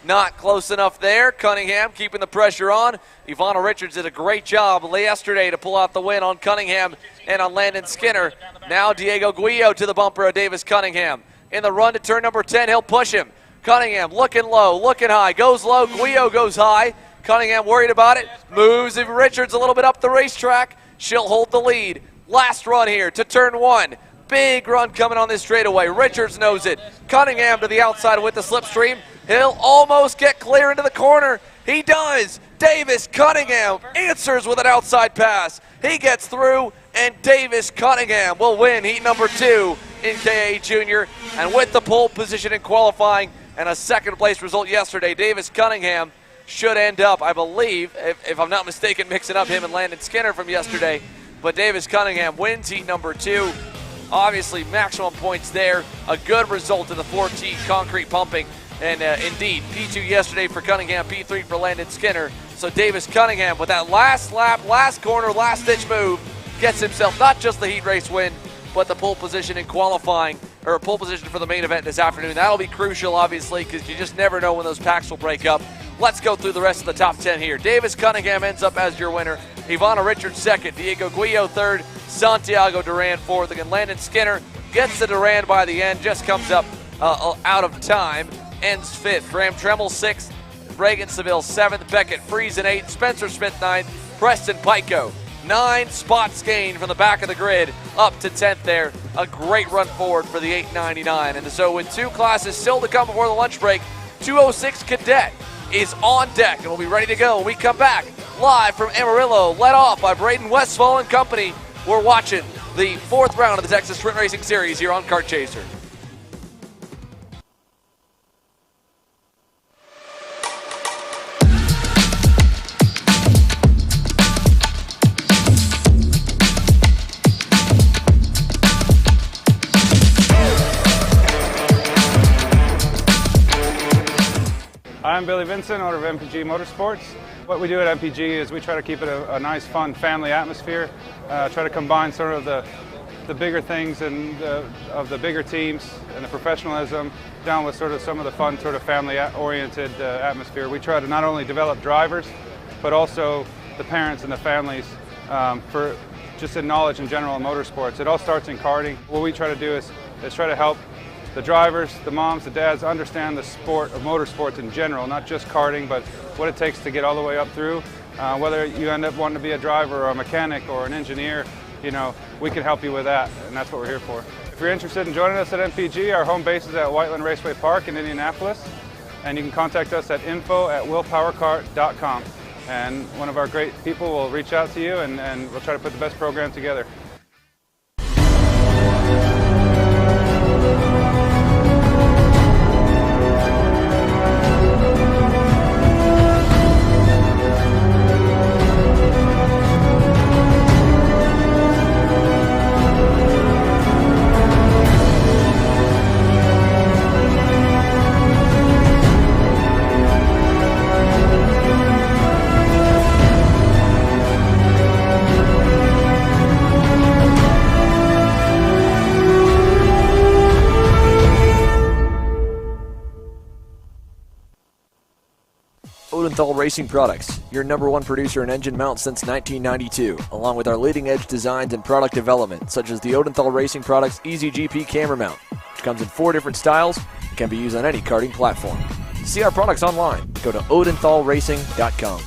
S2: Not close enough there. Cunningham keeping the pressure on. Ivana Richards did a great job yesterday to pull out the win on Cunningham and on Landon Skinner. Now Diego Guiu to the bumper of Davis Cunningham. In the run to turn number 10, he'll push him. Cunningham looking low, looking high, goes low, Guiu goes high. Cunningham worried about it, moves Richards a little bit up the racetrack. She'll hold the lead. Last run here to turn 1. Big run coming on this straightaway. Richards knows it. Cunningham to the outside with the slipstream. He'll almost get clear into the corner. He does. Davis Cunningham answers with an outside pass. He gets through, and Davis Cunningham will win heat number 2 in K.A. Jr. And with the pole position in qualifying and a second place result yesterday, Davis Cunningham should end up, I believe, if I'm not mistaken, mixing up him and Landon Skinner from yesterday. But Davis Cunningham wins heat number 2. Obviously, maximum points there. A good result in the 4T concrete pumping. And indeed, P2 yesterday for Cunningham, P3 for Landon Skinner. So Davis Cunningham, with that last lap, last corner, last-ditch move, gets himself not just the heat race win, but the pole position in qualifying, or pole position for the main event this afternoon. That'll be crucial, obviously, because you just never know when those packs will break up. Let's go through the rest of the top 10 here. Davis Cunningham ends up as your winner. Ivana Richards second. Diego Guiu third. Santiago Duran fourth. Again, Landon Skinner gets the Duran by the end, just comes up out of time. Ends fifth. Graham Tremmel sixth. Reagan Seville seventh. Beckett Friesen eighth. Spencer Smith ninth. Preston Pico 9 spots gained from the back of the grid up to 10th there. A great run forward for the 899. And so with 2 classes still to come before the lunch break, 206 Cadet is on deck and will be ready to go when we come back live from Amarillo, led off by Braden Westfall and company. We're watching the 4th round of the Texas Sprint Racing Series here on Kart Chaser.
S13: I'm Billy Vincent, owner of MPG Motorsports. What we do at MPG is we try to keep it a nice, fun family atmosphere, try to combine sort of the the bigger things and of the bigger teams and the professionalism down with sort of some of the fun, sort of family-oriented atmosphere. We try to not only develop drivers, but also the parents and the families for just in knowledge in general in motorsports. It all starts in karting. What we try to do is try to help the drivers, the moms, the dads understand the sport of motorsports in general, not just karting, but what it takes to get all the way up through. Whether you end up wanting to be a driver or a mechanic or an engineer, you know, we can help you with that, and that's what we're here for. If you're interested in joining us at MPG, our home base is at Whiteland Raceway Park in Indianapolis, and you can contact us at info@willpowerkart.com. And one of our great people will reach out to you, and we'll try to put the best program together.
S6: Odenthal Racing Products, your #1 producer in engine mounts since 1992, along with our leading-edge designs and product development, such as the Odenthal Racing Products EasyGP camera mount, which comes in 4 different styles and can be used on any karting platform. To see our products online, go to odenthalracing.com.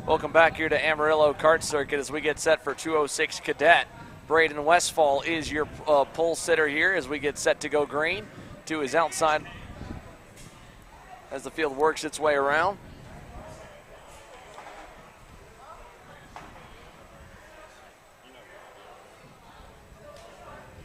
S6: Welcome back here to Amarillo Kart Circuit as we get set for 206 Cadet. Braden Westfall is your pole sitter here as we get set to go green to his outside as the field works its way around.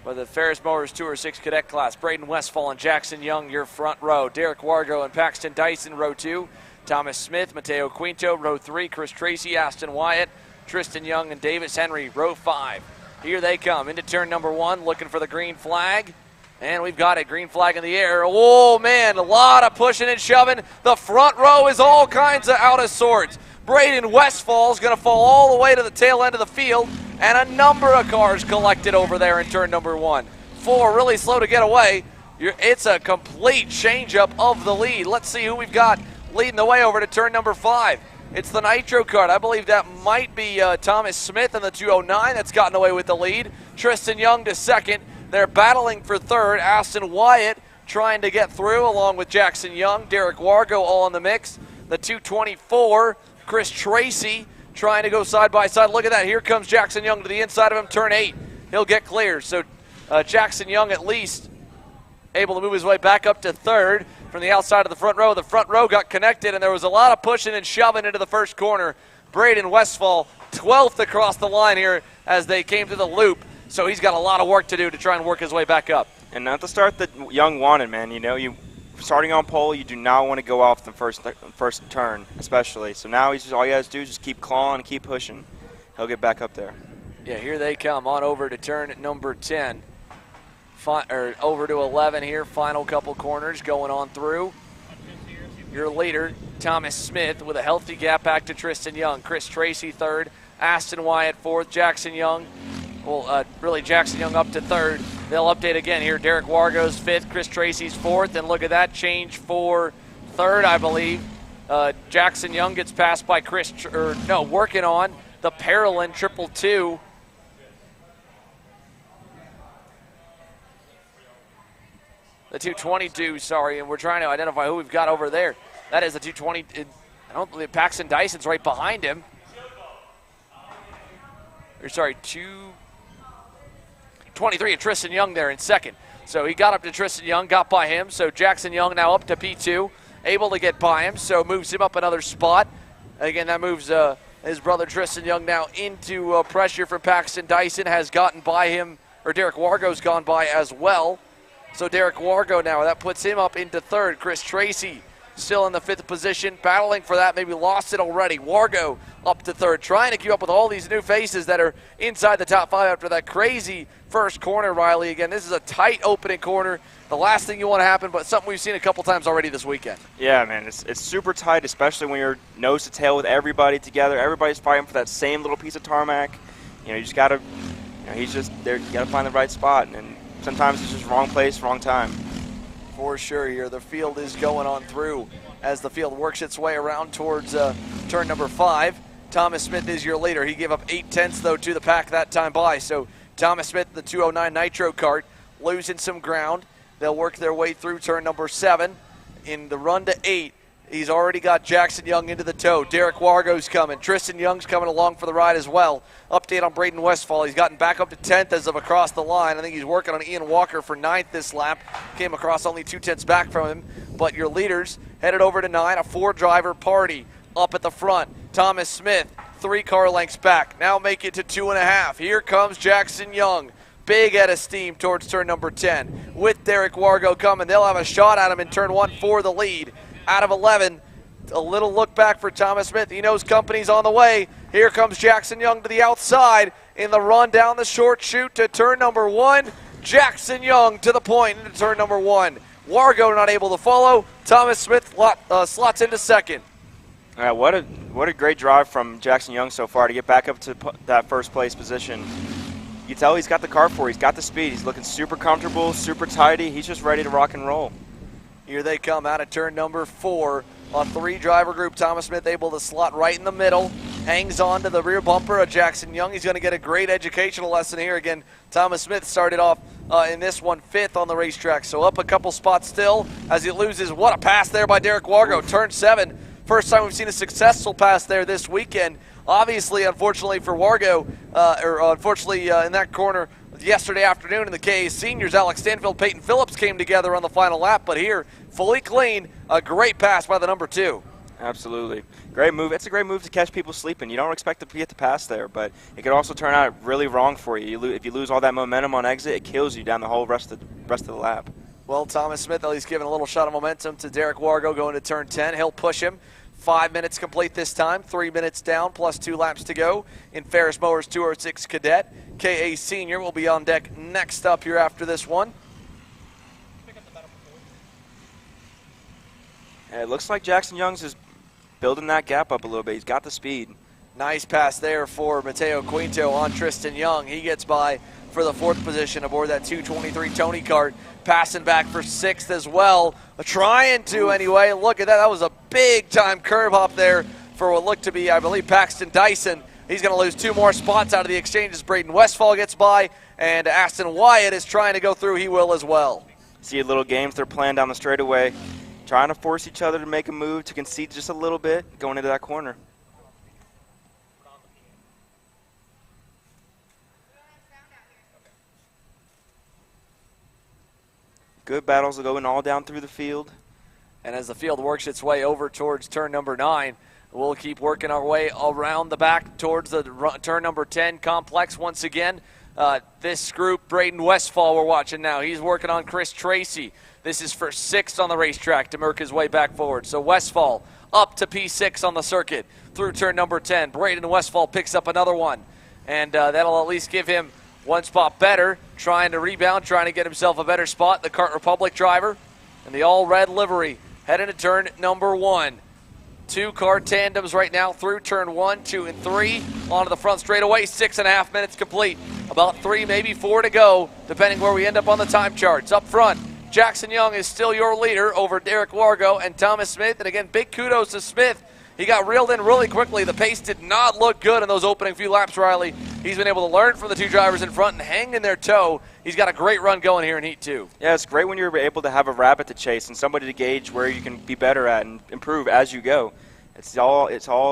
S6: By the Ferris Motors 206 Cadet class, Braden Westfall and Jackson Young, your front row. Derek Wargo and Paxton Dyson, row 2. Thomas Smith, Mateo Quinto, row 3. Chris Tracy, Aston Wyatt, Tristan Young, and Davis Henry, row 5. Here they come into turn number 1, looking for the green flag. And we've got a green flag in the air. Oh, man, a lot of pushing and shoving. The front row is all kinds of out of sorts. Braden Westfall is going to fall all the way to the tail end of the field, and a number of cars collected over there in turn number 1. 4 really slow to get away.
S2: It's a complete changeup of the lead. Let's see who we've got leading the way over to turn number 5. It's the Nitro Kart. I believe that might be Thomas Smith in the 209 that's gotten away with the lead. Tristan Young to second. They're battling for third. Aston Wyatt trying to get through along with Jackson Young. Derek Wargo all in the mix. The 224, Chris Tracy trying to go side by side. Look at that. Here comes Jackson Young to the inside of him. Turn 8. He'll get clear. So Jackson Young at least able to move his way back up to third from the outside of the front row. The front row got connected, and there was a lot of pushing and shoving into the first corner. Braden Westfall, 12th across the line here as they came to the loop. So he's got a lot of work to do to try and work his way back up.
S7: And not the start that Young wanted, man. You know, you starting on pole, you do not want to go off the first turn, especially. So now he's just, all he has to do is just keep clawing and keep pushing. He'll get back up there.
S2: Yeah, here they come on over to turn number 10. Over to 11 here, final couple corners going on through. Your leader, Thomas Smith, with a healthy gap back to Tristan Young. Chris Tracy third, Aston Wyatt fourth, Jackson Young. Well, really Jackson Young up to third. They'll update again here. Derek Wargo's fifth, Chris Tracy's fourth, and look at that change for third, I believe. Jackson Young gets passed by working on the Paralyn 222. The 222, sorry, and we're trying to identify who we've got over there. That is the 220. I don't believe Paxton Dyson's right behind him. Or sorry, 223 and Tristan Young there in second. So he got up to Tristan Young, got by him. So Jackson Young now up to P2, able to get by him. So moves him up another spot. Again, that moves his brother Tristan Young now into pressure from Paxton Dyson. Has gotten by him, or Derek Wargo's gone by as well. So Derek Wargo now, that puts him up into third. Chris Tracy still in the 5th position, battling for that, maybe lost it already. Wargo up to third, trying to keep up with all these new faces that are inside the top 5 after that crazy first corner, Riley. Again, this is a tight opening corner. The last thing you want to happen, but something we've seen a couple times already this weekend.
S7: Yeah, man, it's super tight, especially when you're nose to tail with everybody together. Everybody's fighting for that same little piece of tarmac. You know, you just got to, he's just there. You got to find the right spot, and sometimes it's just wrong place, wrong time.
S2: For sure here. The field is going on through as the field works its way around towards turn number 5. Thomas Smith is your leader. He gave up 8/10 though to the pack that time by. So Thomas Smith, the 209 Nitro Kart, losing some ground. They'll work their way through turn number 7. In the run to 8, he's already got Jackson Young into the tow. Derek Wargo's coming. Tristan Young's coming along for the ride as well. Update on Braden Westfall. He's gotten back up to 10th as of across the line. I think he's working on Ian Walker for 9th this lap. Came across only 2/10 back from him. But your leaders headed over to 9, a 4-driver party up at the front. Thomas Smith, 3 car lengths back. Now make it to 2.5. Here comes Jackson Young. Big head of steam towards turn number 10. With Derek Wargo coming, they'll have a shot at him in turn 1 for the lead. Out of 11, a little look back for Thomas Smith. He knows company's on the way. Here comes Jackson Young to the outside in the run down the short chute to turn number 1. Jackson Young to the point into turn number 1. Wargo not able to follow. Thomas Smith slots into second.
S7: All right, what a great drive from Jackson Young so far to get back up to that first place position. You can tell he's got the car for it. He's got the speed. He's looking super comfortable, super tidy. He's just ready to rock and roll.
S2: Here they come out of turn number 4. A 3-driver group. Thomas Smith able to slot right in the middle. Hangs on to the rear bumper of Jackson Young. He's going to get a great educational lesson here. Again, Thomas Smith started off in this one 5th on the racetrack. So up a couple spots still as he loses. What a pass there by Derek Wargo. Turn 7. First time we've seen a successful pass there this weekend. Obviously, unfortunately for Wargo, in that corner yesterday afternoon in the KA Seniors, Alex Stanfield, Peyton Phillips came together on the final lap, but here, fully clean, a great pass by the number 2.
S7: Absolutely. Great move. It's a great move to catch people sleeping. You don't expect to get the pass there, but it could also turn out really wrong for you. If you lose all that momentum on exit, it kills you down the whole rest of the lap.
S2: Well, Thomas Smith, at least giving a little shot of momentum to Derek Wargo going to turn 10. He'll push him. 5 minutes complete this time, 3 minutes down, plus 2 laps to go in Ferris Mowers 206 Cadet. KA Senior will be on deck next up here after this one.
S7: And it looks like Jackson Young's is building that gap up a little bit. He's got the speed.
S2: Nice pass there for Mateo Quinto on Tristan Young. He gets by for the 4th position aboard that 223 Tony Kart. passing back for 6th as well. Trying to anyway. Look at that. That was a big-time curb hop there for what looked to be, I believe, Paxton Dyson. He's going to lose 2 more spots out of the exchanges. Braden Westfall gets by, and Aston Wyatt is trying to go through. He will as well.
S7: See little games they're playing down the straightaway, trying to force each other to make a move, to concede just a little bit, going into that corner. Good battles going all down through the field.
S2: And as the field works its way over towards turn number 9, we'll keep working our way around the back towards the turn number 10 complex once again. This group, Braden Westfall, we're watching now. He's working on Chris Tracy. This is for 6th on the racetrack to work his way back forward. So Westfall up to P6 on the circuit through turn number 10. Braden Westfall picks up another one, and that'll at least give him 1 spot better, trying to rebound, trying to get himself a better spot. The Kart Republic driver in the all-red livery heading to turn number 1. 2 car tandems right now through turn 1, 2, and 3. Onto the front straightaway, 6.5 minutes complete. About 3, maybe 4 to go, depending where we end up on the time charts. Up front, Jackson Young is still your leader over Derek Wargo and Thomas Smith. And again, big kudos to Smith. He got reeled in really quickly. The pace did not look good in those opening few laps, Riley. He's been able to learn from the 2 drivers in front and hang in their toe. He's got a great run going here in Heat 2.
S7: Yeah, it's great when you're able to have a rabbit to chase and somebody to gauge where you can be better at and improve as you go. It's all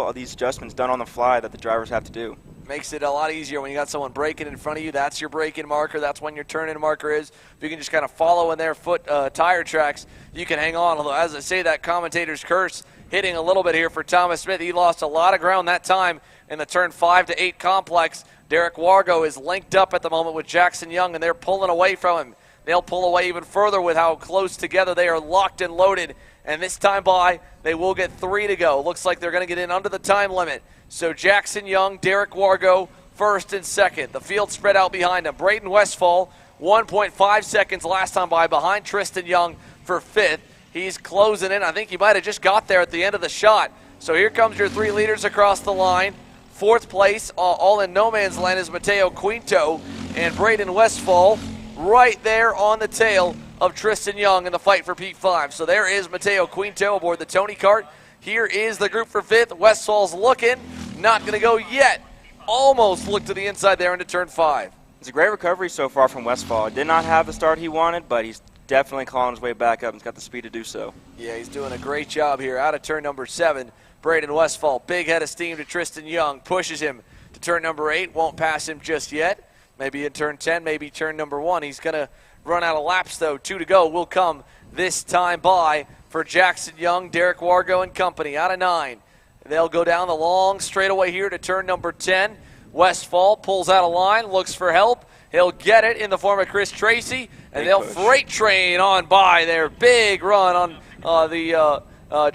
S7: of these adjustments done on the fly that the drivers have to do.
S2: Makes it a lot easier when you got someone braking in front of you. That's your braking marker. That's when your turn-in marker is. If you can just kind of follow in their foot tire tracks, you can hang on. Although, as I say, that commentator's curse hitting a little bit here for Thomas Smith. He lost a lot of ground that time in the turn 5 to 8 complex. Derek Wargo is linked up at the moment with Jackson Young, and they're pulling away from him. They'll pull away even further with how close together they are locked and loaded. And this time by, they will get 3 to go. Looks like they're going to get in under the time limit. So Jackson Young, Derek Wargo, 1st and 2nd. The field spread out behind them. Braden Westfall, 1.5 seconds last time by, behind Tristan Young for 5th. He's closing in. I think he might have just got there at the end of the shot. So here comes your 3 leaders across the line. 4th place, all in no man's land, is Mateo Quinto and Braden Westfall right there on the tail of Tristan Young in the fight for P5. So there is Mateo Quinto aboard the Tony Kart. Here is the group for 5th. Westfall's looking, not going to go yet. Almost looked to the inside there into turn 5.
S7: It's a great recovery so far from Westfall. Did not have the start he wanted, but he's definitely clawing his way back up and he's got the speed to do so.
S2: Yeah, he's doing a great job here. Out of turn number 7, Braden Westfall, big head of steam to Tristan Young, pushes him to turn number 8, won't pass him just yet. Maybe in turn 10, maybe turn number 1. He's going to run out of laps, though. 2 to go will come this time by for Jackson Young, Derek Wargo and company. Out of 9. They'll go down the long straightaway here to turn number 10. Westfall pulls out a line, looks for help. He'll get it in the form of Chris Tracy, and they'll freight train on by their big run on the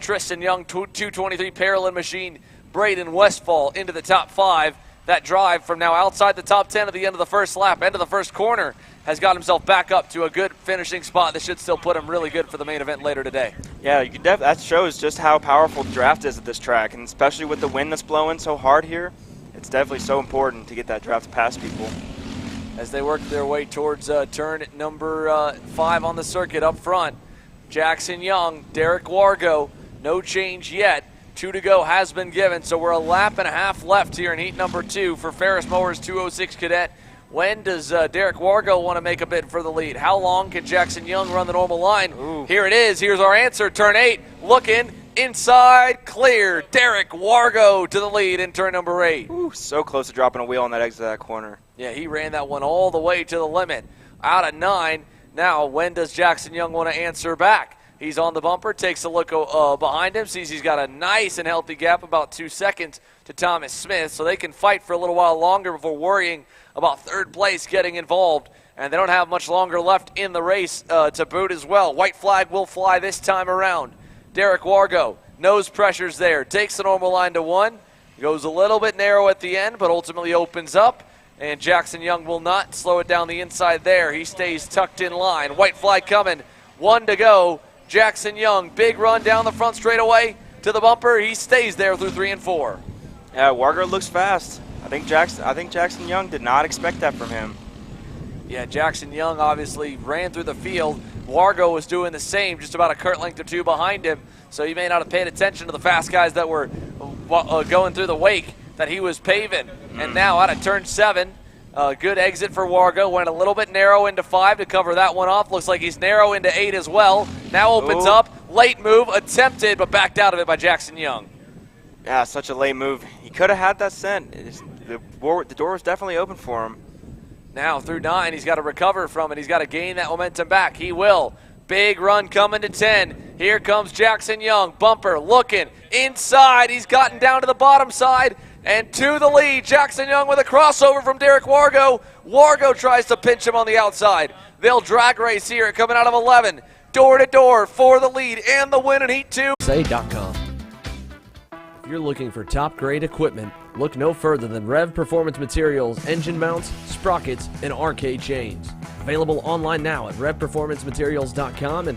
S2: Tristan Young 223 Parallel machine. Braden Westfall into the top 5. That drive from now outside the top 10 at the end of the first lap, end of the first corner, has got himself back up to a good finishing spot that should still put him really good for the main event later today.
S7: Yeah, that shows just how powerful the draft is at this track, and especially with the wind that's blowing so hard here, it's definitely so important to get that draft past people.
S2: As they work their way towards turn number 5 on the circuit up front, Jackson Young, Derek Wargo, no change yet. 2 to go has been given, so we're a lap and a half left here in heat number 2 for Ferris Mowers 206 Cadet. When does Derek Wargo want to make a bid for the lead? How long can Jackson Young run the normal line?
S7: Ooh.
S2: Here it is. Here's our answer. Turn 8, looking inside, clear. Derek Wargo to the lead in turn number 8.
S7: Ooh, so close to dropping a wheel on that exit of that corner.
S2: Yeah, he ran that one all the way to the limit. Out of 9. Now, when does Jackson Young want to answer back? He's on the bumper, takes a look behind him, sees he's got a nice and healthy gap, about 2 seconds to Thomas Smith, so they can fight for a little while longer before worrying about 3rd place getting involved. And they don't have much longer left in the race to boot as well. White flag will fly this time around. Derek Wargo, nose pressures there, takes the normal line to 1, goes a little bit narrow at the end, but ultimately opens up. And Jackson Young will not slow it down the inside there. He stays tucked in line. White flag coming, 1 to go. Jackson Young, big run down the front straightaway to the bumper. He stays there through 3 and 4.
S7: Yeah, Wargo looks fast. I think Jackson Young did not expect that from him.
S6: Yeah, Jackson Young obviously ran through the field. Wargo was doing the same, just about a Kurt length or two behind him. So he may not have paid attention to the fast guys that were going through the wake that he was paving. And now out of turn 7, good exit for Wargo. Went a little bit narrow into 5 to cover that one off. Looks like he's narrow into 8 as well. Now opens up. Late move attempted, but backed out of it by Jackson Young.
S7: Yeah, such a late move. He could have had that sent. The door was definitely open for him.
S6: Now through 9, he's got to recover from it. He's got to gain that momentum back. He will. Big run coming to 10. Here comes Jackson Young. Bumper looking inside. He's gotten down to the bottom side and to the lead. Jackson Young with a crossover from Derek Wargo. Wargo tries to pinch him on the outside. They'll drag race here coming out of 11. Door to door for the lead and the win in Heat 2.
S5: Say.com. If you're looking for top-grade equipment, look no further than Rev Performance Materials engine mounts, sprockets, and arcade chains. Available online now at revperformancematerials.com and through